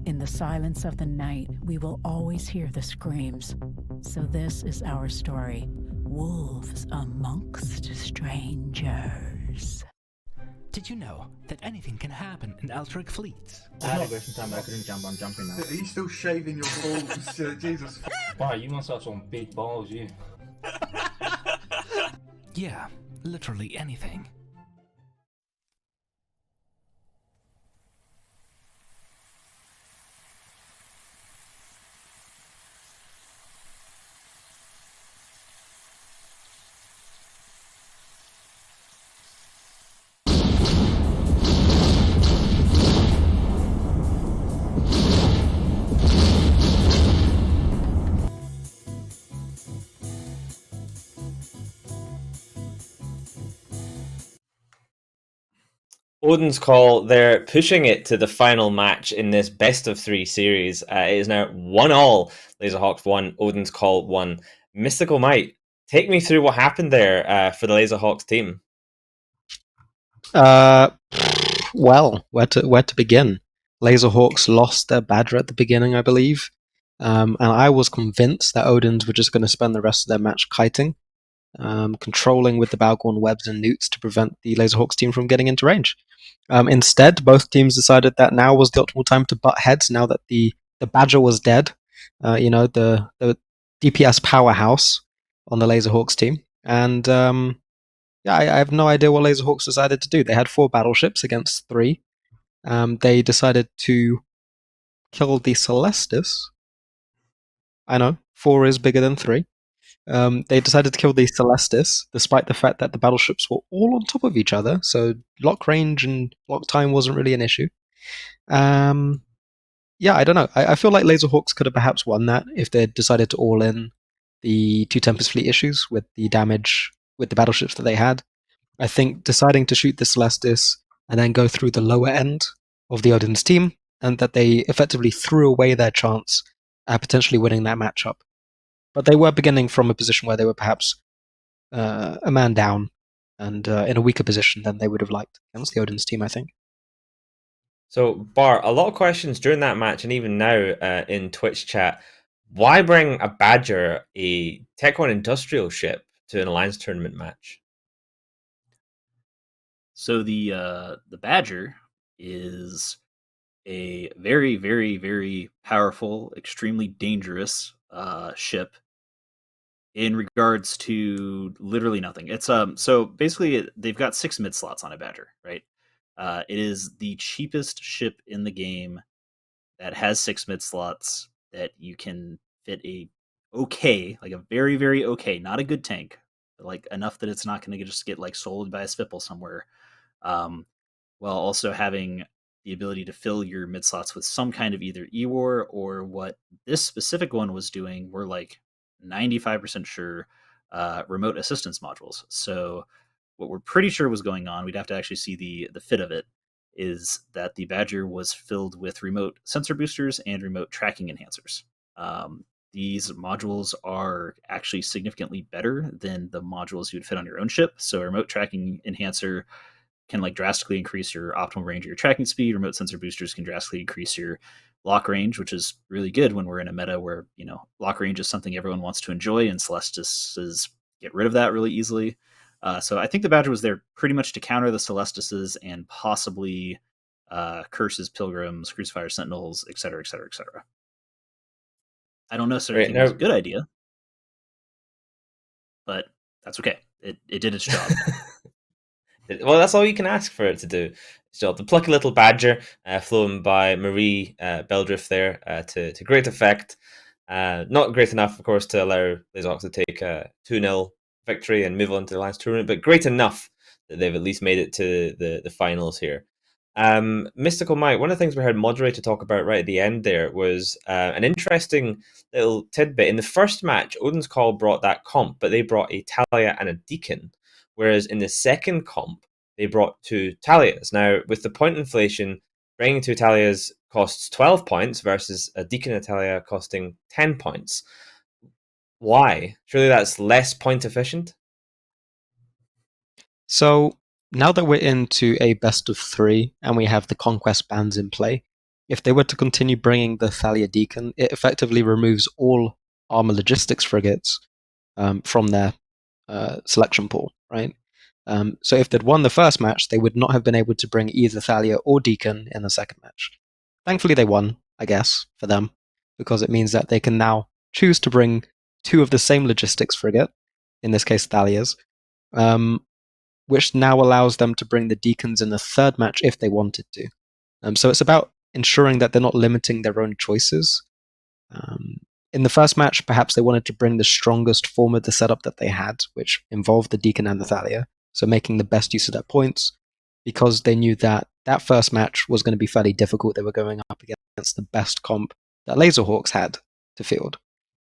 In the silence of the night, we will always hear the screams. So this is our story. Wolves amongst strangers. Did you know that anything can happen in Altric fleets? I had a question time, but I couldn't jump. I'm jumping now. Are you still shaving your balls? Jesus. Wow, you must have some big balls, you. Yeah, literally anything. Odin's Call, they're pushing it to the final match in this best of 3 series. It is now 1-1. Laserhawks 1, Odin's Call 1. Mystical Might, take me through what happened there for the Laserhawks team. Well, where to begin? Laserhawks lost their Badger at the beginning, I believe. And I was convinced that Odins were just going to spend the rest of their match kiting, controlling with the Balgorn webs and newts to prevent the Laserhawks team from getting into range. Instead, both teams decided that now was the optimal time to butt heads, now that the Badger was dead. The DPS powerhouse on the Laserhawks team. And I have no idea what Laserhawks decided to do. They had 4 battleships against 3. They decided to kill the Celestis. I know, 4 is bigger than 3. They decided to kill the Celestis, despite the fact that the battleships were all on top of each other, so lock range and lock time wasn't really an issue. I don't know. I feel like Laserhawks could have perhaps won that if they decided to all in the 2 Tempest Fleet issues with the damage with the battleships that they had. I think deciding to shoot the Celestis and then go through the lower end of the Odin's team, and that they effectively threw away their chance at potentially winning that matchup. But they were beginning from a position where they were perhaps a man down and in a weaker position than they would have liked against the Odin's team, I think. So, Bart, a lot of questions during that match and even now in Twitch chat. Why bring a Badger, a Tech 1 industrial ship, to an Alliance tournament match? So the Badger is a very, very, very powerful, extremely dangerous ship in regards to literally nothing. It's so basically they've got 6 mid slots on a Badger, right? It is the cheapest ship in the game that has 6 mid slots that you can fit a very, very okay, not a good tank, but like enough that it's not going to just get like sold by a Spipple somewhere, while also having the ability to fill your mid slots with some kind of either E-War or what this specific one was doing. We're like 95% sure remote assistance modules. So what we're pretty sure was going on, we'd have to actually see the fit of it, is that the Badger was filled with remote sensor boosters and remote tracking enhancers. These modules are actually significantly better than the modules you'd fit on your own ship. So a remote tracking enhancer can like drastically increase your optimal range of your tracking speed. Remote sensor boosters can drastically increase your lock range, which is really good when we're in a meta where, lock range is something everyone wants to enjoy, and Celestis get rid of that really easily. So I think the Badger was there pretty much to counter the Celestises and possibly Curses, Pilgrims, Crucifier, Sentinels, etc., etc., etc. I don't necessarily think it was a good idea, but that's okay. It did its job. Well, that's all you can ask for it to do. So the plucky little Badger, flown by Marie Beldriff there to great effect. Not great enough, of course, to allow Laserhawks to take a 2-0 victory and move on to the Alliance tournament, but great enough that they've at least made it to the finals here. Mystical Mike, one of the things we heard Moderator talk about right at the end there was an interesting little tidbit. In the first match, Odin's Call brought that comp, but they brought a Talia and a Deacon, whereas in the second comp, they brought 2 Talias. Now, with the point inflation, bringing 2 Talias costs 12 points versus a Deacon and Talia costing 10 points. Why? Surely that's less point efficient? So now that we're into a best of 3 and we have the conquest bans in play, if they were to continue bringing the Thalia Deacon, it effectively removes all armor logistics frigates from their selection pool, right? So if they'd won the first match, they would not have been able to bring either Thalia or Deacon in the second match. Thankfully, they won, I guess, for them, because it means that they can now choose to bring 2 of the same logistics frigate, in this case Thalia's, which now allows them to bring the Deacons in the third match if they wanted to. So it's about ensuring that they're not limiting their own choices. In the first match, perhaps they wanted to bring the strongest form of the setup that they had, which involved the Deacon and the Thalia, so making the best use of their points, because they knew that that first match was going to be fairly difficult. They were going up against the best comp that Laserhawks had to field.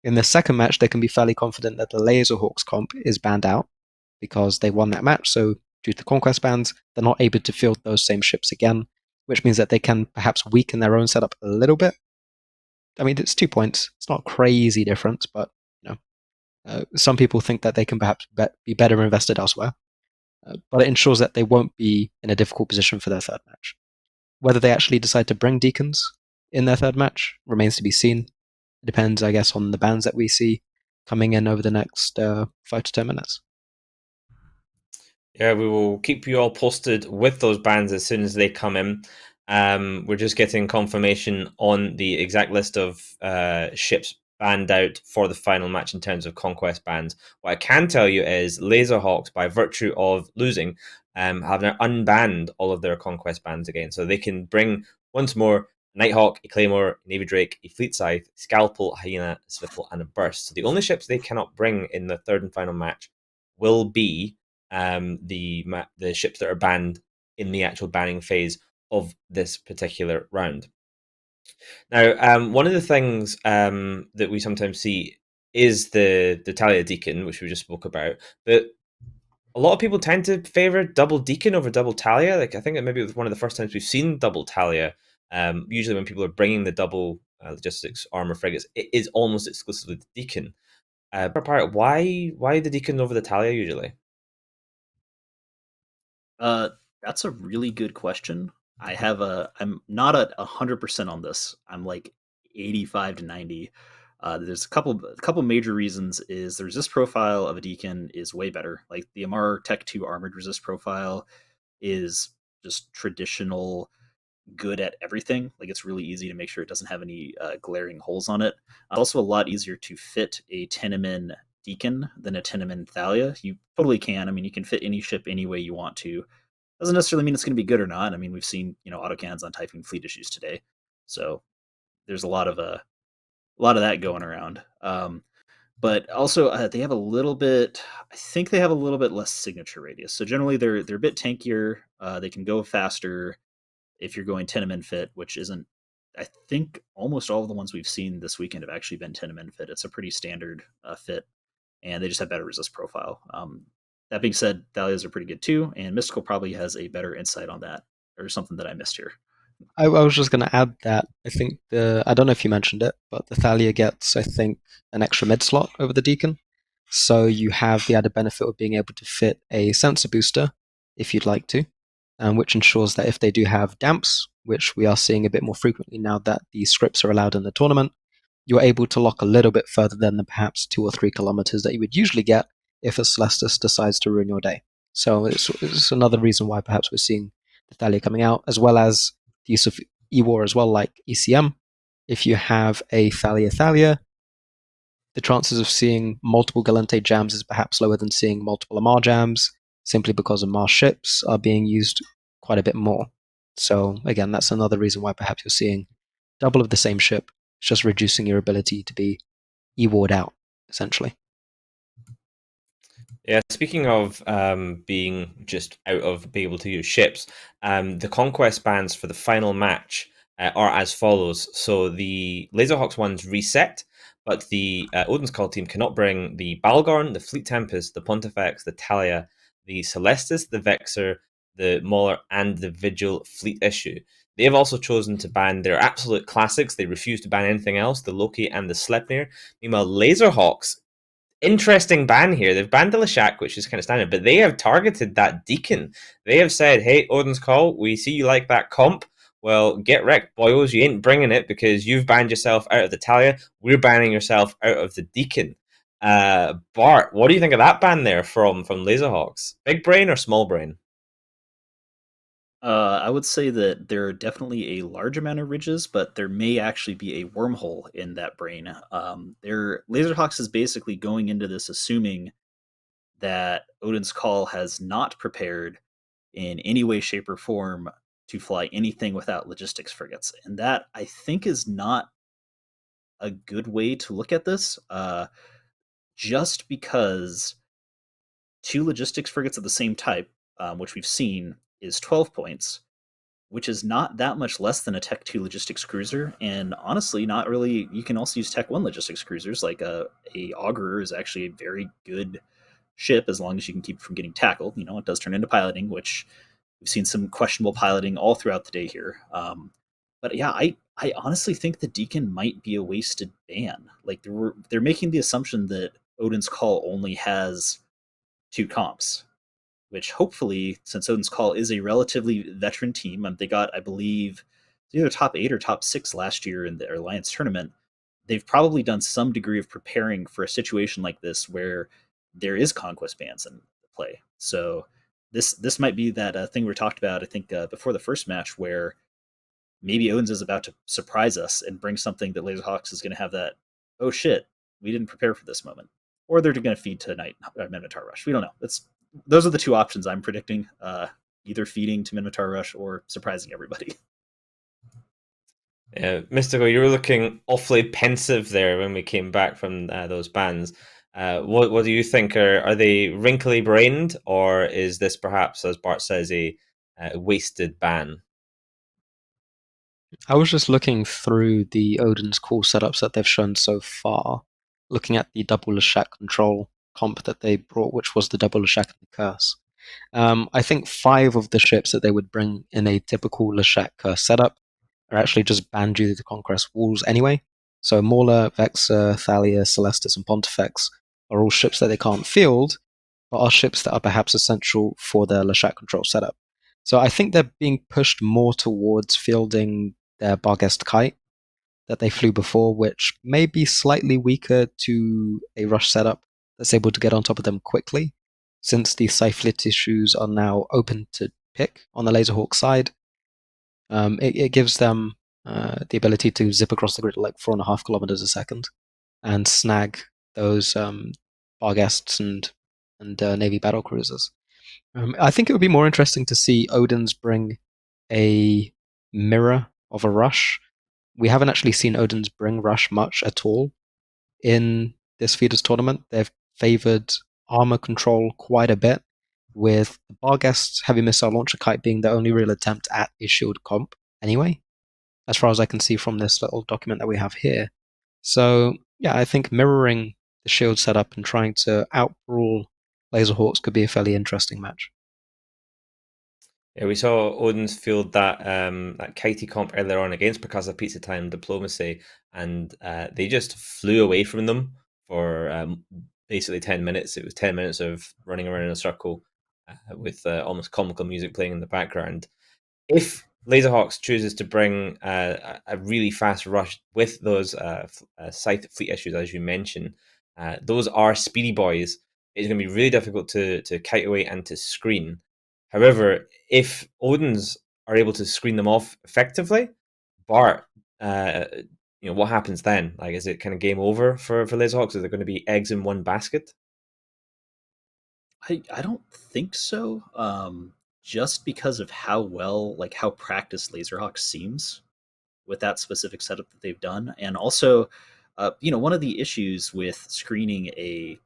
In the second match, they can be fairly confident that the Laserhawks comp is banned out, because they won that match, so due to the conquest bans, they're not able to field those same ships again, which means that they can perhaps weaken their own setup a little bit. I mean, it's 2 points. It's not a crazy difference, but some people think that they can perhaps be better invested elsewhere. But it ensures that they won't be in a difficult position for their third match. Whether they actually decide to bring Deacons in their third match remains to be seen. It depends, I guess, on the bans that we see coming in over the next 5 to 10 minutes. Yeah, we will keep you all posted with those bans as soon as they come in. We're just getting confirmation on the exact list of ships banned out for the final match in terms of conquest bans. What I can tell you is Laserhawks, by virtue of losing, have now unbanned all of their conquest bans again. So they can bring once more Nighthawk, a Claymore, a Navy Drake, a Fleet Scythe, Scalpel, a Hyena, a Swiftle, and a Burst. So the only ships they cannot bring in the third and final match will be the ships that are banned in the actual banning phase of this particular round. Now, one of the things that we sometimes see is the Talia Deacon, which we just spoke about, but a lot of people tend to favor double Deacon over double Talia. Like, I think it maybe was one of the first times we've seen double Talia. Usually when people are bringing the double logistics armor frigates, it is almost exclusively the Deacon. Why the Deacon over the Talia usually? That's a really good question. I'm not at 100% on this. I'm like 85 to 90. There's a couple major reasons. Is the resist profile of a Deacon is way better. Like the Amar Tech 2 armored resist profile is just traditional good at everything. Like it's really easy to make sure it doesn't have any glaring holes on it. Also a lot easier to fit a Tenemin Deacon than a Tenemin Thalia. You totally can. I mean, you can fit any ship any way you want to. Doesn't necessarily mean it's going to be good or not. I mean, we've seen autocannons on Typhoon Fleet issues today, so there's a lot of that going around. But also they have a little bit. I think they have a little bit less signature radius. So generally they're a bit tankier. They can go faster if you're going Tenemin fit, which isn't. I think almost all of the ones we've seen this weekend have actually been Tenemin fit. It's a pretty standard fit, and they just have better resist profile. That being said, Thalias are pretty good too, and Mystical probably has a better insight on that, or something that I missed here. I was just going to add that I think I don't know if you mentioned it, but the Thalia gets, I think, an extra mid slot over the Deacon. So you have the added benefit of being able to fit a sensor booster if you'd like to, which ensures that if they do have damps, which we are seeing a bit more frequently now that the scripts are allowed in the tournament, you're able to lock a little bit further than the perhaps 2 or 3 kilometers that you would usually get if a Celestis decides to ruin your day. So it's another reason why perhaps we're seeing the Thalia coming out, as well as the use of E-War as well, like ECM. If you have a Thalia, the chances of seeing multiple Galente jams is perhaps lower than seeing multiple Amar jams, simply because Amar ships are being used quite a bit more. So again, that's another reason why perhaps you're seeing double of the same ship. It's just reducing your ability to be E-ward out, essentially. Yeah, speaking of being just out of being able to use ships, the conquest bans for the final match are as follows. So the Laserhawks ones reset, but the Odin's Call team cannot bring the Balgorn, the Fleet Tempest, the Pontifex, the Talia, the Celestis, the Vexer, the Mauler, and the Vigil Fleet Issue. They have also chosen to ban their absolute classics. They refuse to ban anything else, the Loki and the Sleipnir. Meanwhile, Laserhawks, interesting ban here. They've banned the Lashak, which is kind of standard, but they have targeted that Deacon. They have said, hey, Odin's Call, we see you like that comp. Well, get wrecked, boyos. You ain't bringing it because you've banned yourself out of the Talia. We're banning yourself out of the Deacon. Bart, what do you think of that ban there from Laserhawks? Big brain or small brain? I would say that there are definitely a large amount of ridges, but there may actually be a wormhole in that brain. Laserhawks is basically going into this assuming that Odin's Call has not prepared in any way, shape, or form to fly anything without logistics frigates, and that I think is not a good way to look at this. Just because 2 logistics frigates of the same type, which we've seen, is 12 points, which is not that much less than a Tech 2 logistics cruiser, and honestly, not really. You can also use Tech 1 logistics cruisers, like a Augurer is actually a very good ship as long as you can keep it from getting tackled. It does turn into piloting, which we've seen some questionable piloting all throughout the day here. But yeah, I honestly think the Deacon might be a wasted ban. Like they're making the assumption that Odin's Call only has 2 comps, which hopefully, since Odin's Call is a relatively veteran team, they got, I believe, either top 8 or top 6 last year in the Alliance tournament. They've probably done some degree of preparing for a situation like this where there is conquest bans in play. So this might be that thing we talked about, I think, before the first match, where maybe Odin's is about to surprise us and bring something that Laserhawks is going to have that, oh shit, we didn't prepare for this moment. Or they're going to feed to Minotaur Rush. We don't know. Those are the 2 options I'm predicting, either feeding to Minotaur Rush or surprising everybody. Mystical, you were looking awfully pensive there when we came back from those bans. What do you think? Are they wrinkly brained, or is this perhaps, as Bart says, a wasted ban? I was just looking through the Odin's Call setups that they've shown so far, looking at the double Lashak control comp that they brought, which was the double Lashak and the Curse. I think 5 of the ships that they would bring in a typical Lashak Curse setup are actually just banned due to the Conquest walls anyway. So Mauler, Vexer, Thalia, Celestis, and Pontifex are all ships that they can't field, but are ships that are perhaps essential for their Lashak control setup. So I think they're being pushed more towards fielding their Barghest Kite that they flew before, which may be slightly weaker to a rush setup that's able to get on top of them quickly, since the Sci-Flit issues are now open to pick on the Laserhawk side. It gives them the ability to zip across the grid at like 4.5 kilometers a second and snag those Barghests and Navy battle cruisers. I think it would be more interesting to see Odin's bring a mirror of a rush. We haven't actually seen Odin's bring rush much at all in this Feeders tournament. They've favored armor control quite a bit, with the Barghest Heavy Missile Launcher Kite being the only real attempt at a shield comp anyway, as far as I can see from this little document that we have here. So yeah, I think mirroring the shield setup and trying to outbrawl Laserhawks could be a fairly interesting match. Yeah, we saw Odin's field that kitey comp earlier on against Percussivve Pizza Time Diplomacy, and they just flew away from them for basically 10 minutes. It was 10 minutes of running around in a circle with almost comical music playing in the background. If Laserhawks chooses to bring a really fast rush with those Scythe fleet issues, as you mentioned, those are speedy boys. It's going to be really difficult to kite away and to screen. However, if Odins are able to screen them off effectively, Bart, what happens then? Like, is it kind of game over for Laserhawks? Is there going to be eggs in one basket? I don't think so. Just because of how practiced Laserhawk seems with that specific setup that they've done, and also one of the issues with screening a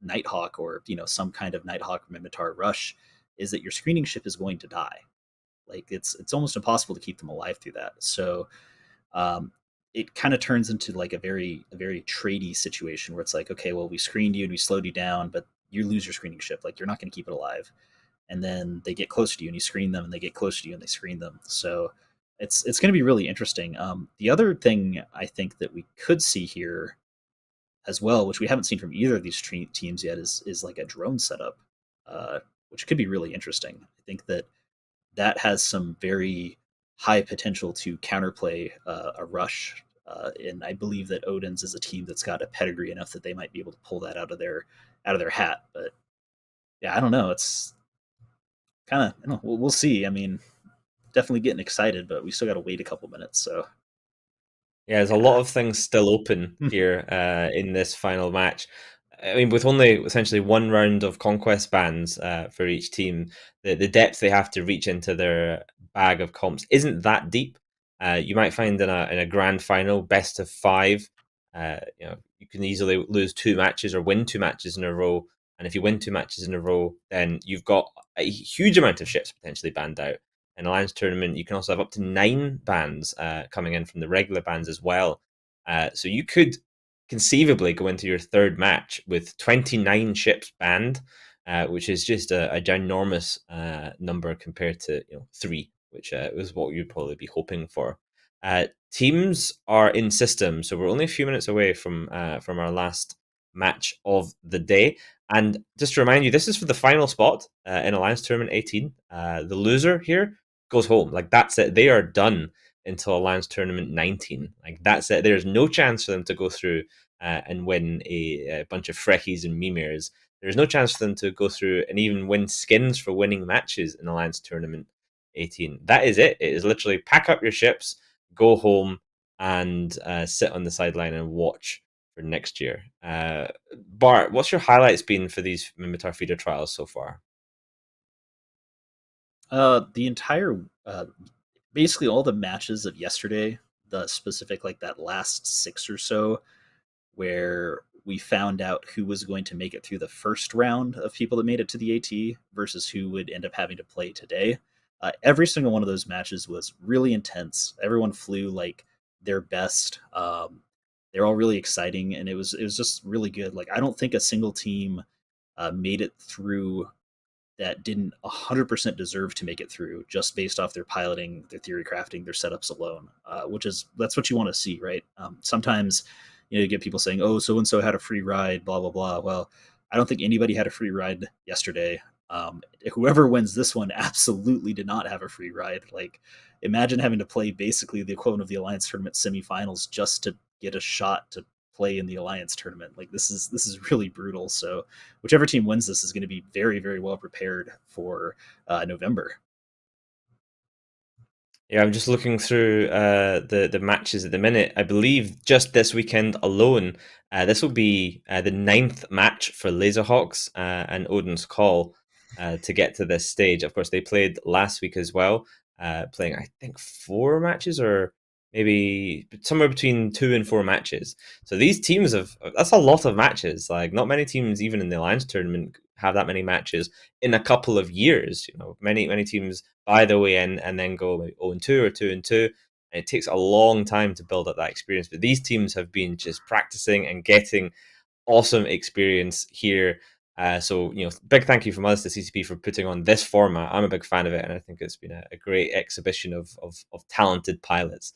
Nighthawk or some kind of Nighthawk Mimitar rush is that your screening ship is going to die. Like it's almost impossible to keep them alive through that. So it kind of turns into like a very tradey situation where it's like, okay, well, we screened you and we slowed you down, but you lose your screening ship. Like you're not going to keep it alive. And then they get closer to you and you screen them, and they get closer to you and they screen them. So it's going to be really interesting. The other thing I think that we could see here as well, which we haven't seen from either of these teams yet, is like a drone setup, which could be really interesting. I think that has some very high potential to counterplay a rush, and I believe that Odin's is a team that's got a pedigree enough that they might be able to pull that out of their hat. But yeah, I don't know. It's kind of we'll see. I mean, definitely getting excited, but we still got to wait a couple minutes. So yeah, there's a lot of things still open here in this final match. I mean, with only essentially one round of conquest bans for each team, the depth they have to reach into their bag of comps isn't that deep. You might find in a grand final, best of 5, you can easily lose 2 matches or win 2 matches in a row. And if you win 2 matches in a row, then you've got a huge amount of ships potentially banned out. In Alliance Tournament, you can also have up to 9 bans coming in from the regular bans as well. So you could conceivably go into your 3rd match with 29 ships banned, which is just a ginormous number compared to 3, which was what you'd probably be hoping for. Teams are in system, so we're only a few minutes away from our last match of the day. And just to remind you, this is for the final spot in Alliance Tournament 18. The loser here goes home. Like, that's it. They are done until Alliance Tournament 19. Like, that's it. There's no chance for them to go through and win a bunch of Freckies and Mimirs. There's no chance for them to go through and even win skins for winning matches in Alliance Tournament 18. That is it. It is literally pack up your ships, go home, and sit on the sideline and watch for next year. Bart, what's your highlights been for these Mimitar feeder trials so far? The entire, basically all the matches of yesterday, the specific like that last 6 or so, where we found out who was going to make it through the first round of people that made it to the AT versus who would end up having to play today. Every single one of those matches was really intense. Everyone flew like their best. They're all really exciting, and it was just really good. Like, I don't think a single team made it through that didn't 100% deserve to make it through just based off their piloting, their theory crafting, their setups alone, that's what you want to see, right? Sometimes you get people saying, oh, so-and-so had a free ride, blah, blah, blah. Well, I don't think anybody had a free ride yesterday. Whoever wins this one absolutely did not have a free ride. Like, imagine having to play basically the equivalent of the Alliance Tournament semifinals just to get a shot to play in the Alliance Tournament. Like, this is really brutal. So whichever team wins this is going to be very, very well prepared for November. Yeah, I'm just looking through the matches at the minute. I believe just this weekend alone, this will be the 9th match for Laserhawks and Odin's Call to get to this stage. Of course, they played last week as well, playing, I think, 4 matches or maybe somewhere between 2 and 4 matches. So these teams that's a lot of matches. Like, not many teams, even in the Alliance Tournament, have that many matches in a couple of years. Many teams buy their way in and then go 0-2 or 2-2. And it takes a long time to build up that experience. But these teams have been just practicing and getting awesome experience here. So, big thank you from us to CCP for putting on this format. I'm a big fan of it, and I think it's been a great exhibition of talented pilots.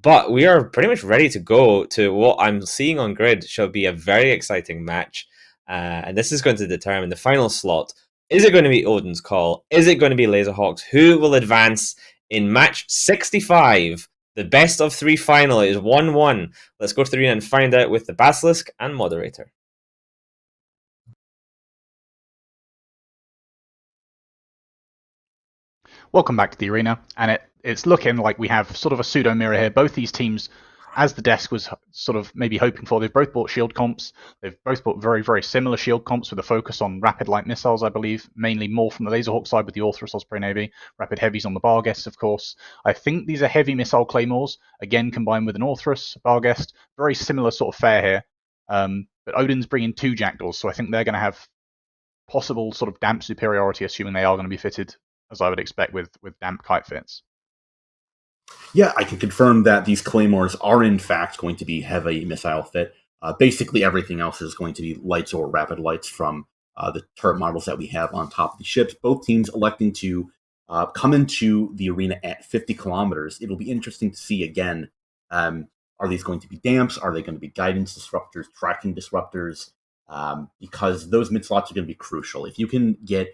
But we are pretty much ready to go to what I'm seeing on grid shall be a very exciting match. And this is going to determine the final slot. Is it going to be Odin's Call? Is it going to be Laserhawks? Who will advance in match 65? The best of 3 final is 1-1. Let's go to the arena and find out with the Basilisk and moderator. Welcome back to the arena, and it's looking like we have sort of a pseudo mirror here. Both these teams as the desk was sort of maybe hoping for. They've both bought shield comps. They've both bought very, very similar shield comps with a focus on rapid light missiles, I believe, mainly more from the Laserhawk side with the Orthrus Osprey Navy, rapid heavies on the Barghest, of course. I think these are heavy missile claymores, again combined with an Orthrus Barghest. Very similar sort of fare here. But Odin's bringing 2 Jackdaws, so I think they're going to have possible sort of damp superiority, assuming they are going to be fitted, as I would expect, with damp kite fits. Yeah, I can confirm that these claymores are in fact going to be heavy missile fit. Basically, everything else is going to be lights or rapid lights from the turret models that we have on top of the ships. Both teams electing to come into the arena at 50 kilometers. It'll be interesting to see again. Are these going to be damps? Are they going to be guidance disruptors, tracking disruptors? Because those mid slots are going to be crucial. If you can get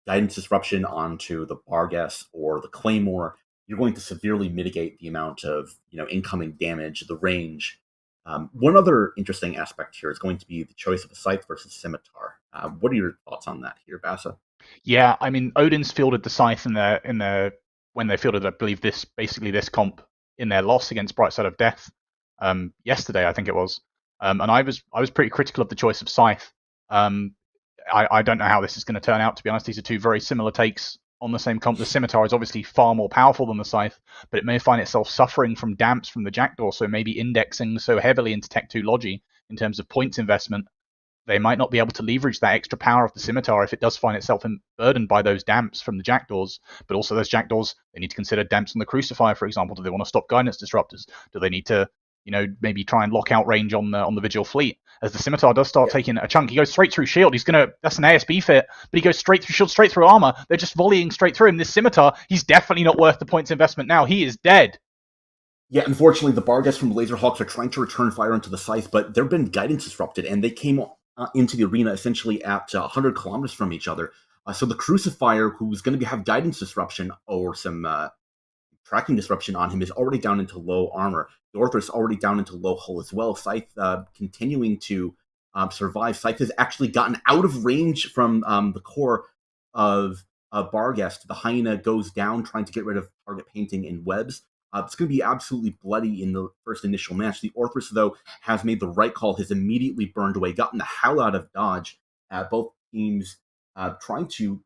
guidance disruption onto the Barghest or the Claymore, you're going to severely mitigate the amount of incoming damage, the range. One other interesting aspect here is going to be the choice of a scythe versus scimitar. What are your thoughts on that here, Bassa? Yeah, I mean, Odin's fielded the scythe in their when they fielded, I believe, this comp in their loss against Bright Side of Death yesterday, I think it was. And I was pretty critical of the choice of scythe. I don't know how this is going to turn out, to be honest. These are 2 very similar takes on the same comp. The scimitar is obviously far more powerful than the scythe, but it may find itself suffering from damps from the Jackdaw, so maybe indexing so heavily into Tech 2 Logi in terms of points investment, they might not be able to leverage that extra power of the scimitar if it does find itself burdened by those damps from the Jackdaws. But also those Jackdaws, they need to consider damps on the Crucifier, for example. Do they want to stop guidance disruptors? Do they need to, maybe try and lock out range on the Vigil fleet? As the scimitar does start taking a chunk, he goes straight through shield. That's an ASB fit, but he goes straight through shield, straight through armor. They're just volleying straight through him. This scimitar, he's definitely not worth the points investment now. He is dead. Yeah, unfortunately, the Barghest from Laserhawks are trying to return fire into the scythe, but they've been guidance disrupted, and they came into the arena essentially at 100 kilometers from each other. So the Crucifier, who's going to have guidance disruption or some tracking disruption on him, is already down into low armor. The Orthrus already down into low hull as well. Scythe continuing to survive. Scythe has actually gotten out of range from the core of Barghest. The Hyena goes down, trying to get rid of target painting and webs. It's going to be absolutely bloody in the first initial match. The Orthrus, though, has made the right call, has immediately burned away, gotten the hell out of dodge. Both teams trying to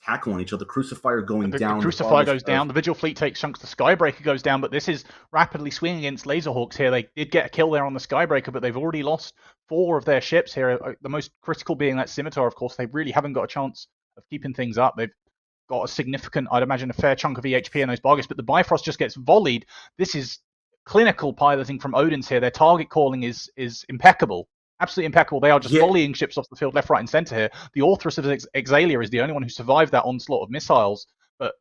tackle on each other. Crucifier going down. The Crucifier goes down. The Vigil fleet takes chunks. The Skybreaker goes down, but this is rapidly swinging against Laserhawks here. They did get a kill there on the Skybreaker, but they've already lost 4 of their ships here. The most critical being that Scimitar, of course. They really haven't got a chance of keeping things up. They've got a significant, I'd imagine, a fair chunk of EHP in those Barghest, but the Bifrost just gets volleyed. This is clinical piloting from Odin's here. Their target calling is impeccable. Absolutely impeccable. They are just volleying ships off the field left, right, and center here. The Orthrus of Exalia is the only one who survived that onslaught of missiles, but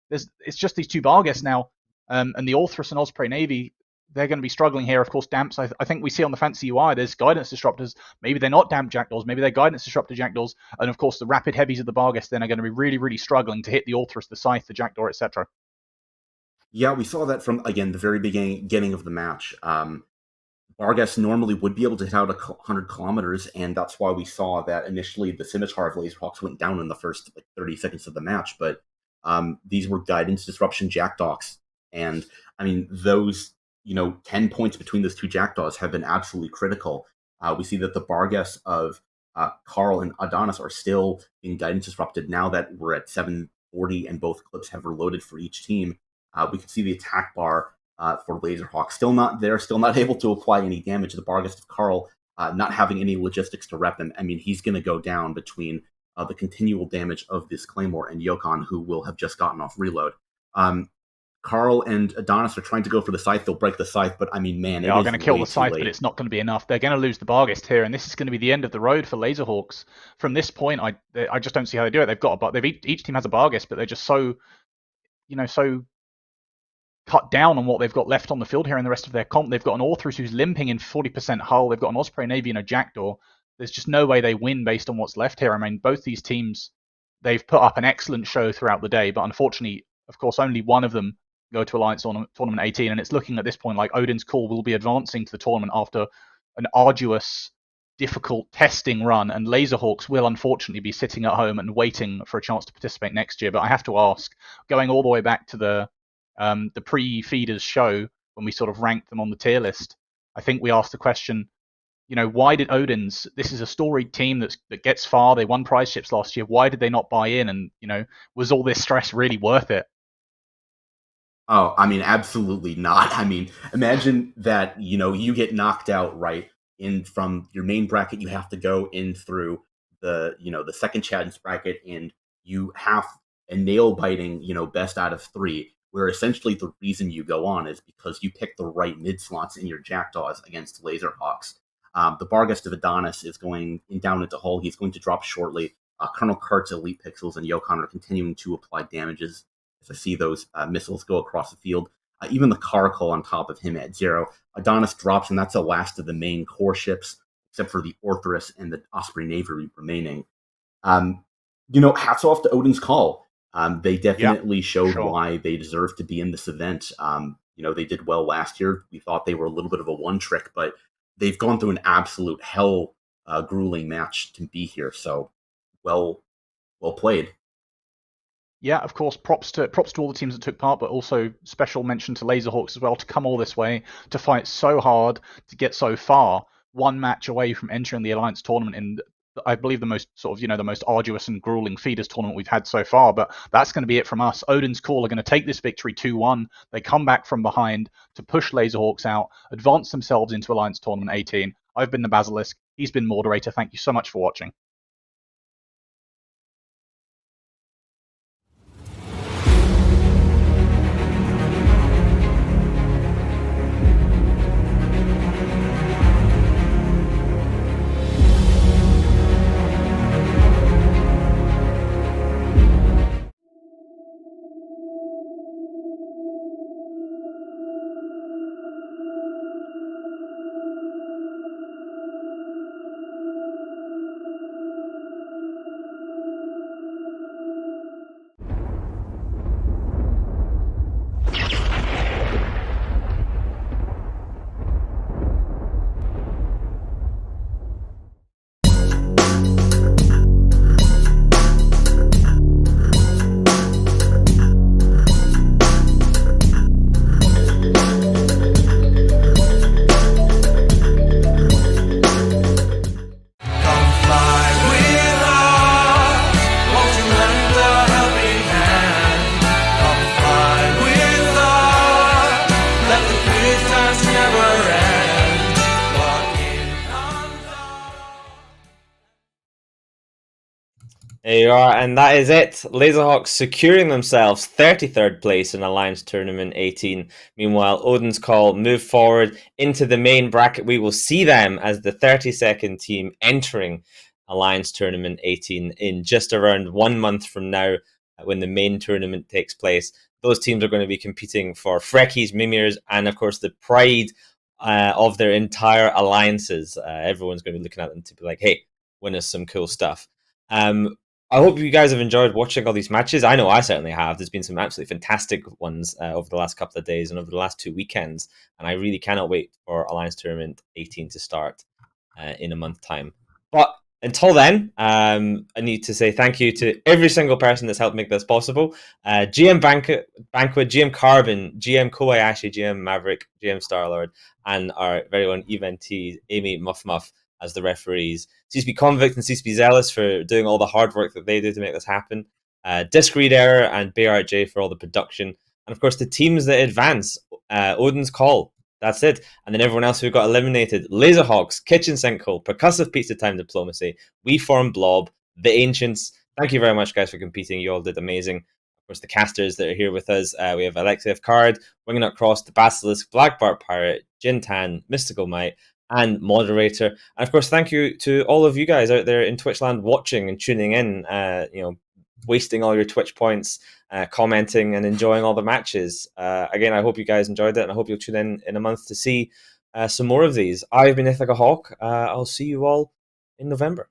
it's just these 2 Barghests now, and the Orthrus and Osprey Navy, they're going to be struggling here. Of course, damps, I think we see on the fancy UI, there's guidance disruptors. Maybe they're not damp Jackdaws, maybe they're guidance disruptor Jackdaws, and of course the rapid heavies of the Barghest then are going to be really, really struggling to hit the Orthrus, the Scythe, the Jackdaw, etc. Yeah, we saw that from, again, the very beginning of the match. Barghest normally would be able to hit out 100 kilometers, and that's why we saw that initially the Scimitar of Laserhawks went down in the first 30 seconds of the match, but these were guidance disruption Jackdaws, and I mean, those 10 points between those 2 Jackdaws have been absolutely critical. We see that the Barghest of Karl and Adonis are still being guidance disrupted now that we're at 740 and both clips have reloaded for each team. We can see the attack bar for Laserhawk still not there, still not able to apply any damage. The Barghest of Karl not having any logistics to rep him. I mean, he's going to go down between the continual damage of this Claymore and Yokon, who will have just gotten off reload. Karl and Adonis are trying to go for the Scythe. They'll break the Scythe, but I mean, man, they are going to kill the Scythe, but it's not going to be enough. They're going to lose the Barghest here, and this is going to be the end of the road for Laserhawks. From this point, I just don't see how they do it. Each team has a Barghest, but they're just so cut down on what they've got left on the field here in the rest of their comp. They've got an Orthrus who's limping in 40% hull. They've got an Osprey Navy and a Jackdaw. There's just no way they win based on what's left here. I mean, both these teams, they've put up an excellent show throughout the day, but unfortunately, of course, only one of them go to Alliance Tournament 18, and it's looking at this point like Odin's Call will be advancing to the tournament after an arduous, difficult testing run, and Laserhawks will unfortunately be sitting at home and waiting for a chance to participate next year. But I have to ask, going all the way back to the pre-feeders show, when we sort of ranked them on the tier list. I think we asked the question, why did Odin's, this is a storied team that gets far, they won prize ships last year, why did they not buy in? And, was all this stress really worth it? Oh, I mean, absolutely not. I mean, imagine that, you get knocked out right in from your main bracket. You have to go in through the second challenge bracket, and you have a nail biting, best out of 3, where essentially the reason you go on is because you pick the right mid slots in your Jackdaws against Laserhawks. The Barghest of Adonis is going down into Hull. He's going to drop shortly. Colonel Kurt's Elite Pixels and Yokon are continuing to apply damages as I see those missiles go across the field. Even the Caracal on top of him at 0. Adonis drops, and that's the last of the main core ships, except for the Orthrus and the Osprey Navy remaining. Hats off to Odin's Call. They definitely showed why they deserve to be in this event. They did well last year. We thought they were a little bit of a one trick, but they've gone through an absolute hell grueling match to be here. So well played. Yeah, of course, props to all the teams that took part, but also special mention to Laserhawks as well, to come all this way, to fight so hard, to get so far, one match away from entering the Alliance tournament in, I believe, the most sort of, the most arduous and grueling feeders tournament we've had so far. But that's going to be it from us. Odin's Call are going to take this victory 2-1. They come back from behind to push Laserhawks out, advance themselves into Alliance Tournament 18. I've been the Basilisk. He's been Moderator. Thank you so much for watching. There you are, and that is it. Laserhawks securing themselves 33rd place in Alliance Tournament 18. Meanwhile, Odin's Call move forward into the main bracket. We will see them as the 32nd team entering Alliance Tournament 18 in just around 1 month from now, when the main tournament takes place. Those teams are going to be competing for Freckies, Mimirs, and of course the pride of their entire alliances. Everyone's going to be looking at them to be like, hey, win us some cool stuff. I hope you guys have enjoyed watching all these matches. I know I certainly have. There's been some absolutely fantastic ones over the last couple of days and over the last 2 weekends, and I really cannot wait for Alliance Tournament 18 to start in a month's time. But until then, I need to say thank you to every single person that's helped make this possible. GM Banquet, GM Carbon, GM Kobayashi, GM Maverick, GM Starlord, and our very own Event Amy Muff as the referees. CSP Convict and CSP Zealous for doing all the hard work that they do to make this happen. Disc Read Error and BRJ for all the production. And of course, the teams that advance. Odin's Call. That's it. And then everyone else who got eliminated. Laserhawks, Kitchen Sinkhole, Percussive Pizza Time Diplomacy, We Form Blob, The Ancients. Thank you very much, guys, for competing. You all did amazing. Of course, the casters that are here with us. We have Alexia F. Card, Wingnut Cross, The Basilisk, Black Bart Pirate, Jintan, Mystical Might, and Moderator. And of course, thank you to all of you guys out there in Twitchland watching and tuning in, wasting all your Twitch points, commenting and enjoying all the matches. Again, I hope you guys enjoyed it, and I hope you'll tune in a month to see some more of these. I've been Ithaca Hawk. I'll see you all in November.